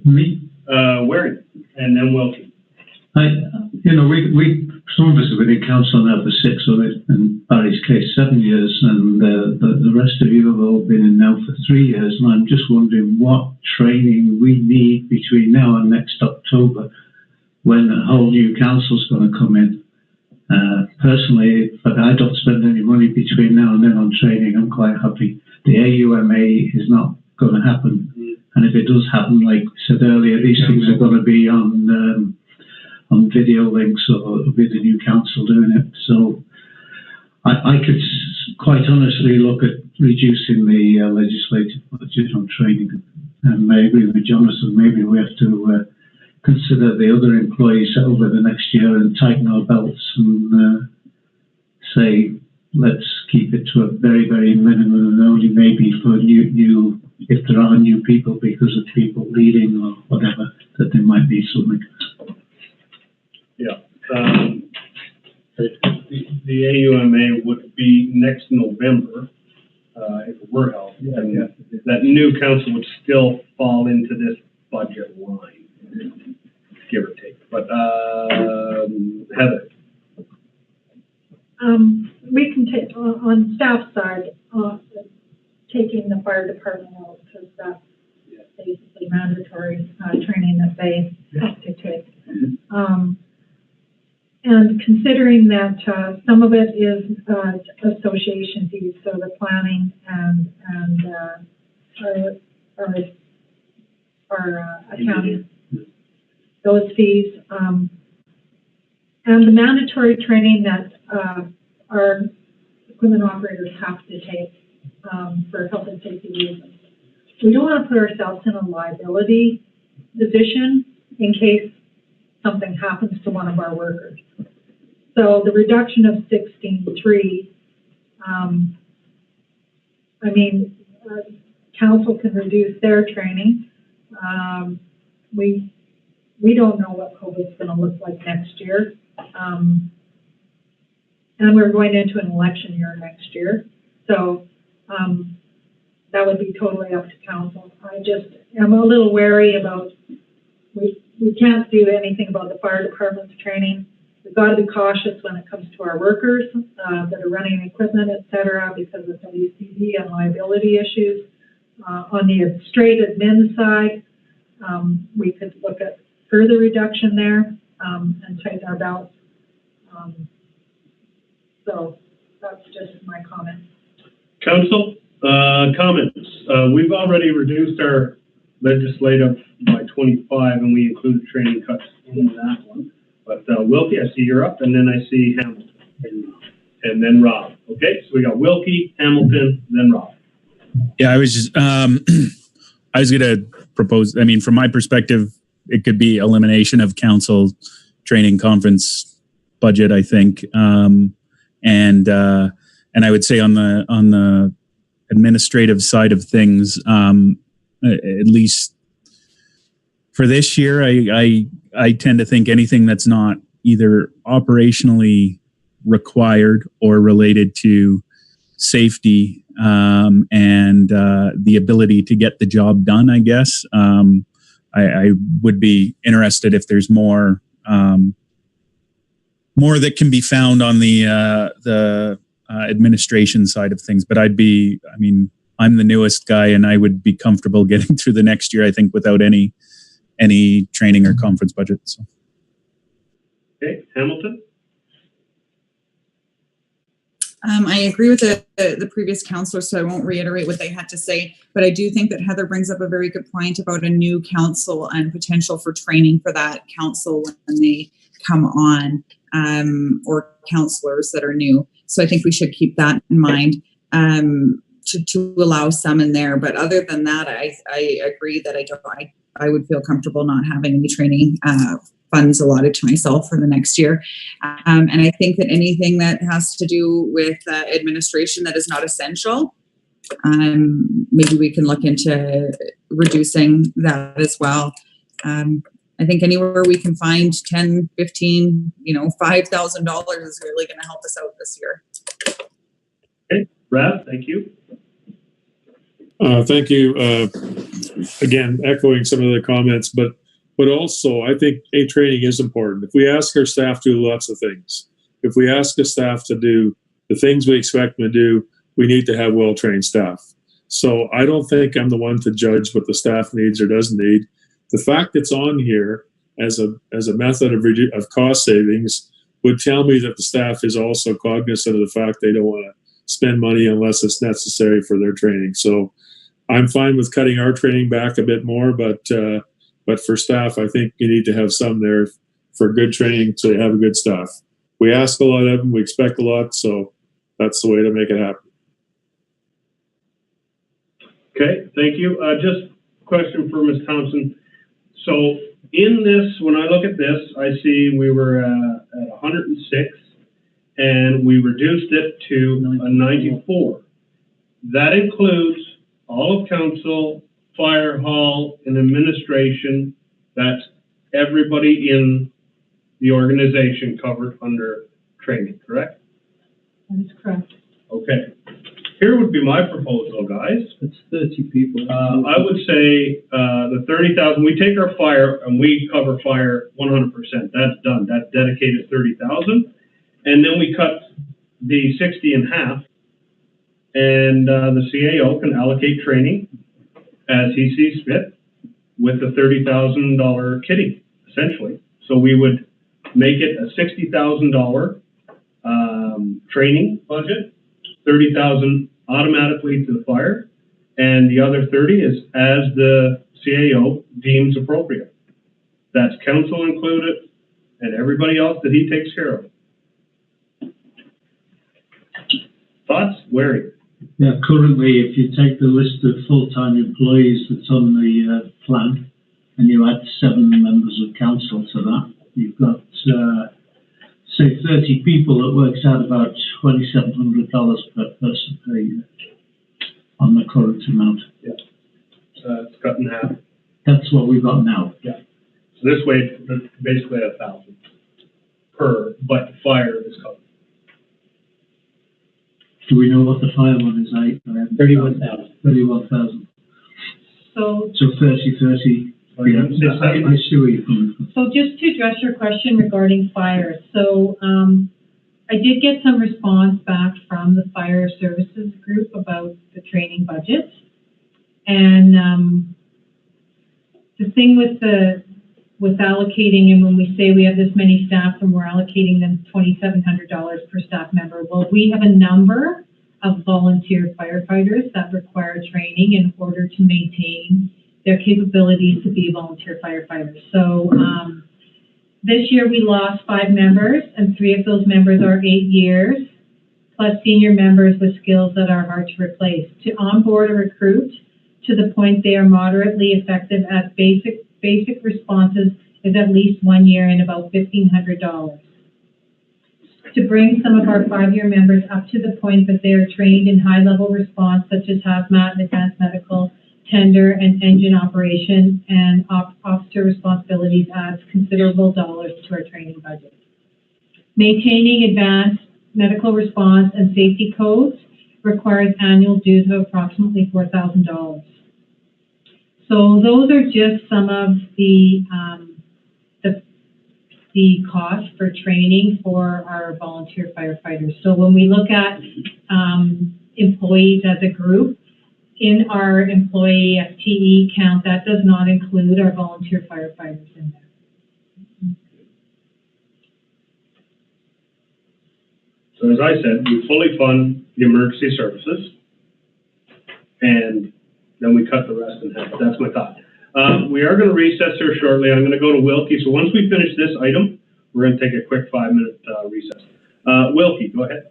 Me? Waring, and then Wilkie. We some of us have been in council now for 6 or in Barry's case 7 years, and the rest of you have all been in now for 3 years. And I'm just wondering what training we need between now and next October, when a whole new council's going to come in. Personally, if I don't spend any money between now and then on training, I'm quite happy. The AUMA is not going to happen, and if it does happen, like I said earlier, these things are going to be on video links or with the new council doing it. So I could quite honestly look at reducing the legislative budget on training, and I agree with Jonathan. Maybe we have to consider the other employees over the next year and tighten our belts and say, let's keep it to a very, very minimum, and only maybe for new if there are new people because of people leaving or whatever, that there might be something. Yeah. The AUMA would be next November, if it were held. And that new council would still fall into this budget line, give or take. But, Heather? We can take, on staff side, taking the fire department out, because that's basically mandatory training that they have to take. And considering that some of it is association fees, so the planning and our accounting, those fees, and the mandatory training that our equipment operators have to take for health and safety reasons. We don't want to put ourselves in a liability position in case something happens to one of our workers. So the reduction of 16.3, I mean, council can reduce their training. We don't know what COVID's going to look like next year. And we're going into an election year next year. So that would be totally up to council. I just am a little wary about, we can't do anything about the fire department's training. We've got to be cautious when it comes to our workers that are running equipment, et cetera, because of WCB and liability issues. On the straight admin side, we could look at further reduction there and tighten our belts. So that's just my comment. Council, comments. We've already reduced our legislative by 25, and we included training cuts in that one. But Wilkie, I see you're up, and then I see Hamilton, and then Rob. Okay, so we got Wilkie, Hamilton, then Rob. Yeah, I was just, I was going to propose, I mean, from my perspective, it could be elimination of council training conference budget, I think. And I would say on the administrative side of things, at least for this year, I tend to think anything that's not either operationally required or related to safety and the ability to get the job done, I guess. I would be interested if there's more that can be found on the administration side of things. But I'm the newest guy, and I would be comfortable getting through the next year, I think, without any training or conference budget. So. Okay, Hamilton? I agree with the previous counselor, so I won't reiterate what they had to say, but I do think that Heather brings up a very good point about a new council and potential for training for that council when they come on, or counselors that are new. So I think we should keep that in mind to allow some in there. But other than that, I agree that I would feel comfortable not having any training funds allotted to myself for the next year. And I think that anything that has to do with administration that is not essential, maybe we can look into reducing that as well. I think anywhere we can find $10, $15, $5,000 is really going to help us out this year. Okay, Brad, thank you. Thank you. Again, echoing some of the comments, but also I think training is important. If we ask our staff to do lots of things, if we ask the staff to do the things we expect them to do, we need to have well-trained staff. So I don't think I'm the one to judge what the staff needs or doesn't need. The fact it's on here as a method of cost savings would tell me that the staff is also cognizant of the fact they don't want to spend money unless it's necessary for their training. So I'm fine with cutting our training back a bit more, but for staff, I think you need to have some there for good training so you have a good staff. We ask a lot of them, we expect a lot, so that's the way to make it happen. Okay, thank you. Just a question for Ms. Thompson. So in this, when I look at this, I see we were at 106 and we reduced it to a 94. That includes all of council, fire hall, and administration. That's everybody in the organization covered under training, correct? That is correct. Okay. Here would be my proposal, guys. It's 30 people. I would say, the 30,000, we take our fire and we cover fire 100%. That's done. That's dedicated 30,000. And then we cut the 60 in half, and the CAO can allocate training as he sees fit with the $30,000 kitty, essentially. So we would make it a $60,000 training budget, 30,000 automatically to the fire, and the other 30 is as the CAO deems appropriate. That's council included and everybody else that he takes care of. Thoughts? Wary? Yeah, currently, if you take the list of full-time employees that's on the plan, and you add 7 members of council to that, you've got, say, 30 people. It works out about $2,700 per person per year on the current amount. Yeah. It's cut in half. That's what we've got now. Yeah. So this way, it's basically 1,000 per, but fire is covered. Do we know what the fire one is? 31,000. 31,000. So, So 30. Yeah, I see where you're coming from. so just to address your question regarding fire, so I did get some response back from the fire services group about the training budget. And the thing with allocating, and when we say we have this many staff and we're allocating them $2,700 per staff member, well, we have a number of volunteer firefighters that require training in order to maintain their capabilities to be volunteer firefighters. So this year we lost 5 members, and 3 of those members are 8 years, plus senior members with skills that are hard to replace. To onboard a recruit to the point they are moderately effective at basic responses is at least 1 year and about $1,500. To bring some of our 5-year members up to the point that they are trained in high-level response, such as hazmat and advanced medical, tender and engine operation, and officer responsibilities adds considerable dollars to our training budget. Maintaining advanced medical response and safety codes requires annual dues of approximately $4,000. So those are just some of the costs for training for our volunteer firefighters. So when we look at employees as a group, in our employee FTE count, that does not include our volunteer firefighters in there. So as I said, we fully fund the emergency services, and then we cut the rest in half. That's my thought. We are going to recess here shortly. I'm going to go to Wilkie. So once we finish this item, we're going to take a quick 5-minute recess. Wilkie, go ahead.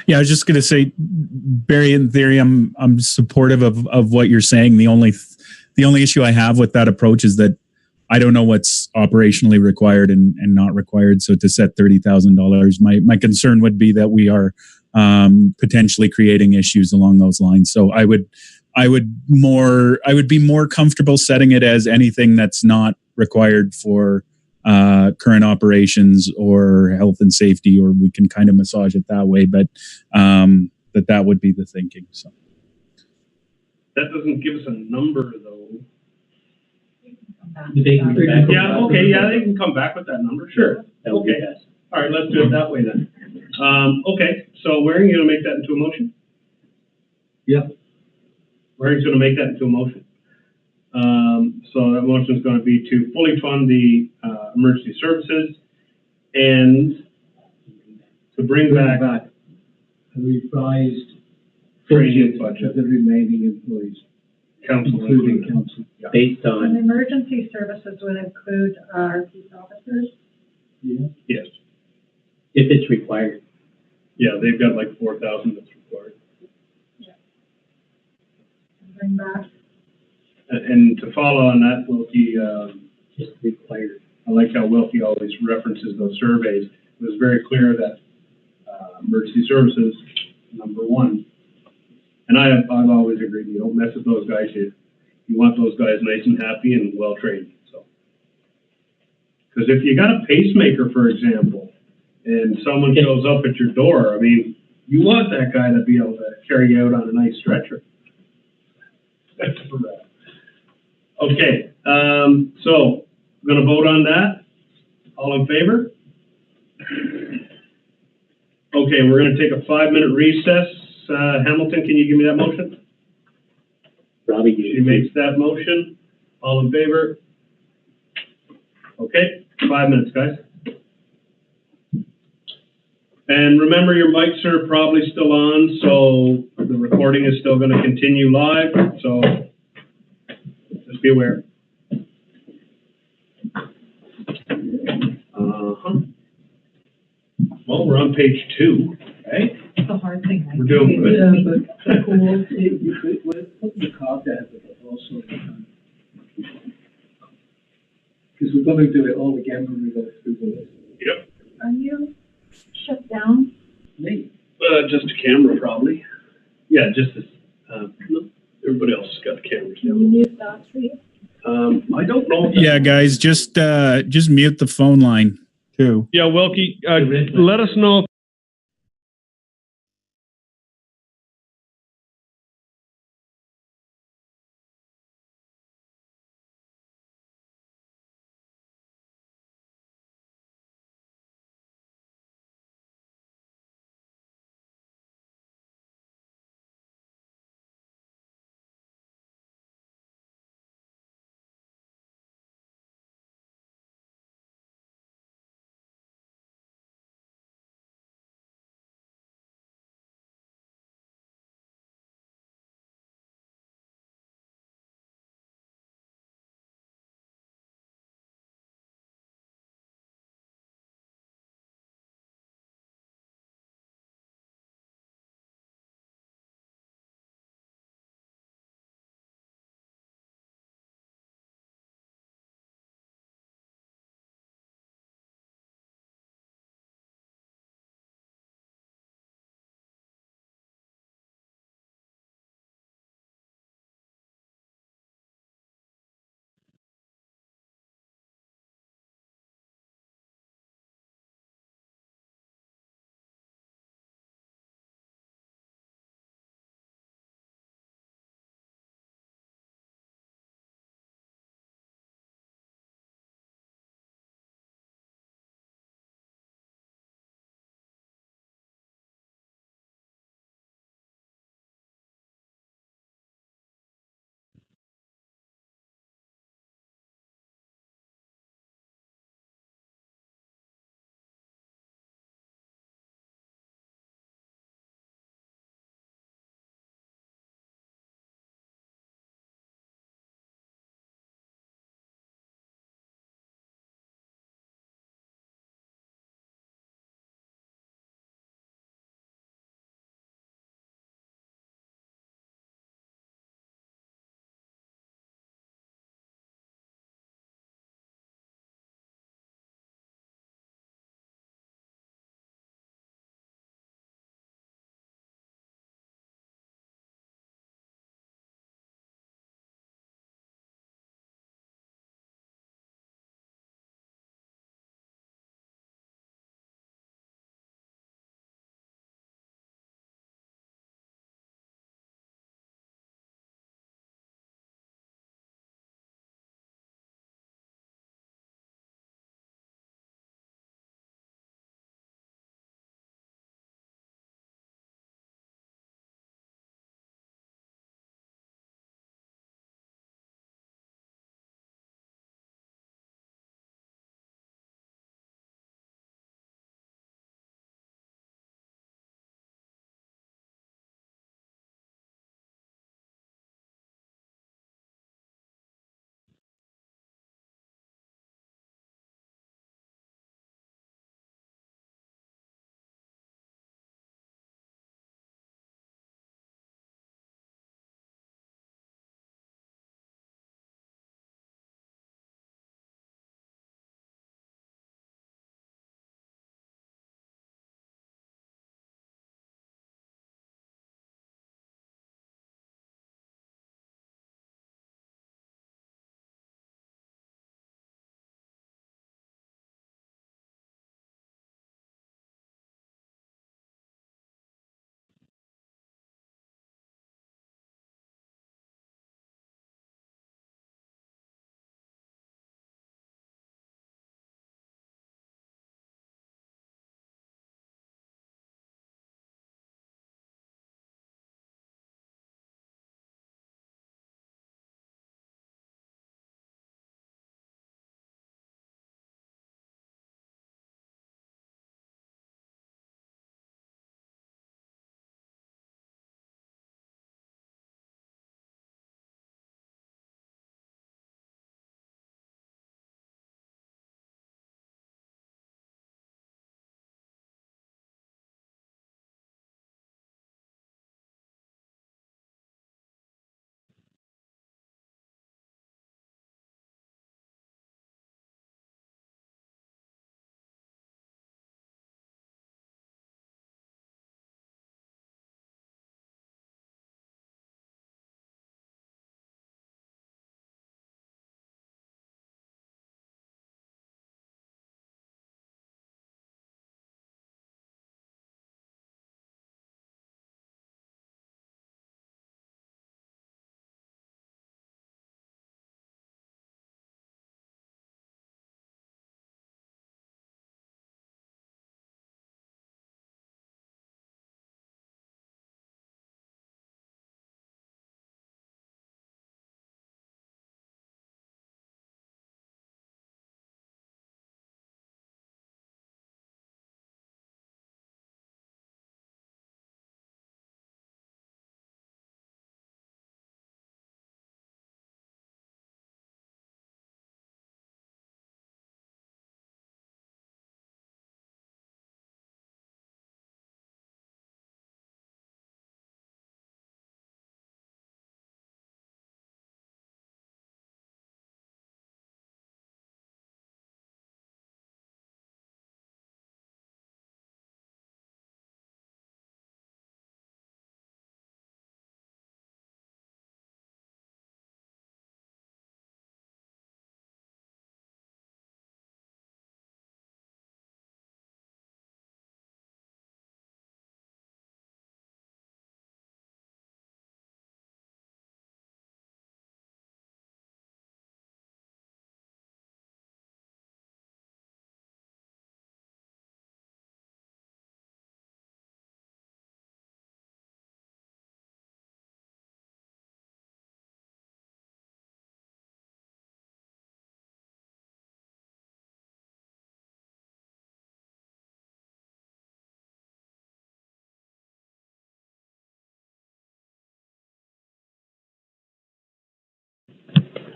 Yeah, I was just going to say, Barry, in theory, I'm supportive of what you're saying. The only issue I have with that approach is that I don't know what's operationally required and not required. So to set $30,000, my concern would be that we are potentially creating issues along those lines. So I would be more comfortable setting it as anything that's not required for current operations or health and safety, or we can kind of massage it that way, but that would be the thinking. So that doesn't give us a number, though. Yeah, okay, yeah, they can come back with that number, sure. Okay, all right, let's do it that way then. Okay, so Waring, you gonna make that into a motion? Yep. Waring's gonna make that into a motion. So that motion is going to be to fully fund the emergency services and to bring back a revised training budget budget, of the remaining employees, council including included. council. Yeah. Based And on, emergency services would include our peace officers. Yeah. Yes. if it's required. Yeah, they've got like 4,000 that's required. Bring back. And to follow on that, Wilkie, Just required. I like how Wilkie always references those surveys. It was very clear that emergency services, number one. And I've always agreed, you don't mess with those guys. You want those guys nice and happy and well trained. So, Because if you got a pacemaker, for example, and someone shows up at your door, I mean, you want that guy to be able to carry you out on a nice stretcher. That's for that. Okay, so I'm gonna vote on that. All in favor? Okay, we're gonna take a 5-minute recess. Hamilton, can you give me that motion? Robbie, He makes that motion. All in favor? Okay, 5 minutes, guys. And remember, your mics are probably still on, so the recording is still gonna continue live, so just be aware. Well, we're on page 2, okay? It's a hard thing. We're doing good. Yeah, but the cool, we're putting the card there, but also, because we're going to do it all again when we go through the list. Yep. Are you shut down? Me? Just a camera, probably. Yeah, just this, no, everybody else has got cameras Can you now. mute that for you? I don't know. If Yeah, guys, just mute the phone line too. Yeah, Wilkie, let us know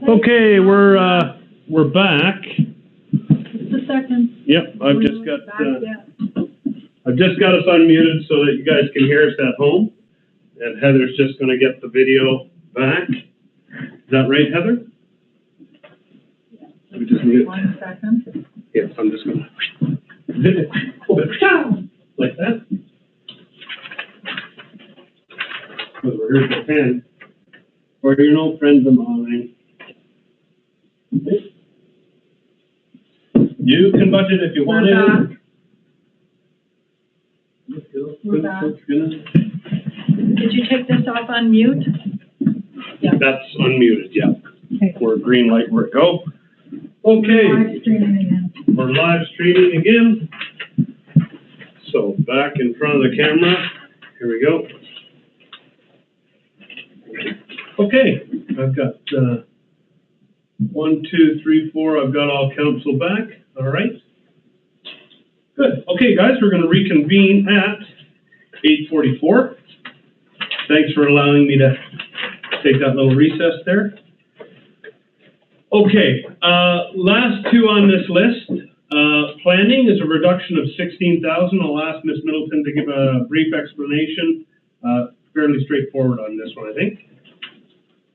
Okay, we're back. Just a second. Yep, I've just got, Back yet. I've just got us unmuted so that you guys can hear us at home. And Heather's just gonna get the video back. Is that right, Heather? We just mute. 1 second. Yes, I'm just gonna. Like that. Because we're here for 10. Or you're no friends of mine. You can budget if you want We're to. We're back. Did you take this off on mute? That's unmuted, yeah. Okay. We're green light, where to go. Live Okay, streaming again. we're live streaming again. So back in front of the camera, here we go. Okay, I've got 1, 2, 3, 4. I've got all council back. All right. Good. Okay, guys, we're going to reconvene at 8:44. Thanks for allowing me to take that little recess there. Okay, last two on this list. Planning is a reduction of 16,000. I'll ask Ms. Middleton to give a brief explanation. Fairly straightforward on this one, I think.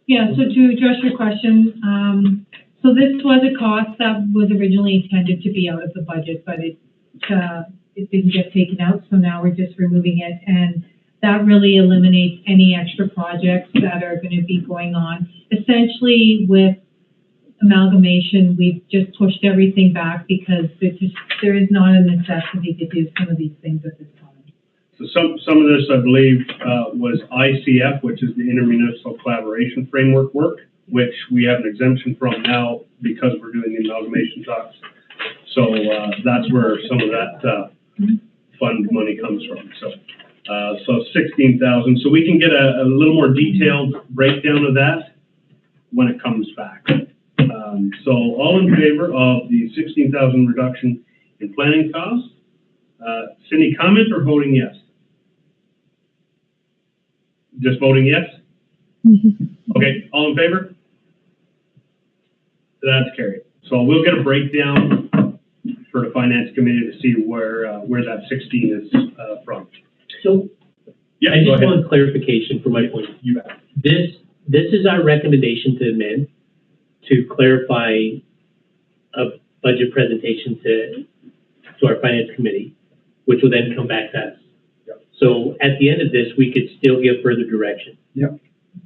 Yeah, so to address your question, so this was a cost that was originally intended to be out of the budget, but it didn't get taken out, so now we're just removing it, and that really eliminates any extra projects that are going to be going on. Essentially, with amalgamation, we've just pushed everything back because there is not a necessity to do some of these things at this time. So some of this, I believe, was ICF, which is the Intermunicipal Collaboration Framework work, which we have an exemption from now because we're doing the amalgamation talks. So that's where some of that fund money comes from. So 16,000. So we can get a little more detailed breakdown of that when it comes back. So all in favor of the 16,000 reduction in planning costs? Cindy, comment or voting yes? Just voting yes? Okay, all in favor? That's carried. So we'll get a breakdown for the finance committee to see where that 16 is from. So Yeah, I go just ahead. want clarification for my point. You bet. This is our recommendation to amend to clarify a budget presentation to our finance committee, which will then come back to us. Yep. So at the end of this, we could still give further direction. Yep.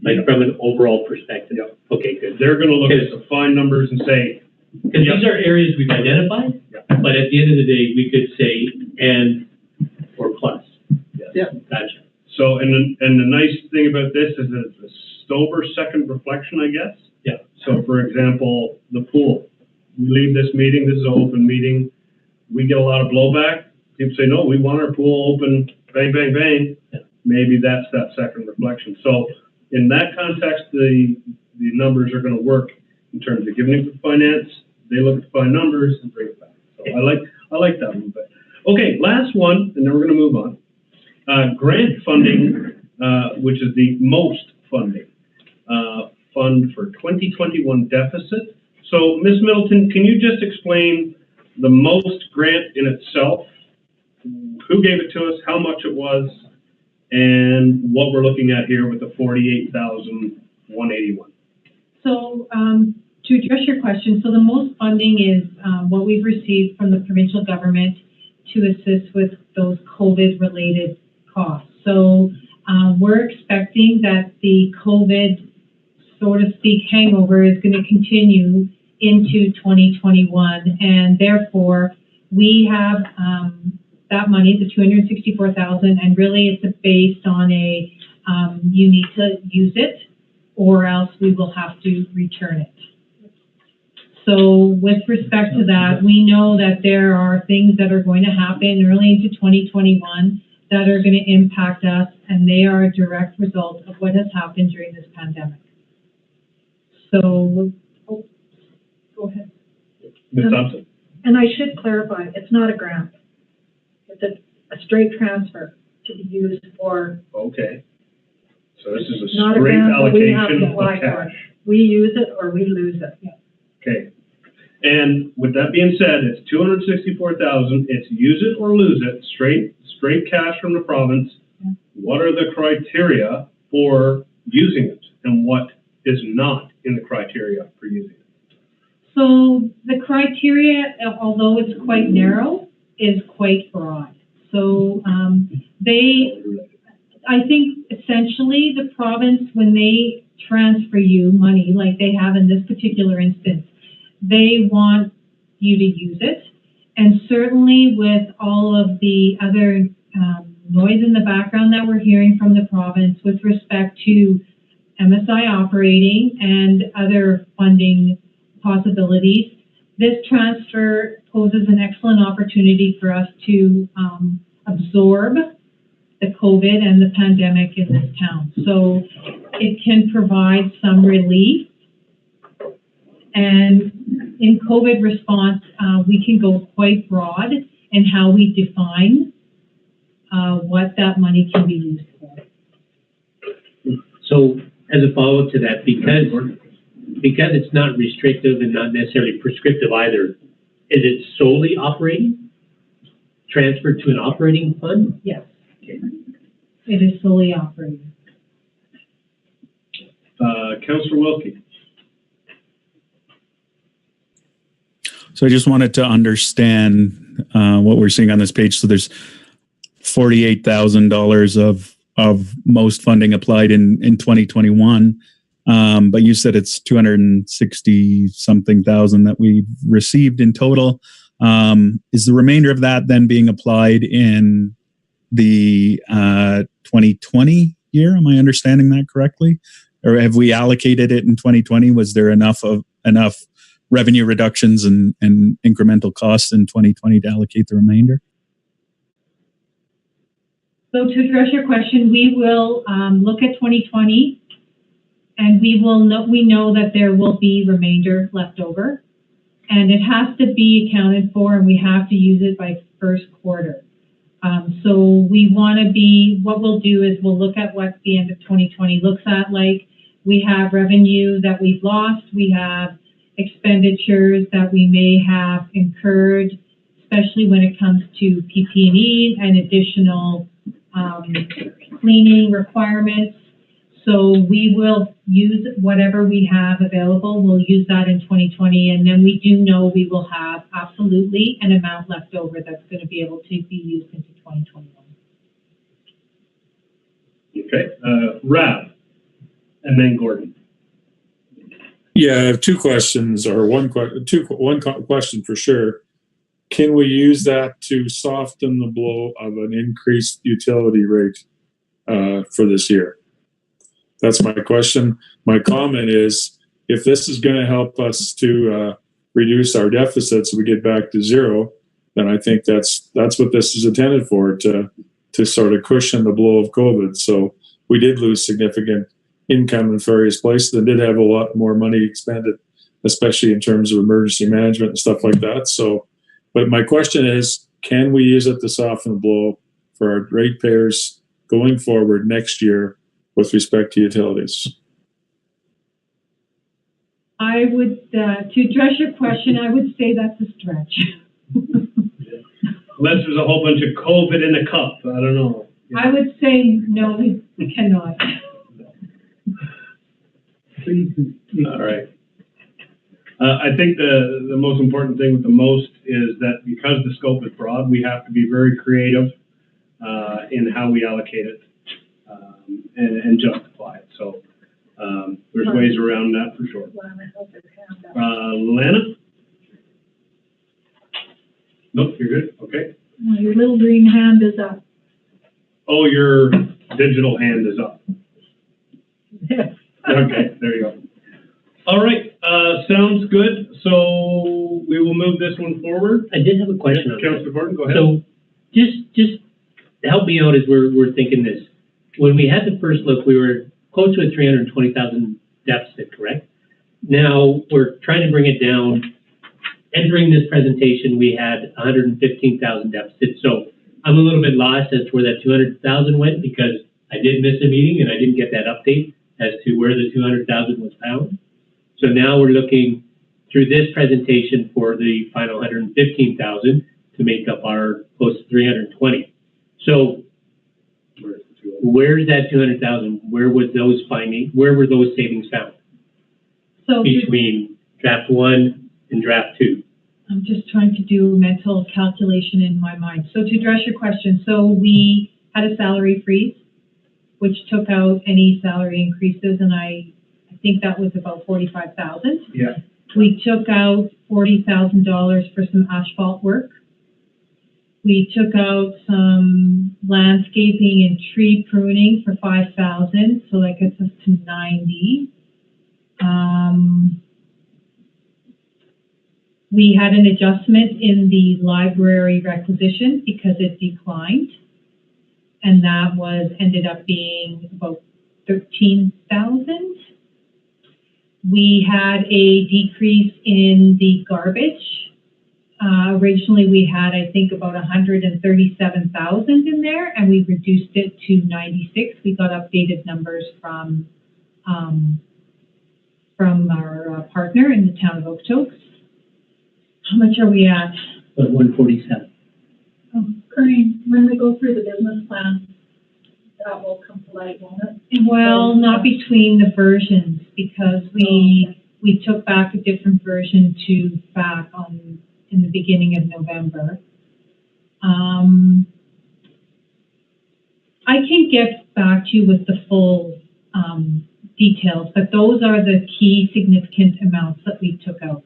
Like from an overall perspective. Yep. Okay, good. They're going to look at the fine numbers and say, Because these are areas we've identified, but at the end of the day, we could say and or plus. yes. Yeah. Gotcha. So, and the nice thing about this is that it's a sober second reflection, I guess. Yeah. So, for example, the pool. We leave this meeting, this is an open meeting. We get a lot of blowback. People say, no, we want our pool open, bang, bang, bang. Yeah. Maybe that's that second reflection. So, in that context, the numbers are going to work in terms of giving it to finance. They look at the fine numbers and bring it back. So, I like that a little bit. Okay, last one, and then we're going to move on. Grant funding, which is the most funding fund for 2021 deficit. So, Ms. Middleton, can you just explain the most grant in itself, who gave it to us, how much it was, and what we're looking at here with the 48,181? So to address your question, so the most funding is what we've received from the provincial government to assist with those COVID-related costs. So we're expecting that the COVID, so to speak, hangover is going to continue into 2021, and therefore we have that money, the 264,000, and really it's based on a you need to use it, or else we will have to return it. So with respect to that, we know that there are things that are going to happen early into 2021 that are going to impact us, and they are a direct result of what has happened during this pandemic. So, go ahead. Ms. Thompson? And I should clarify, it's not a grant. It's a straight transfer to be used for. Okay. So this is a Not a straight grant, but we have allocation to of apply for cash. it. We use it or we lose it. Okay. And with that being said, it's 264,000. It's use it or lose it, straight cash from the province. What are the criteria for using it, and what is not in the criteria for using it? So the criteria, although it's quite narrow, is quite broad. So I think essentially the province, when they transfer you money, like they have in this particular instance, they want you to use it. And certainly with all of the other noise in the background that we're hearing from the province with respect to MSI operating and other funding possibilities, this transfer poses an excellent opportunity for us to absorb the COVID and the pandemic in this town. So it can provide some relief. And in COVID response, we can go quite broad in how we define what that money can be used for. So as a follow-up to that, because it's not restrictive and not necessarily prescriptive either, is it solely operating? Transferred to an operating fund? Yes. Okay. It is solely operating. Councillor Wilkie. So I just wanted to understand what we're seeing on this page. So there's $48,000 of most funding applied in 2021. But you said it's 260 something thousand that we've received in total. Is the remainder of that then being applied in the 2020 year? Am I understanding that correctly? Or have we allocated it in 2020? Was there enough revenue reductions and incremental costs in 2020 to allocate the remainder? So to address your question, we will look at 2020, and we know that there will be remainder left over, and it has to be accounted for, and we have to use it by first quarter. So we want to be, what we'll do is we'll look at what the end of 2020 looks at like. We have revenue that we've lost. We have expenditures that we may have incurred, especially when it comes to PP&E and additional cleaning requirements. So we will use whatever we have available. We'll use that in 2020, and then we do know we will have absolutely an amount left over that's going to be able to be used into 2021. Okay, Rab, and then Gordon. Yeah, I have two questions, or one question for sure. Can we use that to soften the blow of an increased utility rate for this year? That's my question. My comment is, if this is going to help us to reduce our deficits, we get back to zero, then I think that's what this is intended for, to sort of cushion the blow of COVID. So we did lose significant income in various places and did have a lot more money expended, especially in terms of emergency management and stuff like that. So, but my question is, can we use it to soften the blow for our ratepayers going forward next year with respect to utilities? I would, to address your question, I would say that's a stretch. Unless there's a whole bunch of COVID in a cup, I don't know. I would say no, we cannot. All right. I think the most important thing with the most is that because the scope is broad, we have to be very creative in how we allocate it and justify it. So there's ways around that for sure. Lana? Nope, you're good. Okay. Your little green hand is up. Oh, your digital hand is up. Okay, there you go. All right, sounds good. So we will move this one forward. I did have a question on Councillor Gordon, go ahead. So just help me out as we're thinking this. When we had the first look, we were close to a 320,000 deficit, correct? Now we're trying to bring it down. Entering this presentation, we had 115,000 deficit. So I'm a little bit lost as to where that 200,000 went, because I did miss a meeting and I didn't get that update as to where the 200,000 was found. So now we're looking through this presentation for the final 115,000 to make up our close to 320. So where's that 200,000? Where were those savings found So between draft 1 and draft 2? I'm just trying to do mental calculation in my mind. So to address your question, so we had a salary freeze, which took out any salary increases, and I think that was about 45,000. Yeah. We took out $40,000 for some asphalt work. We took out some landscaping and tree pruning for 5,000, so that gets us to 90. We had an adjustment in the library requisition because it declined, and that ended up being about 13,000. We had a decrease in the garbage. Originally, we had, I think, about 137,000 in there, and we reduced it to 96. We got updated numbers from our partner in the town of Okotoks. How much are we at? About 147. Corinne, when we go through the business plan, that will come to light, won't it? Well, not between the versions, because we took back a different version in the beginning of November. I can get back to you with the full details, but those are the key significant amounts that we took out.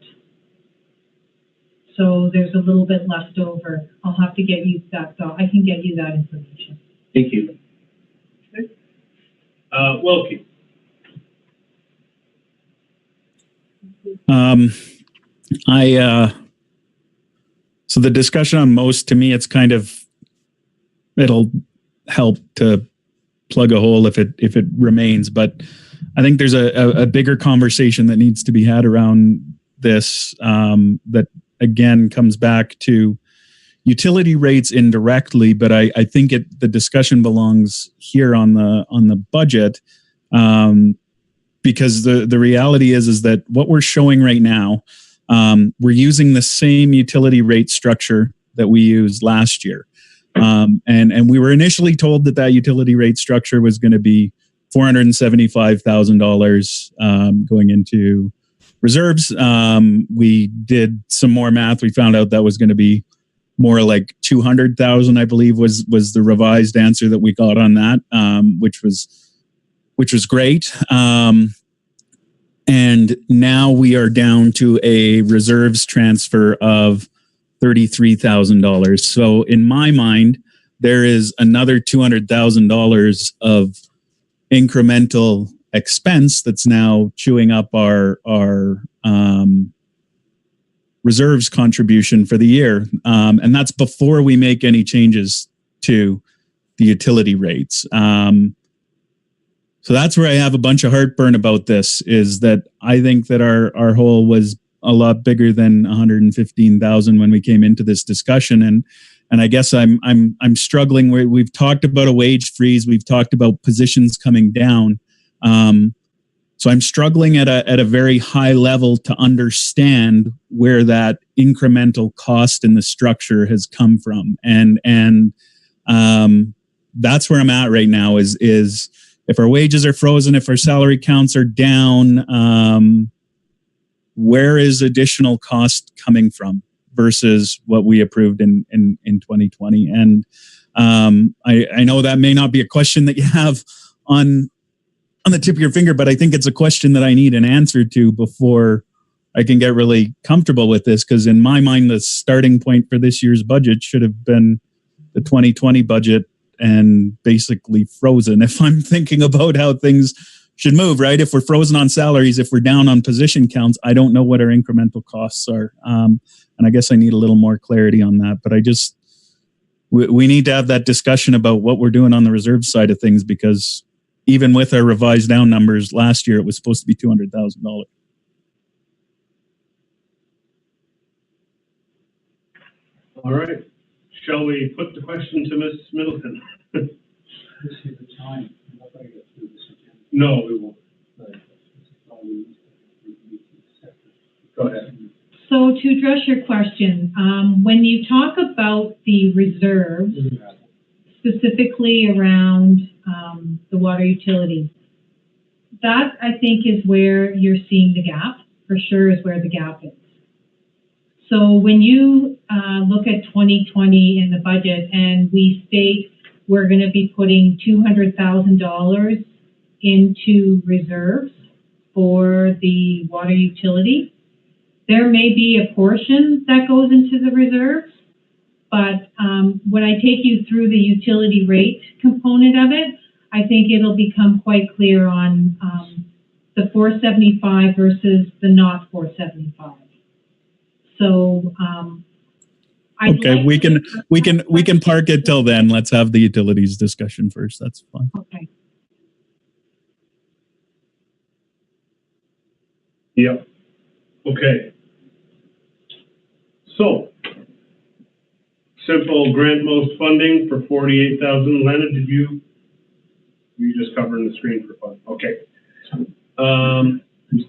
So there's a little bit left over. I'll have to get you that. I can get you that information. Thank you. Wilkie. So the discussion on most, to me, it's kind of, it'll help to plug a hole if it remains. But I think there's a bigger conversation that needs to be had around this, that again comes back to utility rates indirectly. But I think the discussion belongs here on the budget, because the reality is that what we're showing right now, we're using the same utility rate structure that we used last year. And we were initially told that utility rate structure was going to be $475,000 going into reserves. We did some more math. We found out that was going to be more like 200,000, I believe, was the revised answer that we got on that, which was great. And now we are down to a reserves transfer of $33,000. So in my mind, there is another $200,000 of incremental expense that's now chewing up our reserves contribution for the year. And that's before we make any changes to the utility rates. So that's where I have a bunch of heartburn about this, is that I think that our hole was a lot bigger than 115,000 when we came into this discussion. And I guess I'm struggling where we've talked about a wage freeze. We've talked about positions coming down. So I'm struggling at a very high level to understand where that incremental cost in the structure has come from. And that's where I'm at right now is if our wages are frozen, if our salary counts are down, where is additional cost coming from versus what we approved in 2020? And I know that may not be a question that you have on the tip of your finger, but I think it's a question that I need an answer to before I can get really comfortable with this. Because in my mind, the starting point for this year's budget should have been the 2020 budget and basically frozen. If I'm thinking about how things should move, right? If we're frozen on salaries, if we're down on position counts, I don't know what our incremental costs are. And I guess I need a little more clarity on that. But we need to have that discussion about what we're doing on the reserve side of things, because even with our revised down numbers last year, it was supposed to be $200,000. All right. Shall we put the question to Ms. Middleton? No, we won't. address your question, when you talk about the reserves, specifically around the water utility, that I think is where you're seeing the gap, for sure is where the gap is. So when you look at 2020 in the budget and we state we're going to be putting $200,000 into reserves for the water utility, there may be a portion that goes into the reserves, but when I take you through the utility rate component of it, I think it'll become quite clear on the 475 versus the not 475. So okay, we can park it till then. Let's have the utilities discussion first. That's fine. Okay. Yep. Okay. So, simple grant most funding for 48,000. Lena, you just covering the screen for fun? Okay. I'm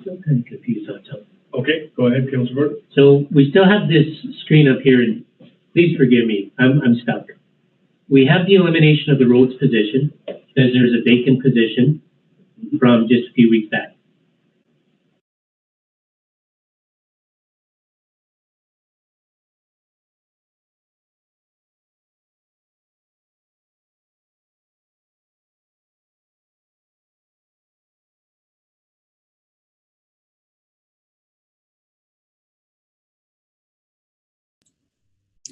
still kind of confused on something. Okay, go ahead, Councilor Gordon. So we still have this screen up here, and please forgive me, I'm stuck. We have the elimination of the roads position, because there's a vacant position from just a few weeks back.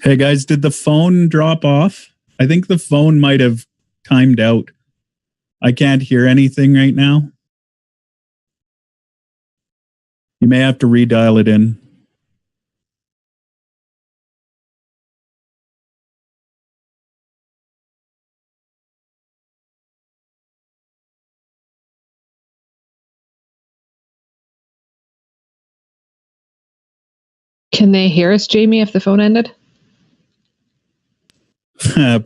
Hey guys, did the phone drop off? I think the phone might have timed out. I can't hear anything right now. You may have to redial it in. Can they hear us, Jamie, if the phone ended?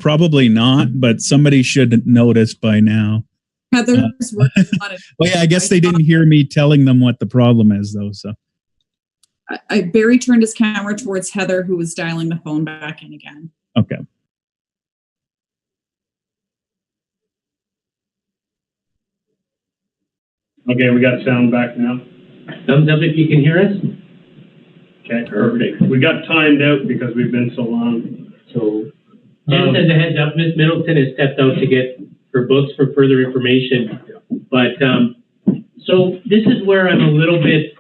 Probably not, but somebody should notice by now. Heather's working on it. Well, yeah, I guess they didn't hear me telling them what the problem is, though. So Barry turned his camera towards Heather, who was dialing the phone back in again. Okay. Okay, we got sound back now. Thumbs up if you can hear us. Okay, perfect. We got timed out because we've been so long. So just as a heads up, Ms. Middleton has stepped out to get her books for further information. But so this is where I'm a little bit,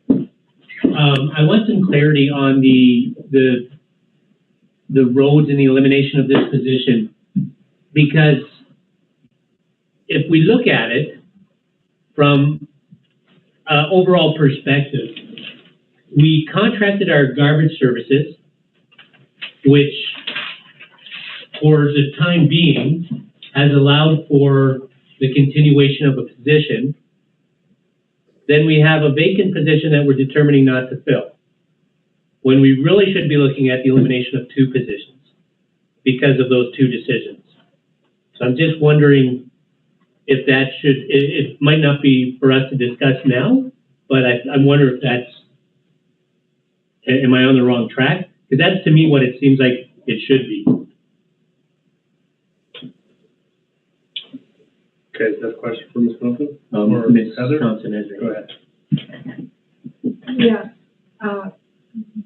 I want some clarity on the roads and the elimination of this position, because if we look at it from overall perspective, we contracted our garbage services, which for the time being has allowed for the continuation of a position. Then we have a vacant position that we're determining not to fill, when we really should be looking at the elimination of 2 positions because of those 2 decisions. So I'm just wondering if that should, it might not be for us to discuss now, but I wonder if that's, am I on the wrong track? Because that's to me what it seems like it should be. Okay, is that a question for Ms. Middleton? Or Ms. Thompson, Go ahead. Yeah,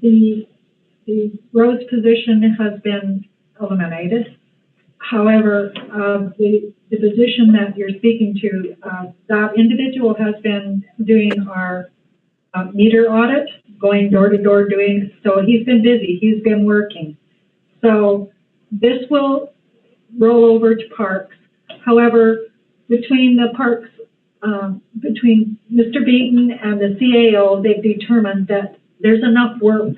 the roads position has been eliminated. However, the position that you're speaking to, that individual has been doing our meter audit, going door to door doing, so he's been busy, he's been working. So this will roll over to parks. However, between the parks, between Mr. Beaton and the CAO, they've determined that there's enough work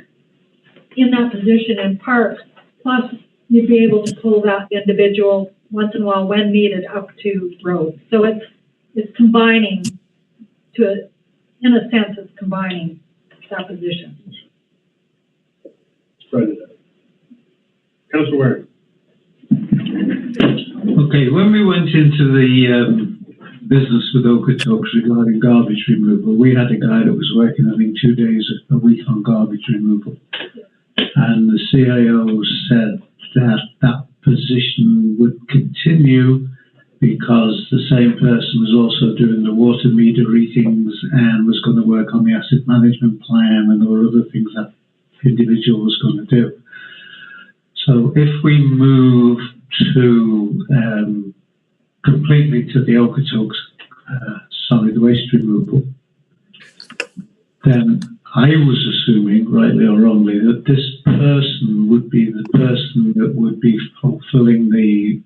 in that position in parks, plus you'd be able to pull that individual once in a while when needed up to roads. So it's combining to, in a sense, it's combining that position. Spread it out. Councilor Waring. Okay, when we went into business with Okotoks regarding garbage removal. We had a guy that was working, I think, 2 days a week on garbage removal. And the CIO said that that position would continue because the same person was also doing the water meter readings and was going to work on the asset management plan, and there were other things that individual was going to do. So if we move to completely to the Okotoks solid waste removal, then I was assuming, rightly or wrongly, that this person would be the person that would be fulfilling the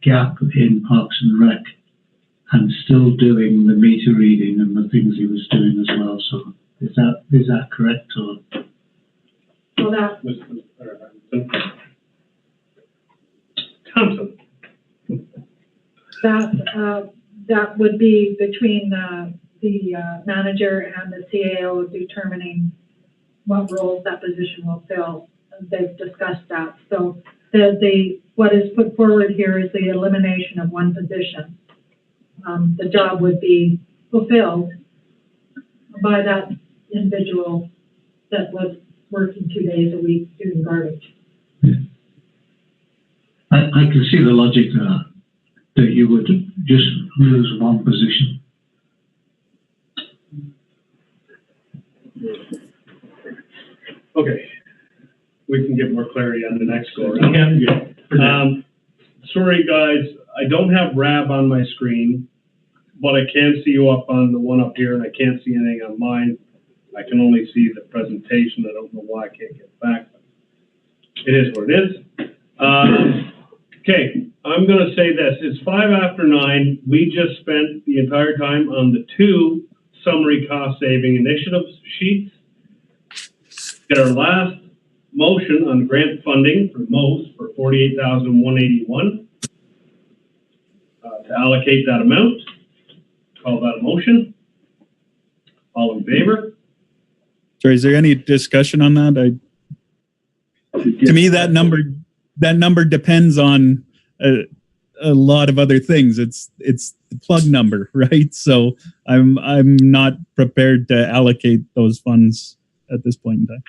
gap in Parks and Rec and still doing the meter reading and the things he was doing as well. So is that correct? Or? Well, Thompson. That would be between the manager and the CAO determining what roles that position will fill. They've discussed that. So what is put forward here is the elimination of one position. The job would be fulfilled by that individual that was working 2 days a week doing garbage. I can see the logic there, that you would just lose one position. Okay, we can get more clarity on the next go around. Yeah. Sorry guys, I don't have Rab on my screen, but I can see you up on the one up here, and I can't see anything on mine. I can only see the presentation. I don't know why I can't get back. It is what it is. Okay, I'm going to say this. It's 5 after 9. We just spent the entire time on the 2 summary cost saving initiatives sheets. Get our last motion on grant funding for most for $48,181 to allocate that amount. Call that a motion. All in favor? Sorry, is there any discussion on that? To me, that number depends on a lot of other things. It's the plug number, right? So I'm not prepared to allocate those funds at this point in time.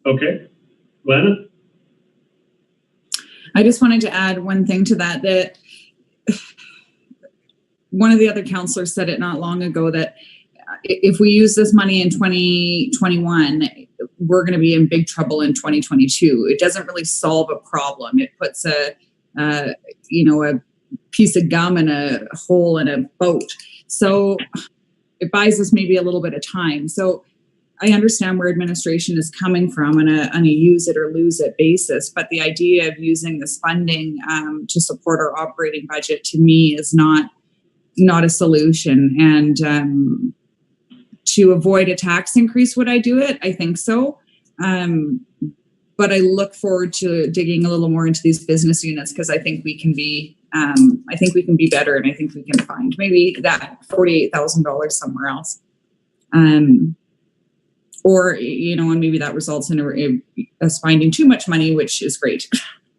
Okay, Lana? I just wanted to add one thing to that one of the other counselors said it not long ago, that if we use this money in 2021, we're going to be in big trouble in 2022. It doesn't really solve a problem. It puts a piece of gum in a hole in a boat. So it buys us maybe a little bit of time. So I understand where administration is coming from on a use it or lose it basis, but the idea of using this funding to support our operating budget, to me, is not a solution. And to avoid a tax increase, would I do it? I think so. But I look forward to digging a little more into these business units, because I think we can be better, and I think we can find maybe that $48,000 somewhere else. Or, and maybe that results in us finding too much money, which is great.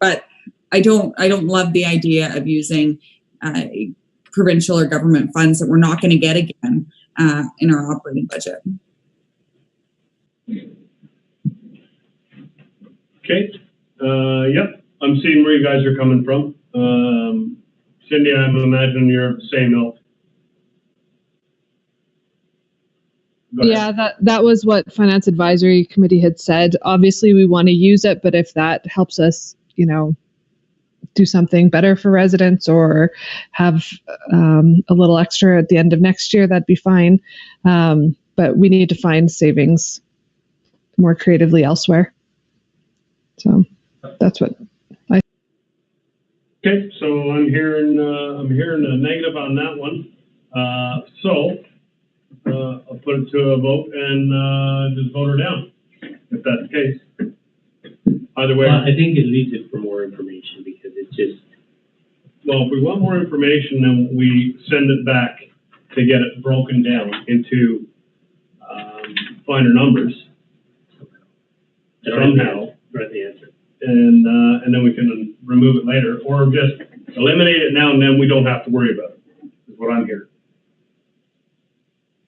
But I don't love the idea of using provincial or government funds that we're not going to get again in our operating budget. Okay. Yep. I'm seeing where you guys are coming from. Cindy, I'm imagining you're the same ilk. Yeah, that was what Finance Advisory Committee had said. Obviously, we want to use it, but if that helps us, do something better for residents or have a little extra at the end of next year, that'd be fine. But we need to find savings more creatively elsewhere. So that's what I. Okay, so I'm hearing a negative on that one. I'll put it to a vote and just vote her down, if that's the case. Either way. Well, I think it leaves it for more information, because it's just. Well, if we want more information, then we send it back to get it broken down into finer numbers somehow. Right, the answer. And then we can remove it later, or just eliminate it now, and then we don't have to worry about it. what I'm hearing.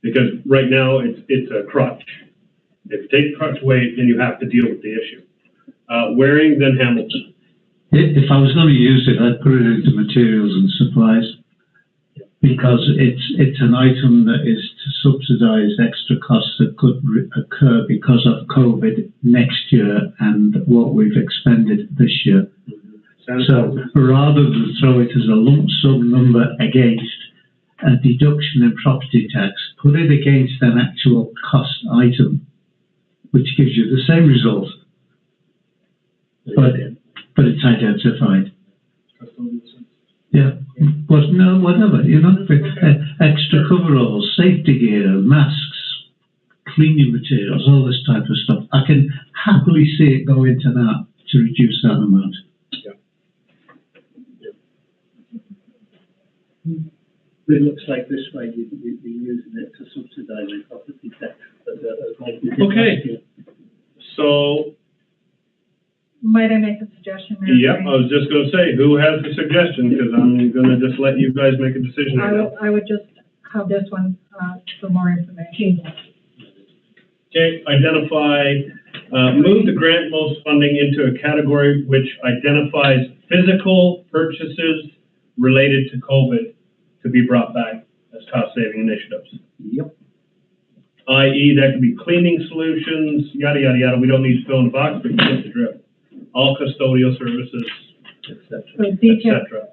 Because right now, it's a crutch. If you take the crutch away, then you have to deal with the issue. Waring, then Hamilton. If I was going to use it, I'd put it into materials and supplies, because it's an item that is to subsidise extra costs that could occur because of COVID next year and what we've expended this year. So rather than throw it as a lump sum number against a deduction in property tax, put it against an actual cost item, which gives you the same result, but it's identified. Yeah, but no, whatever, you know, extra coveralls, safety gear, masks, cleaning materials, all this type of stuff. I can happily see it go into that to reduce that amount. It looks like this way you'd be using it to subsidise the property tax. Okay. So, Might I make a suggestion, Mayor? yep, I was just gonna say, who has the suggestion? Because I'm gonna just let you guys make a decision right now. I would just have this one, for more information. Okay, identify, move the grant most funding into a category which identifies physical purchases related to COVID to be brought back as cost-saving initiatives. Yep. I.e., that could be cleaning solutions, yada, yada, yada. We don't need to fill in the box, but you get the drift. All custodial services, So et detail, cetera.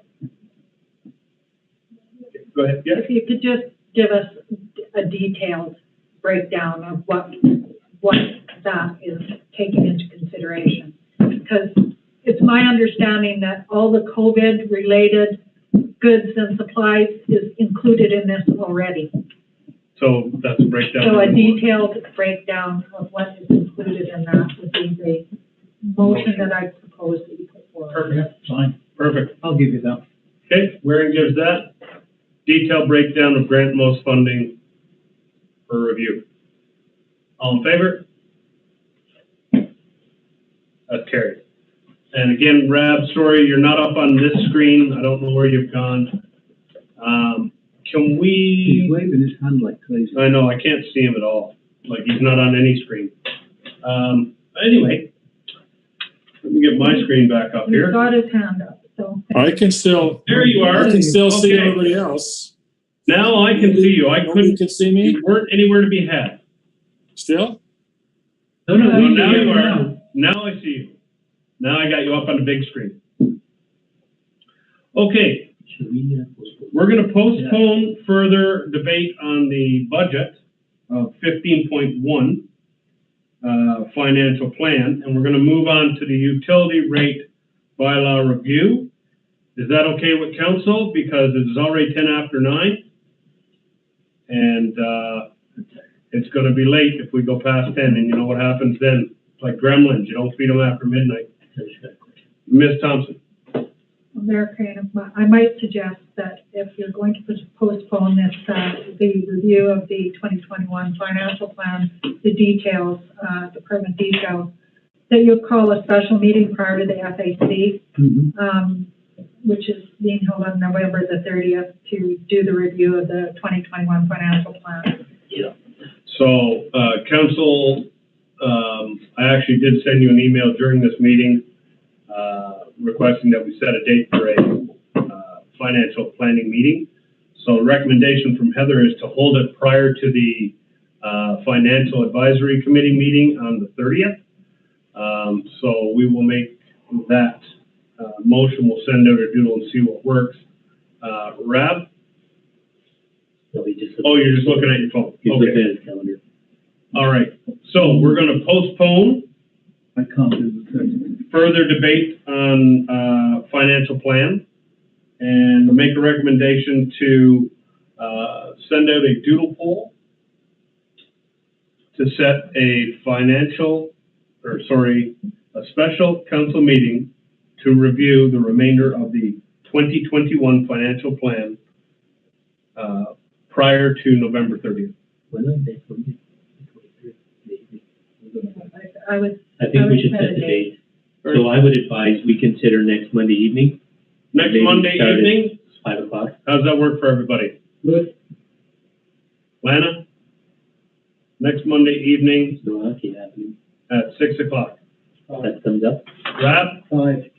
Go ahead, yeah. if you could just give us a detailed breakdown of what that is taking into consideration. Because it's my understanding that all the COVID-related goods and supplies is included in this already. So that's a breakdown. So a detailed breakdown of what is included in that would be the motion that I propose that you put forward. Perfect. Fine. Perfect. I'll give you that. Okay, Waring gives that. Detailed breakdown of grant most funding for review. All in favor? That's carried. And again, Rab, sorry, you're not up on this screen. I don't know where you've gone. Can He's we, waving his hand like crazy. I know, I can't see him at all. Like, he's not on any screen. Anyway, let me get my screen back up He's here. got his hand up, so. I can still. There you are. I can still see Okay. everybody else. Now I can see you. I Nobody couldn't, can see me you weren't anywhere to be had. still. No, now you are. Now I see you. Now I got you up on the big screen. Okay, we're gonna postpone further debate on the budget of 15.1, financial plan, and we're gonna move on to the utility rate bylaw review. Is that okay with council? Because it is already 10 after 9. And, it's gonna be late if we go past 10, and you know what happens then? It's like gremlins, you don't feed them after midnight. Ms. Thompson? Mayor Crane, I might suggest that if you're going to postpone this, the review of the 2021 financial plan, the details, department details, that you call a special meeting prior to the FAC, which is being held on November the 30th to do the review of the 2021 financial plan. Yeah. So, council, I actually did send you an email during this meeting, requesting that we set a date for a financial planning meeting. So the recommendation from Heather is to hold it prior to the financial advisory committee meeting on the 30th. So we will make that motion. We'll send out a doodle and see what works. Rab? No, he just Oh, you're just looking at your phone. he's Okay. looking at his calendar. All right. So we're going to postpone I can't do the 30th. further debate on financial plan and make a recommendation to send out a doodle poll to set a a special council meeting to review the remainder of the 2021 financial plan prior to November 30th. I think we should set the date. So I would advise we consider next Monday evening. Next Maybe Monday start at evening? 5 o'clock. How's that work for everybody? Good. Lana? Next Monday evening No hockey happening. at 6 o'clock. That thumbs up. Rab, 5.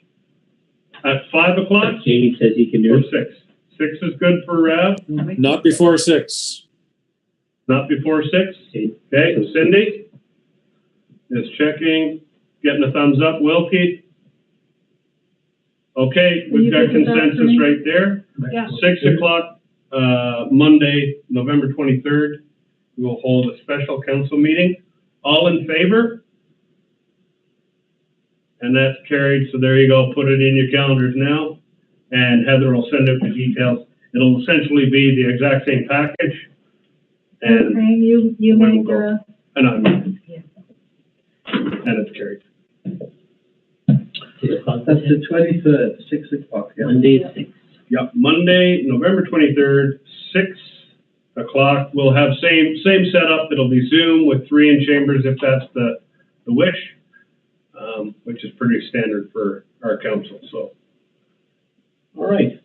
at 5 o'clock Jamie says he can do or it. 6? 6 is good for Rab, Not before 6. not before 6? Okay. Okay, Cindy? Is checking, getting a thumbs up. Wilkie? Okay, Will you we've got give us that, consensus Cindy? right there. Yeah. 6 o'clock, Monday, November 23rd, we will hold a special council meeting. All in favor? And that's carried, so there you go, put it in your calendars now. And Heather will send out the details. It'll essentially be the exact same package. And, Okay, you Where made we'll go. the, and I'm, Yeah. and it's carried. 6 o'clock. That's the 23rd, 6 o'clock, yeah. Monday at 6. Yep, Monday, November 23rd, 6 o'clock. We'll have same setup. It'll be Zoom with 3 in chambers if that's the wish, which is pretty standard for our council, so. All right.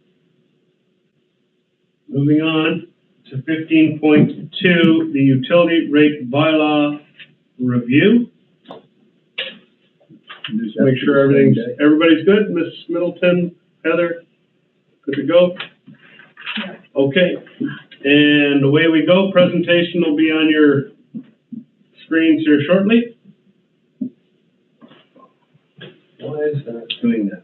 Moving on to 15.2, the utility rate bylaw review. Just make sure everybody's good. Ms. Middleton, Heather, good to go? Okay, and away we go. Presentation will be on your screens here shortly. Why is that doing that?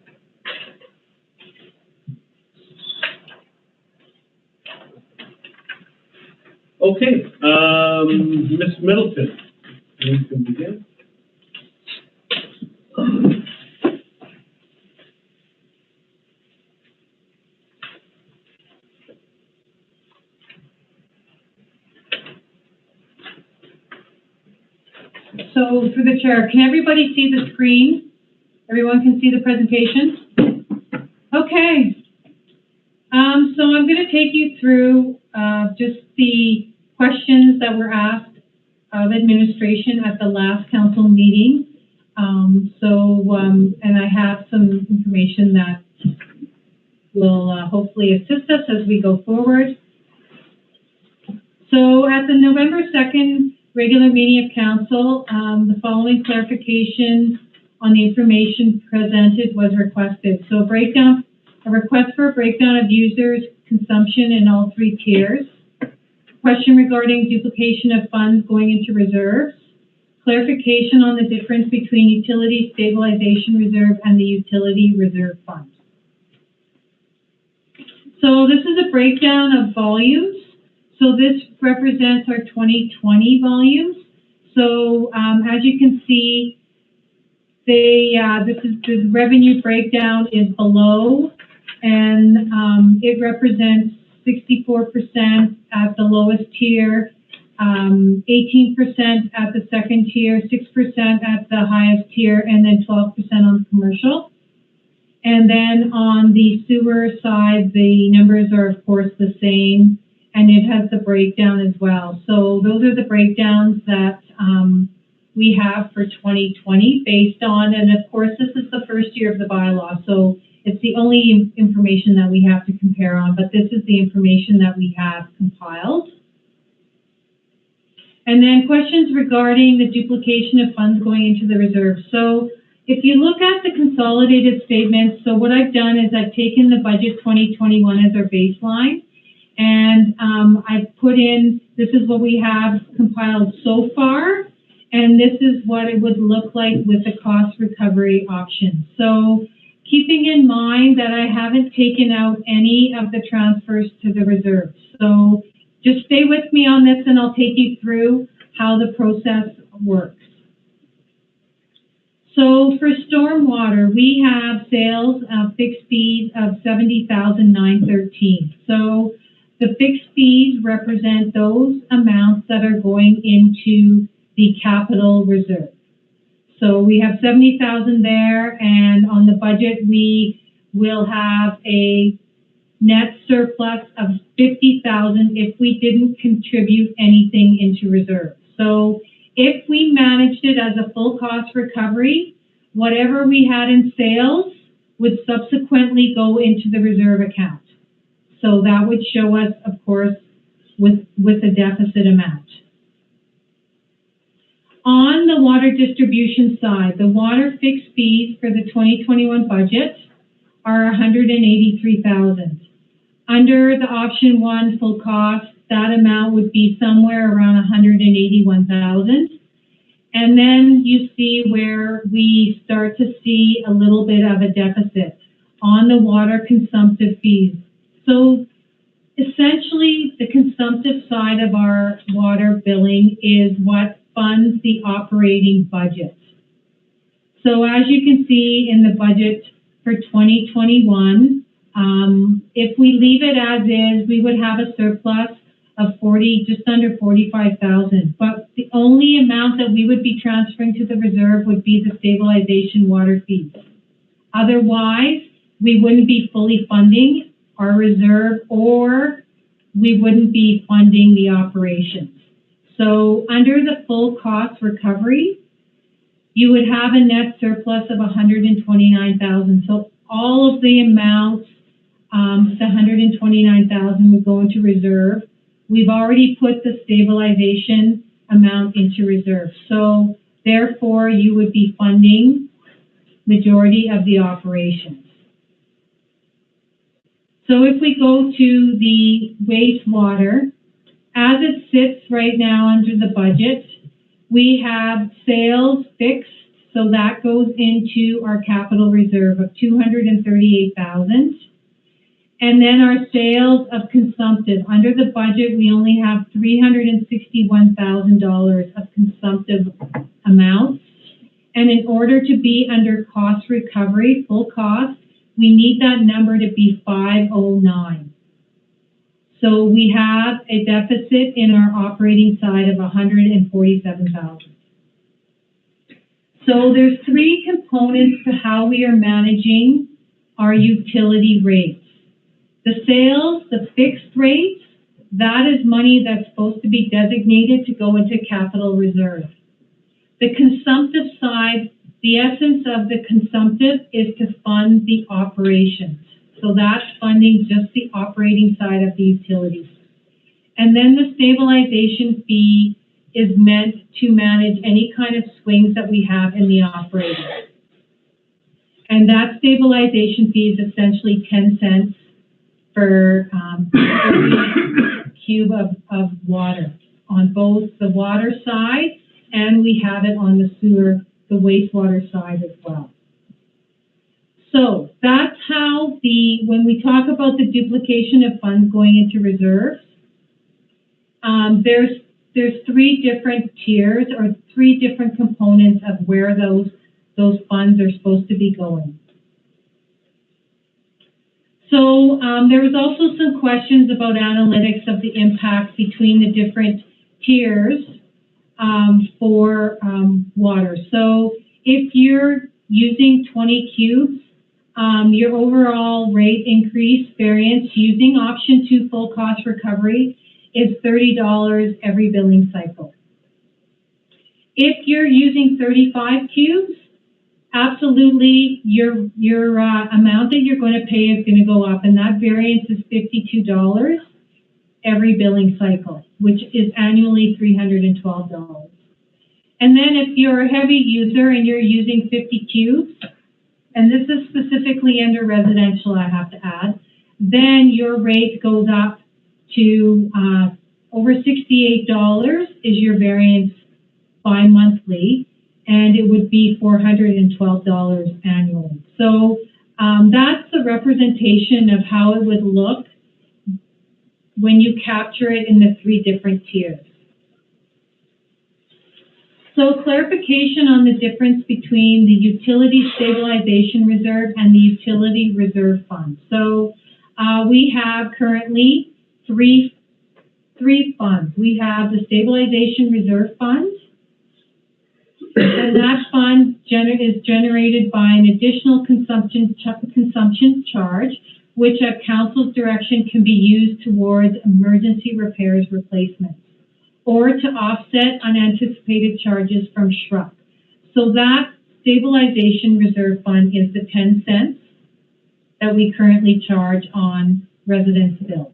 Okay, Ms. Middleton, you can begin. So through the chair, can everybody see the screen? Everyone can see the presentation? Okay. So I'm going to take you through just the questions that were asked of administration at the last council meeting. And I have some information that will hopefully assist us as we go forward. So at the November 2nd regular meeting of council, the following clarification on the information presented was requested. So a request for a breakdown of users' consumption in all 3 tiers, question regarding duplication of funds going into reserves, clarification on the difference between utility stabilization reserve and the utility reserve fund. So this is a breakdown of volumes. So this represents our 2020 volumes. So as you can see, this is the revenue breakdown is below, and it represents 64% at the lowest tier, 18% at the second tier, 6% at the highest tier, and then 12% on commercial. And then on the sewer side, the numbers are of course the same, and it has the breakdown as well. So those are the breakdowns that we have for 2020 based on, and of course this is the first year of the bylaw, so it's the only information that we have to compare on, but this is the information that we have compiled. And then questions regarding the duplication of funds going into the reserve. So if you look at the consolidated statements, so what I've done is I've taken the budget 2021 as our baseline, and I've put in, this is what we have compiled so far, and this is what it would look like with the cost recovery option. So keeping in mind that I haven't taken out any of the transfers to the reserve. So just stay with me on this and I'll take you through how the process works. So for stormwater, we have sales of fixed fees of $70,913. So the fixed fees represent those amounts that are going into the capital reserve. So we have 70,000 there, and on the budget we will have a net surplus of 50,000 if we didn't contribute anything into reserve. So if we managed it as a full cost recovery, whatever we had in sales would subsequently go into the reserve account. So that would show us, of course, with a deficit amount. On the water distribution side, the water fixed fees for the 2021 budget are $183,000. Under the option 1 full cost, that amount would be somewhere around $181,000. And then you see where we start to see a little bit of a deficit on the water consumptive fees. So essentially, the consumptive side of our water billing is what funds the operating budget. So as you can see in the budget for 2021, if we leave it as is, we would have a surplus of just under 45,000. But the only amount that we would be transferring to the reserve would be the stabilization water fees. Otherwise, we wouldn't be fully funding our reserve, or we wouldn't be funding the operations. So under the full cost recovery, you would have a net surplus of 129,000. So all of the amounts, the 129,000 would go into reserve. We've already put the stabilization amount into reserve. So therefore, you would be funding majority of the operations. So if we go to the wastewater, as it sits right now under the budget, we have sales fixed, so that goes into our capital reserve of $238,000. And then our sales of consumptive. Under the budget, we only have $361,000 of consumptive amounts. And in order to be under cost recovery, full cost, we need that number to be 509. So we have a deficit in our operating side of 147,000. So there's 3 components to how we are managing our utility rates. The sales, the fixed rates, that is money that's supposed to be designated to go into capital reserve. The consumptive side, the essence of the consumptive is to fund the operations. So that's funding just the operating side of the utilities. And then the stabilization fee is meant to manage any kind of swings that we have in the operating. And that stabilization fee is essentially 10 cents for every cube of water on both the water side, and we have it on the the wastewater side as well. So that's how when we talk about the duplication of funds going into reserves, there's 3 different tiers or 3 different components of where those funds are supposed to be going. So there was also some questions about analytics of the impact between the different tiers for water. So if you're using 20 cubes, your overall rate increase variance using option 2 full cost recovery is $30 every billing cycle. If you're using 35 cubes, absolutely, your amount that you're going to pay is going to go up, and that variance is $52 every billing cycle, which is annually $312. And then if you're a heavy user and you're using 50 cubes, and this is specifically under residential, I have to add, then your rate goes up to over $68 is your variance bi-monthly, and it would be $412 annually. So that's the representation of how it would look when you capture it in the 3 different tiers. So clarification on the difference between the utility stabilization reserve and the utility reserve fund. So we have currently three funds. We have the stabilization reserve fund, and that fund is generated by an additional consumption charge, which at council's direction can be used towards emergency repairs replacements or to offset unanticipated charges from SHRUP. So that stabilization reserve fund is the 10 cents that we currently charge on residents' bills.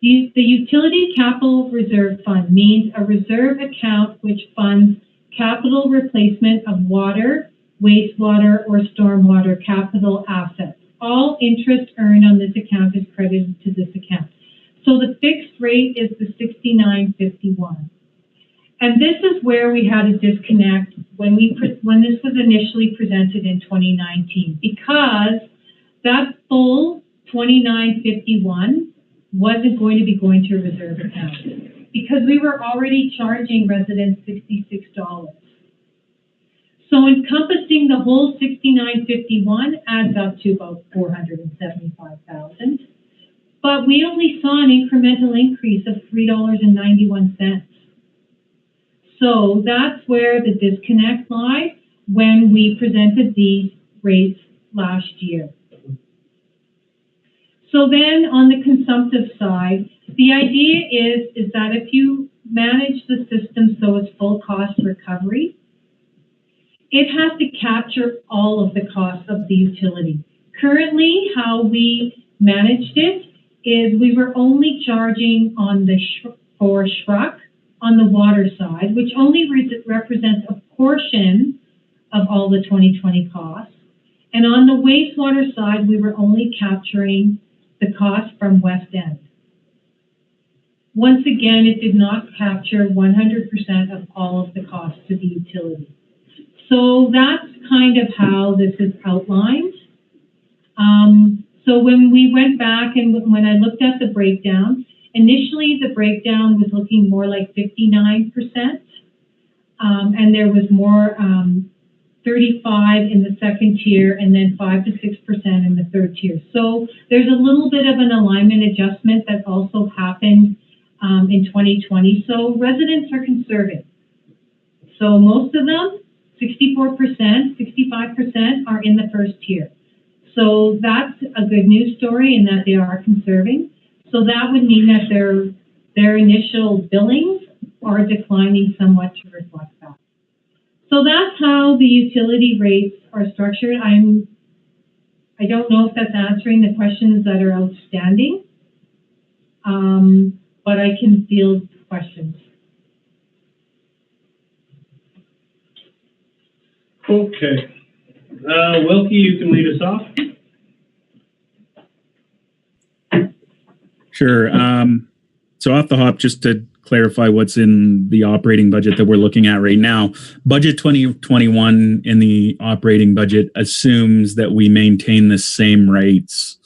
The Utility Capital Reserve Fund means a reserve account which funds capital replacement of water, wastewater, or stormwater capital assets. All interest earned on this account is credited to this account. So the fixed rate is the $69.51. And this is where we had a disconnect when this was initially presented in 2019, because that full $29.51 wasn't going to be going to a reserve account, because we were already charging residents $66. So encompassing the whole $69.51 adds up to about $475,000. But we only saw an incremental increase of $3.91. So that's where the disconnect lies when we presented these rates last year. So then on the consumptive side, the idea is that if you manage the system so it's full cost recovery, it has to capture all of the costs of the utility. Currently, how we managed it is we were only charging on the for SHRUC on the water side, which only represents a portion of all the 2020 costs. And on the wastewater side, we were only capturing the cost from West End. Once again, it did not capture 100% of all of the costs to the utility. So that's kind of how this is outlined. So when we went back and when I looked at the breakdown, initially the breakdown was looking more like 59%, and there was more 35 in the second tier and then 5 to 6% in the third tier. So there's a little bit of an alignment adjustment that also happened in 2020. So residents are conserving. So most of them, 64%, 65% are in the first tier. So that's a good news story in that they are conserving. So that would mean that their initial billings are declining somewhat to reflect that. So that's how the utility rates are structured. I don't know if that's answering the questions that are outstanding, but I can field questions. Okay. Wilkie, you can lead us off. Sure. So off the hop, just to clarify what's in the operating budget that we're looking at right now, budget 2021 in the operating budget assumes that we maintain the same rates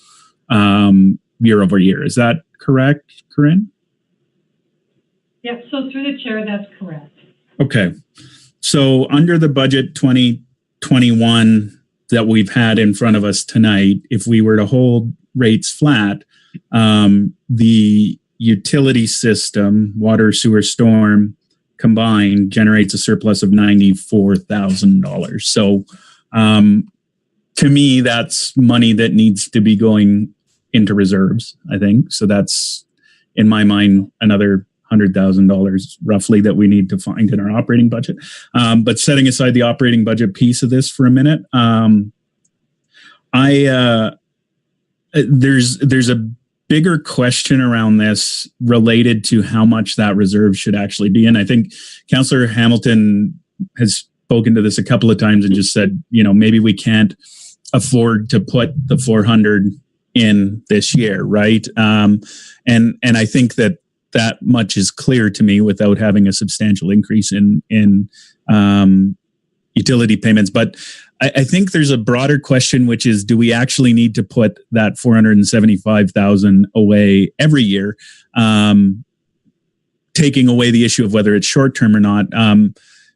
year over year. Is that correct, Corinne? Yeah, so through the chair, that's correct. Okay. So under the budget 2021 that we've had in front of us tonight, if we were to hold rates flat, the utility system, water, sewer, storm combined, generates a surplus of $94,000. So to me, that's money that needs to be going into reserves, I think. So that's, in my mind, another $100,000 roughly that we need to find in our operating budget. But setting aside the operating budget piece of this for a minute, there's a bigger question around this related to how much that reserve should actually be. And I think Councillor Hamilton has spoken to this a couple of times and just said, maybe we can't afford to put the 400 in this year, right? And I think that much is clear to me without having a substantial increase in utility payments. But I think there's a broader question, which is, do we actually need to put that $475,000 away every year, taking away the issue of whether it's short-term or not?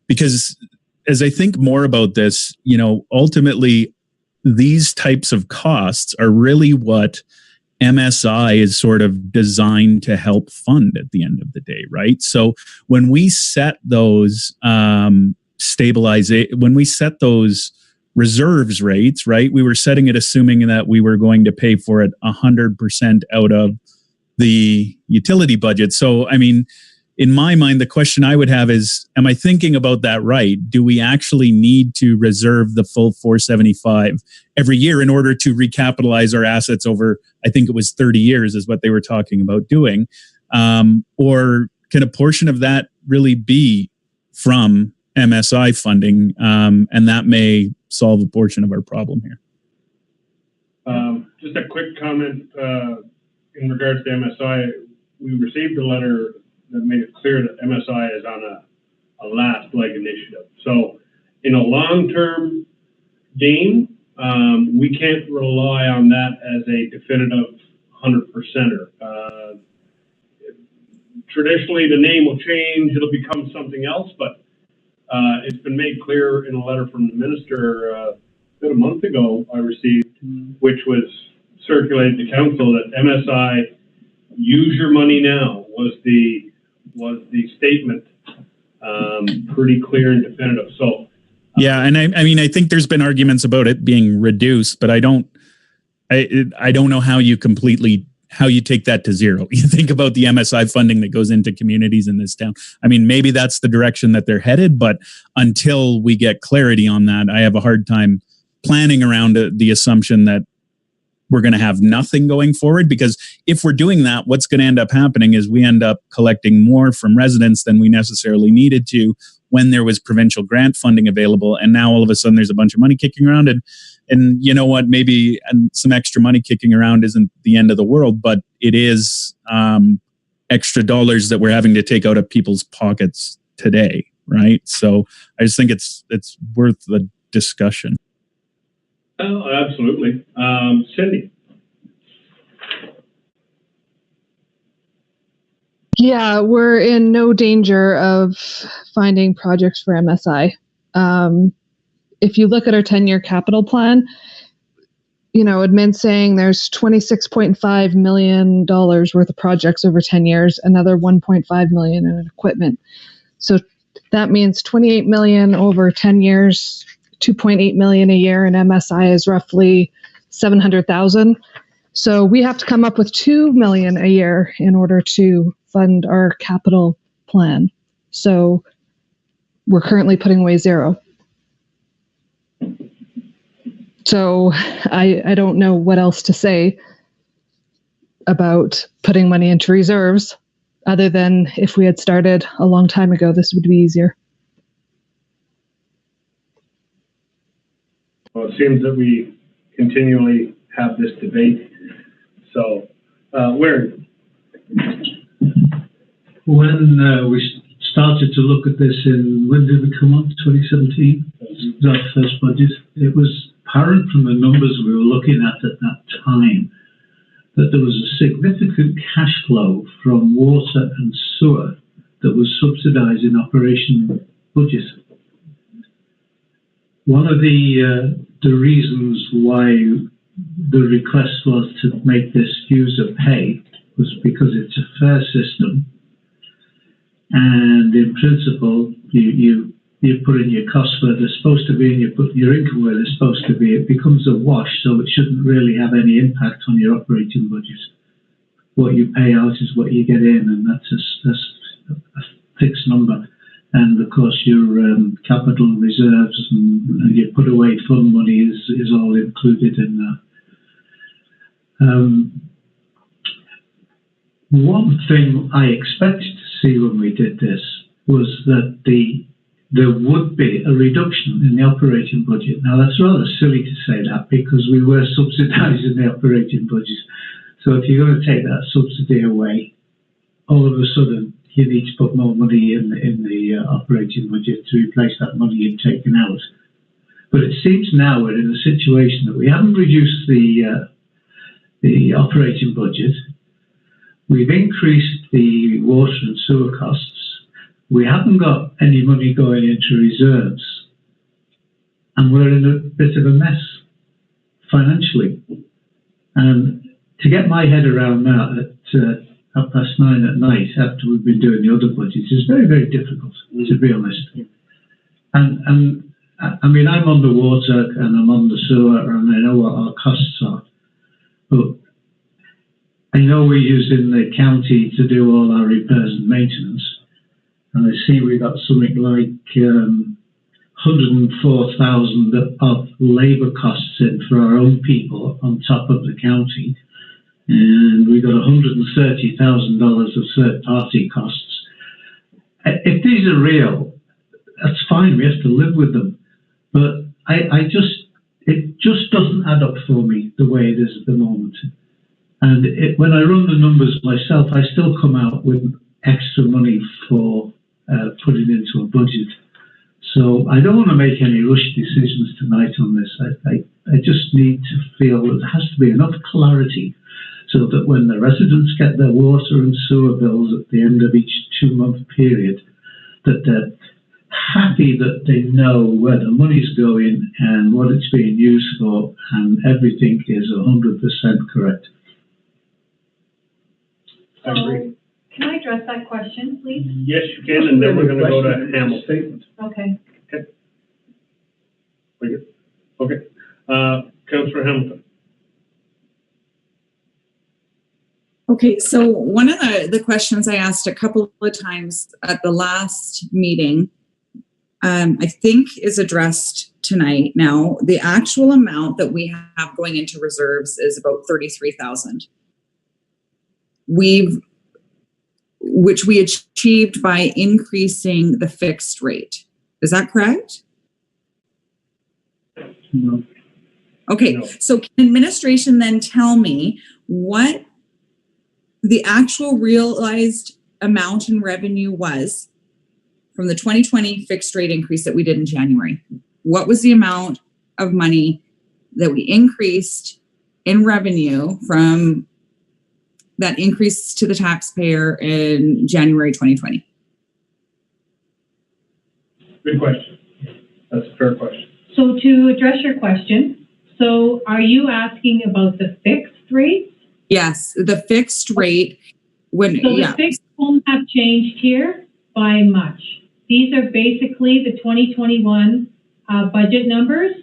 Because as I think more about this, ultimately, these types of costs are really what MSI is sort of designed to help fund at the end of the day, right? So when we set those when we set those reserves rates, right, we were setting it assuming that we were going to pay for it 100% out of the utility budget. So, I mean, in my mind, the question I would have is, am I thinking about that right? Do we actually need to reserve the full 475 every year in order to recapitalize our assets over, I think it was 30 years is what they were talking about doing? Or can a portion of that really be from MSI funding? And that may solve a portion of our problem here. Just a quick comment in regards to MSI. We received a letter that made it clear that MSI is on a last leg initiative. So in a long-term game, we can't rely on that as a definitive 100%er. Traditionally, the name will change, it'll become something else, but it's been made clear in a letter from the minister about a month ago I received, which was circulated to council, that MSI, use your money now, was the statement, pretty clear and definitive. So yeah, and I mean, I think there's been arguments about it being reduced, but I don't know how you take that to zero. You think about the MSI funding that goes into communities in this town. I mean, maybe that's the direction that they're headed, but until we get clarity on that, I have a hard time planning around the assumption that we're going to have nothing going forward, because if we're doing that, what's going to end up happening is we end up collecting more from residents than we necessarily needed to when there was provincial grant funding available. And now all of a sudden there's a bunch of money kicking around, and you know what, maybe some extra money kicking around isn't the end of the world, but it is extra dollars that we're having to take out of people's pockets today, right? So I just think it's worth the discussion. oh, absolutely. Cindy. Yeah, we're in no danger of finding projects for MSI. If you look at our 10-year capital plan, admin saying there's $26.5 million worth of projects over 10 years, another $1.5 million in equipment. So that means $28 million over 10 years, $2.8 million a year, and MSI is roughly $700,000. So we have to come up with $2 million a year in order to fund our capital plan. So we're currently putting away zero. So I don't know what else to say about putting money into reserves, other than if we had started a long time ago, this would be easier. Well, it seems that we continually have this debate. So, where? When we started to look at this when did we come on? 2017? That first budget. It was apparent from the numbers we were looking at that time that there was a significant cash flow from water and sewer that was subsidising operation budget. One of the reasons why the request was to make this user pay was because it's a fair system, and in principle you put in your costs where they're supposed to be and you put your income where they're supposed to be. It becomes a wash, so it shouldn't really have any impact on your operating budget. What you pay out is what you get in, and that's a fixed number. And of course, your capital reserves and your put away fund money is all included in that. One thing I expected to see when we did this was that there would be a reduction in the operating budget. Now, that's rather silly to say that, because we were subsidising the operating budget. So if you're going to take that subsidy away, all of a sudden you need to put more money in the operating budget to replace that money you've taken out. But it seems now we're in a situation that we haven't reduced the operating budget. We've increased the water and sewer costs. We haven't got any money going into reserves, and we're in a bit of a mess financially. And to get my head around that at 9:30 at night after we've been doing the other budgets is very, very difficult, to be honest. And I mean, I'm on the water and I'm on the sewer, and I know what our costs are, but I know we're using the county to do all our repairs and maintenance. and I see we got something like 104,000 of labour costs in for our own people on top of the county, and we got $130,000 of third-party costs. If these are real, that's fine. We have to live with them, but it just doesn't add up for me the way it is at the moment. And when I run the numbers myself, I still come out with extra money for putting into a budget. So I don't want to make any rush decisions tonight on this. I just need to feel that there has to be enough clarity so that when the residents get their water and sewer bills at the end of each 2-month period, that they're happy that they know where the money's going and what it's being used for, and everything is 100% correct. I agree. Can I address that question, please? Yes, you can, and then we're gonna go to Hamilton. Okay. Very good. Okay. Councillor Hamilton. Okay, so one of the questions I asked a couple of times at the last meeting, I think is addressed tonight. Now, the actual amount that we have going into reserves is about 33,000. Which we achieved by increasing the fixed rate. Is that correct? No. Okay, No. so can administration then tell me what the actual realized amount in revenue was from the 2020 fixed rate increase that we did in January? What was the amount of money that we increased in revenue from that increase to the taxpayer in January 2020? Good question. That's a fair question. So to address your question, so are you asking about the fixed rate? Yes, the fixed rate. So the fixed won't have changed here by much. These are basically the 2021 budget numbers.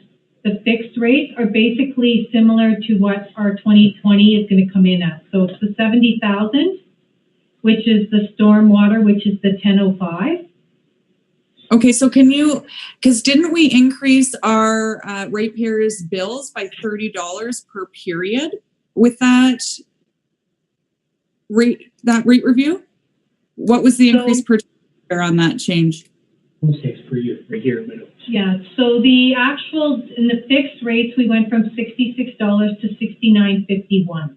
The fixed rates are basically similar to what our 2020 is going to come in at. So it's the 70,000, which is the stormwater, which is the 1005. Okay, so can you, because didn't we increase our ratepayers' bills by $30 per period with that rate review? What was the increase per year on that change? 6 per year, right here in the middle. Yeah, so the actual, in the fixed rates, we went from $66 to $69.51.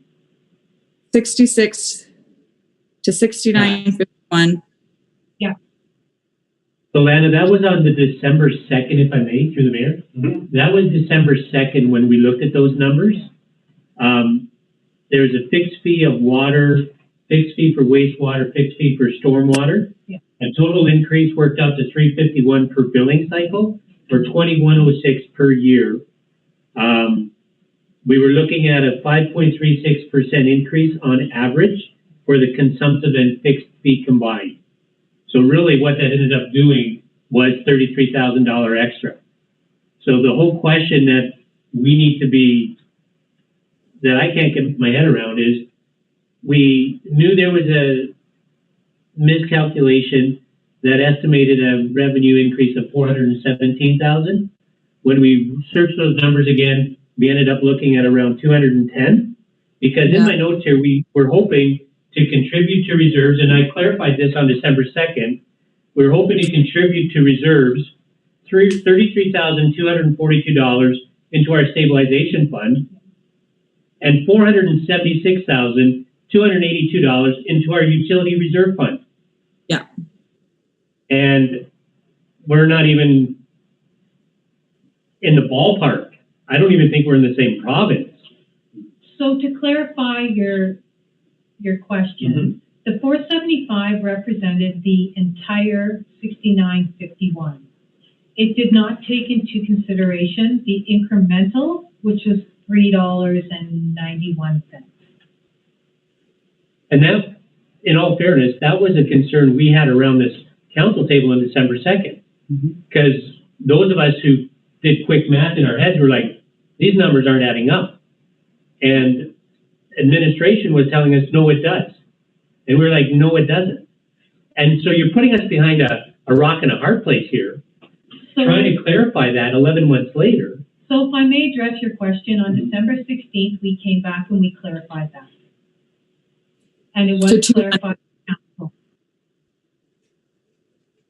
66 to 69.51. Yeah. So Lana, that was on the December 2nd, if I may, through the mayor. Mm-hmm. That was December 2nd when we looked at those numbers. There's a fixed fee of water, fixed fee for wastewater, fixed fee for stormwater. Yeah. A total increase worked out to $351 per billing cycle, or $2106 per year. We were looking at a 5.36% increase on average for the consumptive and fixed fee combined. So really what that ended up doing was $33,000 extra. So the whole question that we need to be, that I can't get my head around is, we knew there was a miscalculation that estimated a revenue increase of $417,000. When we searched those numbers again, we ended up looking at around 210. Because in my notes here, we were hoping to contribute to reserves, and I clarified this on December 2nd. We were hoping to contribute to reserves $33,242 into our stabilization fund and $476,282 into our utility reserve fund. Yeah. And we're not even in the ballpark. I don't even think we're in the same province. So to clarify your question, the 475 represented the entire 6951. It did not take into consideration the incremental, which was $3.91. And that, in all fairness, that was a concern we had around this council table on December 2nd. Because those of us who did quick math in our heads were like, these numbers aren't adding up. And administration was telling us, no, it does. And we were like, no, it doesn't. And so you're putting us behind a rock and a hard place here, trying to clarify that 11 months later. So if I may address your question, on December 16th, we came back and we clarified that. And it was clarified by council.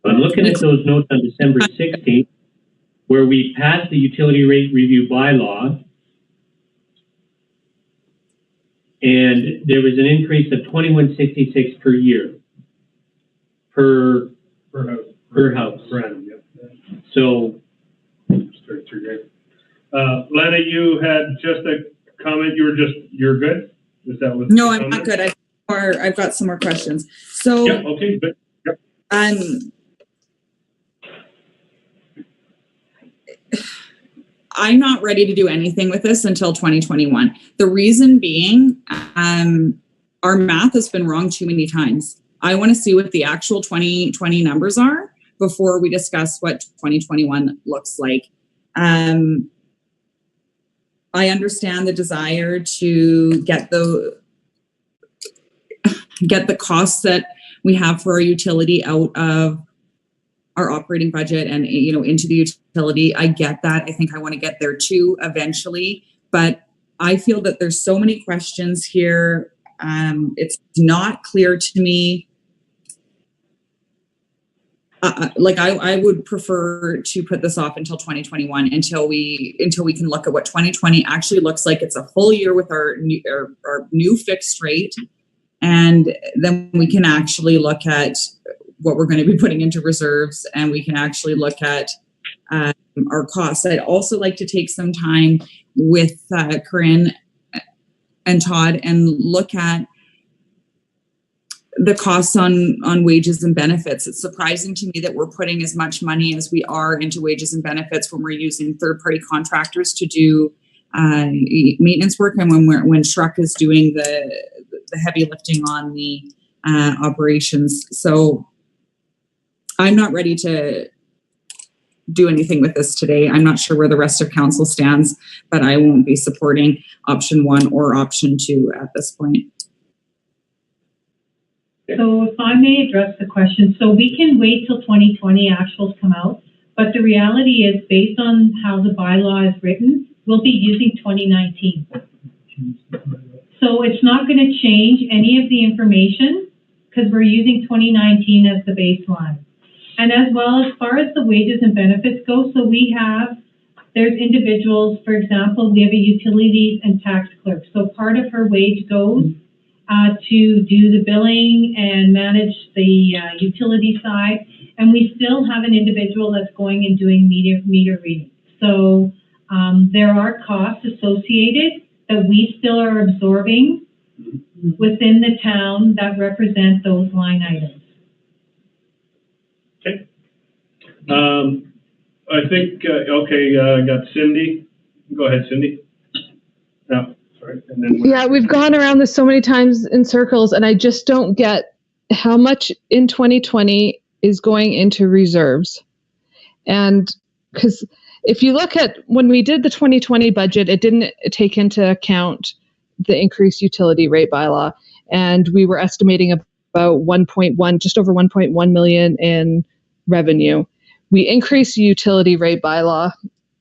I'm looking at those notes on December 16th, where we passed the utility rate review bylaw, and there was an increase of $21.66 per year per house. Per annum, yep. So, Lana, you had just a comment. You're good? Is that what? No, I'm not good. I've got some more questions. So, Yep. Okay. Good. Yep. I'm not ready to do anything with this until 2021. The reason being, our math has been wrong too many times. I want to see what the actual 2020 numbers are before we discuss what 2021 looks like. I understand the desire to get the costs that we have for our utility out of our operating budget and, you know, into the utility. I get that. I think I want to get there too eventually, but I feel that there's so many questions here. It's not clear to me. I would prefer to put this off until 2021 until we can look at what 2020 actually looks like. It's a full year with our new fixed rate, and then we can actually look at what we're going to be putting into reserves, and we can actually look at our costs. I'd also like to take some time with Corinne and Todd and look at the costs on wages and benefits. It's surprising to me that we're putting as much money as we are into wages and benefits when we're using third-party contractors to do maintenance work, and when Shrek is doing the heavy lifting on the operations. So I'm not ready to do anything with this today. I'm not sure where the rest of council stands, but I won't be supporting option 1 or option 2 at this point. So if I may address the question, so we can wait till 2020 actuals come out, but the reality is, based on how the bylaw is written, we'll be using 2019. So it's not going to change any of the information because we're using 2019 as the baseline. And as well, as far as the wages and benefits go, so there's individuals, for example, we have a utilities and tax clerk. So part of her wage goes to do the billing and manage the utility side. And we still have an individual that's going and doing meter reading. So there are costs associated that we still are absorbing within the town that represent those line items. Okay. I think, I got Cindy. Go ahead, Cindy. No, sorry. And then Yeah, we've gone around this so many times in circles, and I just don't get how much in 2020 is going into reserves. And because if you look at when we did the 2020 budget, it didn't take into account the increased utility rate bylaw. And we were estimating about just over 1.1 million in revenue. We increased the utility rate bylaw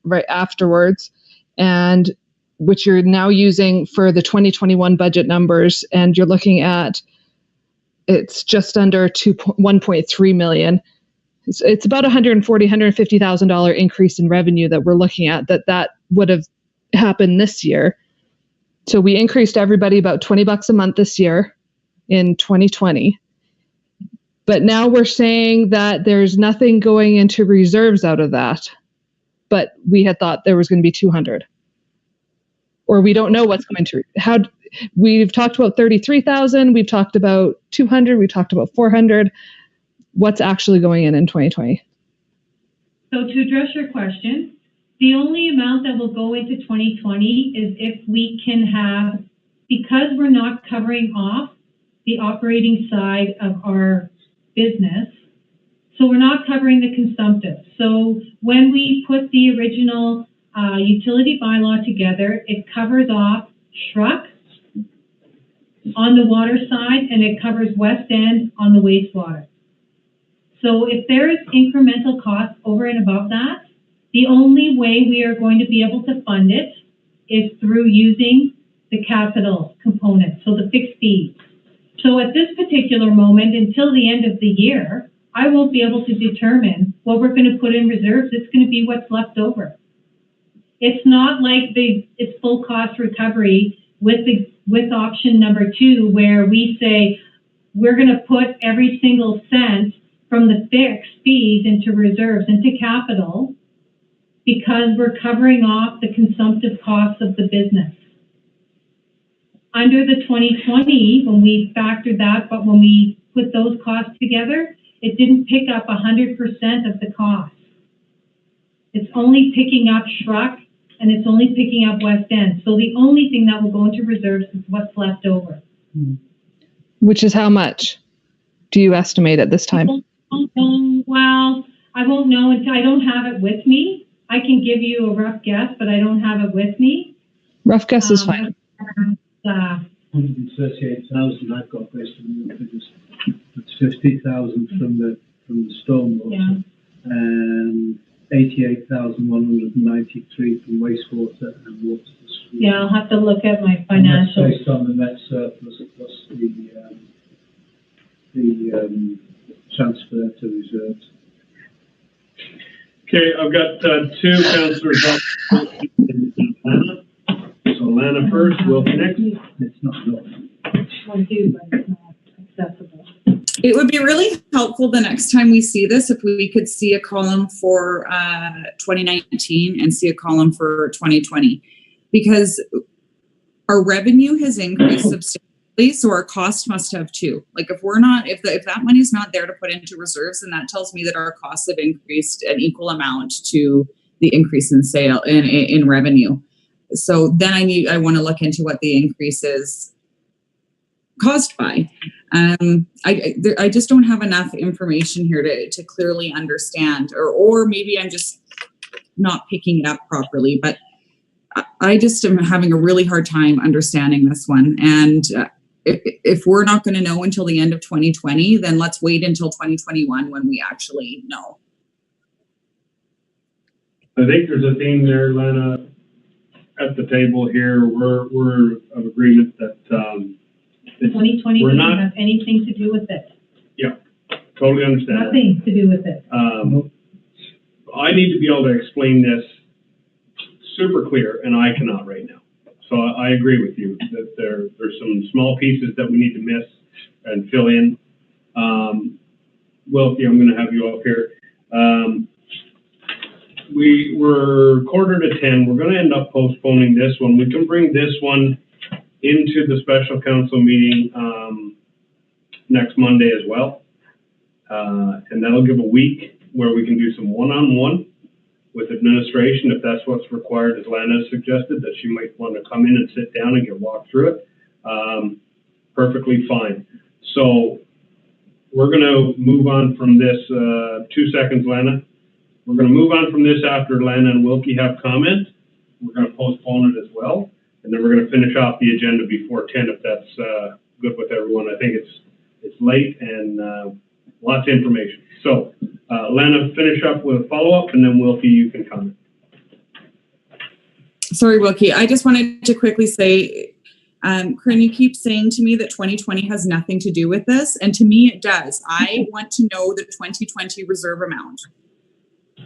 right afterwards, and which you're now using for the 2021 budget numbers, and you're looking at it's just under 1.3 million. It's about $150,000 increase in revenue that we're looking at that would have happened this year. So we increased everybody about $20 a month this year in 2020. But now we're saying that there's nothing going into reserves out of that. But we had thought there was going to be 200. Or we don't know what's going to, we've talked about 33,000, we've talked about 200, we've talked about 400. What's actually going in 2020? So to address your question, the only amount that will go into 2020 is if we can have, because we're not covering off the operating side of our business, so we're not covering the consumptive. So when we put the original utility bylaw together, it covers off Shrek on the water side, and it covers West End on the wastewater. So if there is incremental cost over and above that, the only way we are going to be able to fund it is through using the capital component, so the fixed fees. So at this particular moment, until the end of the year, I won't be able to determine what we're going to put in reserves. It's going to be what's left over. It's not like it's full cost recovery with option number 2, where we say we're going to put every single cent from the fixed fees into reserves, into capital, because we're covering off the consumptive costs of the business. Under the 2020, when we factored that, but when we put those costs together, it didn't pick up 100% of the cost. It's only picking up Shrug, and it's only picking up West End. So the only thing that will go into reserves is what's left over. Which is how much do you estimate at this time? Well, I won't know until I don't have it with me. I can give you a rough guess, but I don't have it with me. Rough guess is fine. 138,000 I've got based on the figures. It's 50,000 from the stormwater, Yeah. and 88,193 from wastewater and water. Yeah, I'll have to look at my And that's financials. based on the net surplus plus the transfer to reserves. Okay, I've got 2 councillors up. So Lana first, Wilkie next. It's not enough. I do, but it's not accessible. It would be really helpful the next time we see this if we could see a column for 2019 and see a column for 2020, because our revenue has increased substantially, so our cost must have too. Like if that money's not there to put into reserves, then that tells me that our costs have increased an equal amount to the increase in in revenue. So then I want to look into what the increase is caused by. I just don't have enough information here to clearly understand, or maybe I'm just not picking it up properly, but I just am having a really hard time understanding this one. And if we're not going to know until the end of 2020, then let's wait until 2021 when we actually know. I think there's a theme there, Lana, at the table here. We're of agreement that 2020 we're doesn't not- have anything to do with it. Yeah, totally understand that. Nothing to do with it. I need to be able to explain this super clear, and I cannot right now. So I agree with you that there's some small pieces that we need to miss and fill in. Wilkie, I'm going to have you up here. We're 9:45. We're going to end up postponing this one. We can bring this one into the special council meeting next Monday as well. And that'll give a week where we can do some one-on-one with administration, if that's what's required, as Lana suggested, that she might want to come in and sit down and get walked through it. Perfectly fine. So we're going to move on from this. 2 seconds, Lana. We're going to move on from this after Lana and Wilkie have comment. We're going to postpone it as well. And then we're going to finish off the agenda before 10, if that's good with everyone. I think it's late and lots of information. So, Lana, finish up with a follow-up, and then Wilkie, you can comment. Sorry, Wilkie. I just wanted to quickly say, Corinne, you keep saying to me that 2020 has nothing to do with this, and to me it does. I want to know the 2020 reserve amount.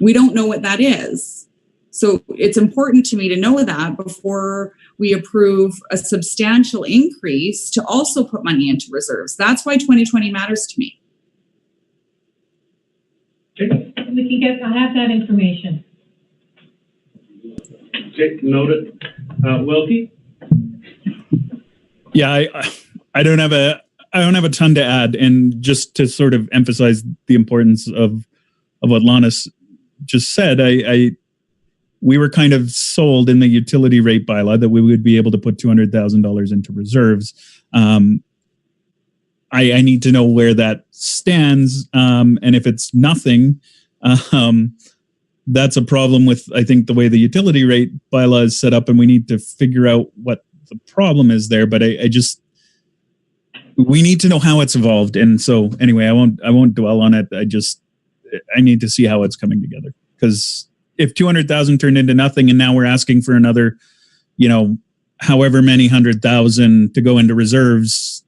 We don't know what that is. So it's important to me to know that before we approve a substantial increase to also put money into reserves. That's why 2020 matters to me. Okay. I'll have that information. Okay, noted. Wilkie? Yeah, I don't have a ton to add, and just to sort of emphasize the importance of what Lana just said, we were kind of sold in the utility rate bylaw that we would be able to put $200,000 into reserves. I need to know where that stands, and if it's nothing, that's a problem with, I think, the way the utility rate bylaw is set up, and we need to figure out what the problem is there. But we need to know how it's evolved. And so anyway, I won't dwell on it. I need to see how it's coming together. Because if 200,000 turned into nothing and now we're asking for another, however many 100,000 to go into reserves,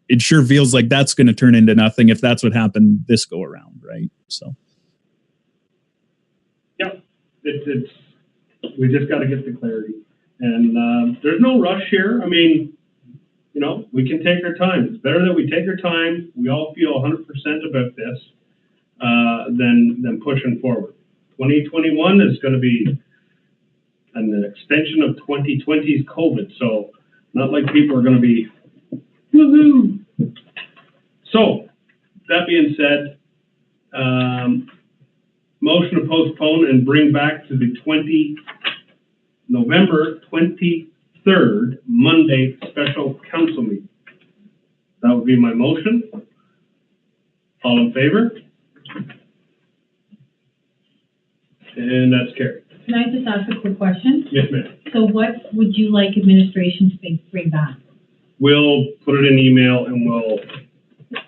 it sure feels like that's going to turn into nothing if that's what happened this go around, right? So. Yep, it's we just got to get the clarity, and there's no rush here. I mean, we can take our time. It's better that we take our time. We all feel 100% about this than pushing forward. 2021 is going to be an extension of 2020's COVID, so not like people are going to be woohoo. So that being said, motion to postpone and bring back to the November 23rd Monday special council meeting. That would be my motion. All in favor? And that's carried. Can I just ask a quick question? Yes, ma'am. So what would you like administration to bring back? We'll put it in email and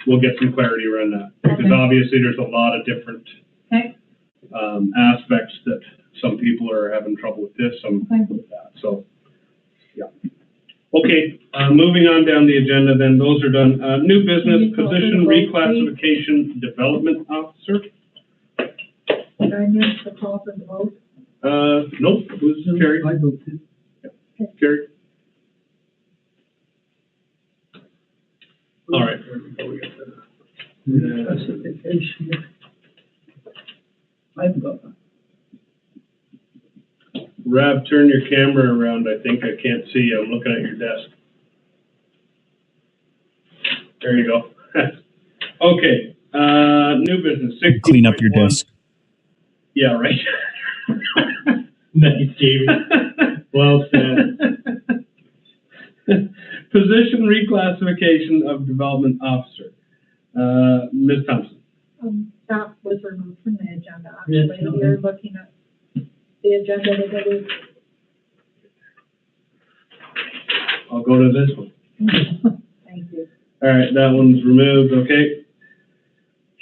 we'll get some clarity around that. Because obviously there's a lot of different aspects that some people are having trouble with this, some with that. So, yeah. Okay, moving on down the agenda then, those are done. New business position reclassification development officer. Did I miss the call for the vote? Nope, it was carried. I voted. Yeah, carried. All right. Classification. I've got that. Rav, turn your camera around. I think I can't see you. I'm looking at your desk. There you go. Okay. New business. Clean up your desk. Yeah, right. Nice, Jamie. Well said. Position reclassification of development officer. Ms. Thompson. That was removed from the agenda, actually. You're looking at the agenda that it is. I'll go to this one. Thank you. All right, that one's removed, okay.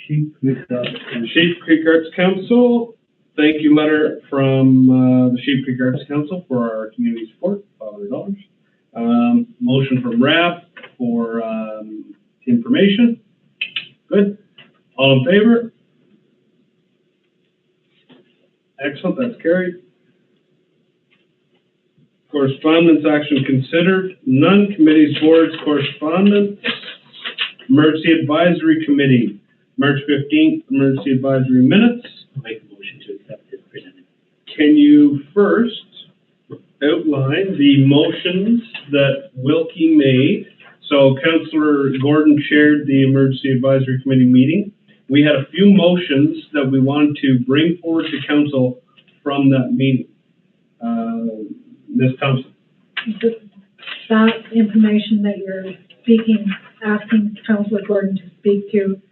Sheep Creek Arts Council. Thank you letter from the Sheep Creek Arts Council for our community support, $500. Motion from RAP for information. Good. All in favor? Excellent, that's carried. Correspondence action considered. None. Committees, boards, correspondence. Emergency Advisory Committee, March 15th, Emergency Advisory Minutes. I'll make a motion to accept as presented. Can you first outline the motions that Wilkie made? So Councillor Gordon chaired the Emergency Advisory Committee meeting. We had a few motions that we wanted to bring forward to council from that meeting. Ms. Thompson. That information that you're asking Councillor Gordon to speak to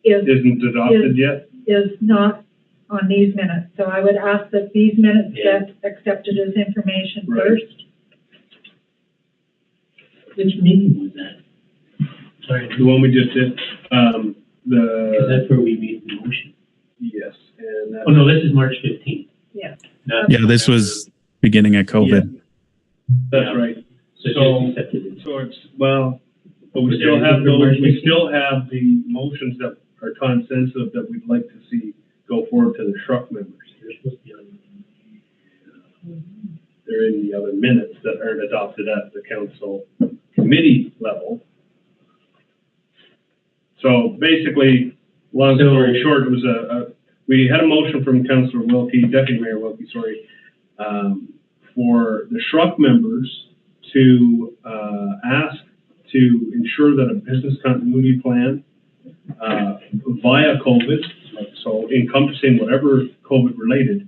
isn't adopted yet? Is not on these minutes. So I would ask that these minutes get accepted as information first. Which meeting was that? Sorry. The one we just did. Because that's where we made the motion. Yes. And oh no, this is March 15th. Yeah. Yeah, this was beginning of COVID. Yeah. That's right. So it's, well, but we Was still there have those, March we 15th? still have the motions that are time sensitive that we'd like to see go forward to the Shruk members. They're supposed to be on. They're in the other minutes that aren't adopted at the council committee level. So basically, long story short, it was we had a motion from Councillor Wilkie, Deputy Mayor Wilkie, sorry, for the Shruk members to ask to ensure that a business continuity plan via COVID, so encompassing whatever COVID related,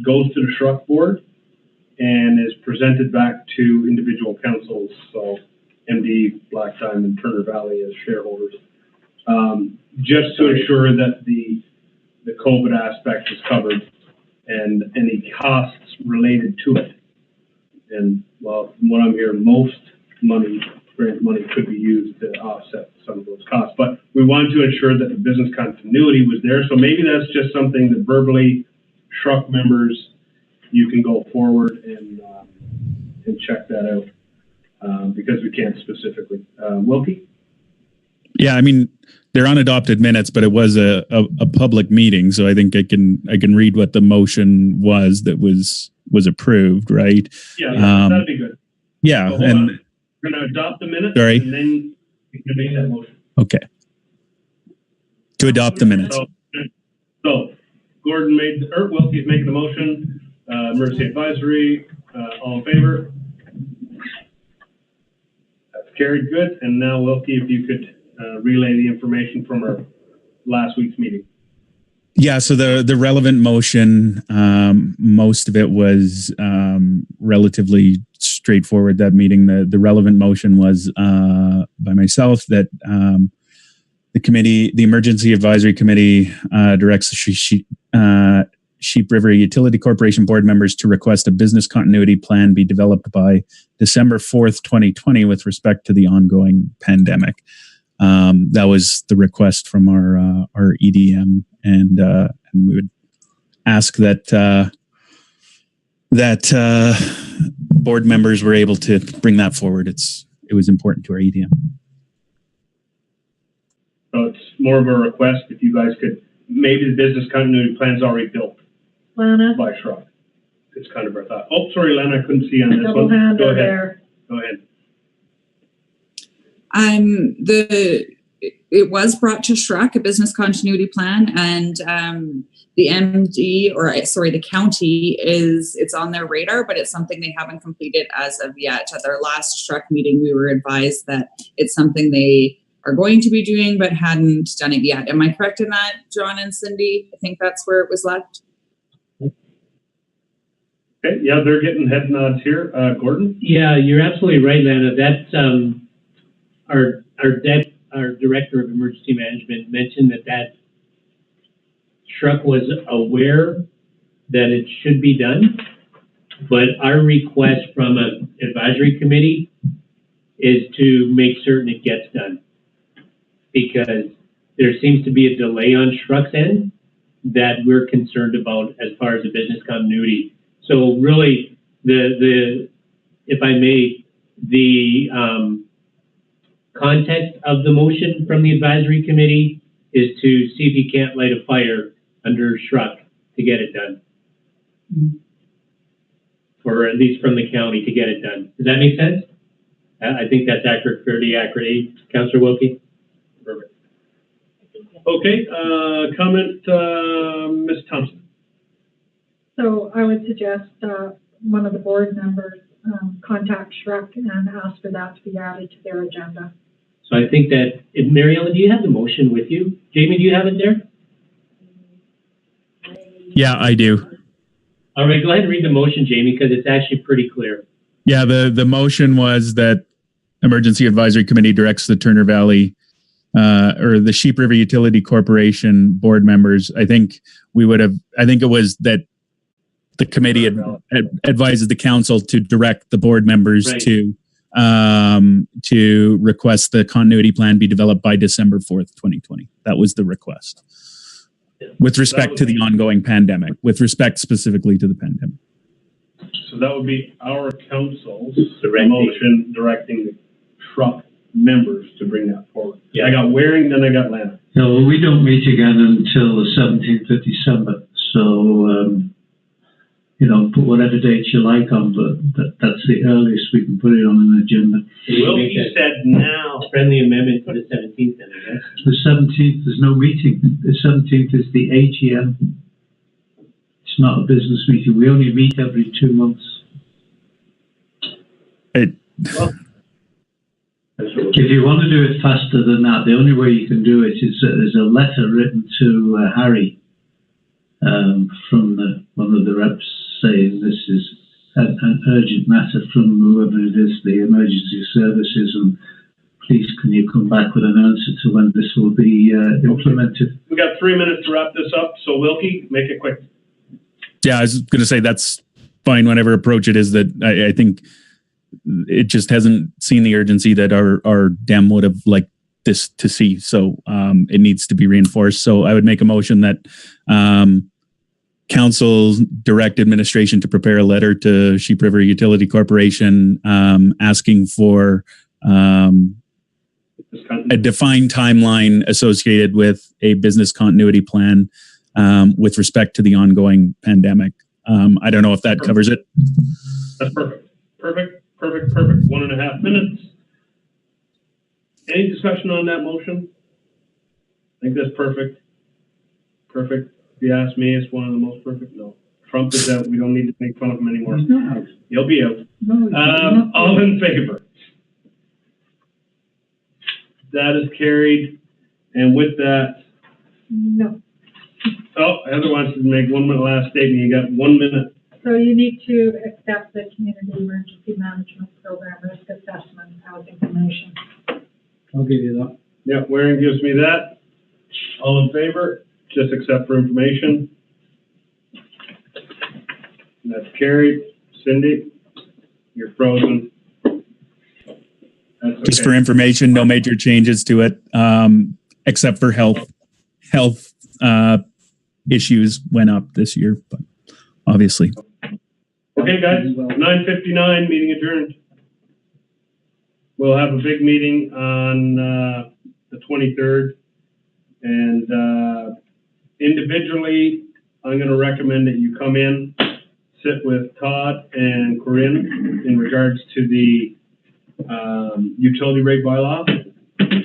goes to the Shruk board and is presented back to individual councils, so MD, Black Diamond, Turner Valley as shareholders, just to ensure that the COVID aspect is covered and any costs related to it. And well, from what I'm hearing, most money grant money could be used to offset some of those costs. But we wanted to ensure that the business continuity was there. So maybe that's just something that verbally, Shruk members, you can go forward and check that out because we can't specifically. Wilkie? Yeah, I mean, they're unadopted minutes, but it was a public meeting, so I think I can read what the motion was that was approved, right? Yeah, that'd be good. Yeah, so and we're going to adopt the minutes, sorry, and then you can make that motion. Okay. To adopt the minutes. So Gordon Wilkie's making the motion. Emergency advisory. All in favor? That's carried. Good. And now Wilkie, if you could relay the information from our last week's meeting. Yeah, so the relevant motion, most of it was relatively straightforward. That meeting, the relevant motion was by myself that the Emergency Advisory Committee directs the Sheep River Utility Corporation board members to request a business continuity plan be developed by December 4th, 2020 with respect to the ongoing pandemic. That was the request from our EDM, and we would ask that board members were able to bring that forward. It was important to our EDM. So it's more of a request if you guys could, maybe the business continuity plan's already built Lana? by Shruk. It's kind of our thought. Oh, sorry, Lana, I couldn't see on this Double one. hand Go ahead. there. Go ahead. It was brought to Shrek, a business continuity plan, and the MD, the county it's on their radar, but it's something they haven't completed as of yet. At their last Shrek meeting, we were advised that it's something they are going to be doing, but hadn't done it yet. Am I correct in that, John and Cindy? I think that's where it was left. Okay, yeah, they're getting head nods here. Gordon? Yeah, you're absolutely right, Lana. That's our Director of Emergency Management mentioned that Shruk was aware that it should be done, but our request from an advisory committee is to make certain it gets done, because there seems to be a delay on Shruk's end that we're concerned about as far as the business continuity. So really, if I may, the context of the motion from the advisory committee is to see if you can't light a fire under Shruk to get it done. Or at least from the county to get it done. Does that make sense? I think that's accurate, fairly accurate. Councillor Wilkie? Perfect. Okay, comment, Ms. Thompson. So I would suggest one of the board members contact Shrek and ask for that to be added to their agenda. So I think that, Mary Ellen, do you have the motion with you? Jamie, do you have it there? Yeah, I do. All right, go ahead and read the motion, Jamie, because it's actually pretty clear. Yeah, the motion was that Emergency Advisory Committee directs the Turner Valley or the Sheep River Utility Corporation board members. I think it was that the committee advises the council to direct the board members to request the continuity plan be developed by December 4th, 2020. That was the request. With respect to the ongoing pandemic, with respect specifically to the pandemic. So that would be our council's motion directing the Shruk members to bring that forward. Yeah. I got Waring, then I got Lana. No, we don't meet again until the 17th of December. So, put whatever dates you like on, but that's the earliest we can put it on an agenda. Wilkie said now. Friendly amendment to the 17th, then, I guess. The 17th, there's no meeting. The 17th is the AGM. It's not a business meeting. We only meet every 2 months. If you want to do it faster than that, the only way you can do it is there's a letter written to Harry from one of the reps saying this is an urgent matter from whoever it is, the emergency services, and please can you come back with an answer to when this will be implemented. We got 3 minutes to wrap this up, so Wilkie, make it quick. Yeah, I was going to say that's fine, whatever approach it is that I think it just hasn't seen the urgency that our DEM would have liked this to see. So it needs to be reinforced. So I would make a motion that council direct administration to prepare a letter to Sheep River Utility Corporation asking for a defined timeline associated with a business continuity plan with respect to the ongoing pandemic. I don't know if that covers it. That's perfect. Perfect. 1.5 minutes. Any discussion on that motion? I think that's perfect. Perfect. If you ask me, it's one of the most perfect. No. Trump is out. We don't need to make fun of him anymore. He's not out. He'll be out. No, he's not. All in favor? That is carried. And with that, No. oh, Heather wants to make one minute last statement. You got 1 minute. So you need to accept the Community Emergency Management Program Risk Assessment as information. I'll give you that. Yeah, Waring gives me that. All in favor? Just accept for information. That's carried. Cindy, you're frozen. That's Just okay. for information, no major changes to it, except for health issues went up this year, but obviously. Okay, guys, 9:59, meeting adjourned. We'll have a big meeting on the 23rd, and individually, I'm going to recommend that you come in, sit with Todd and Corinne in regards to the utility rate bylaw.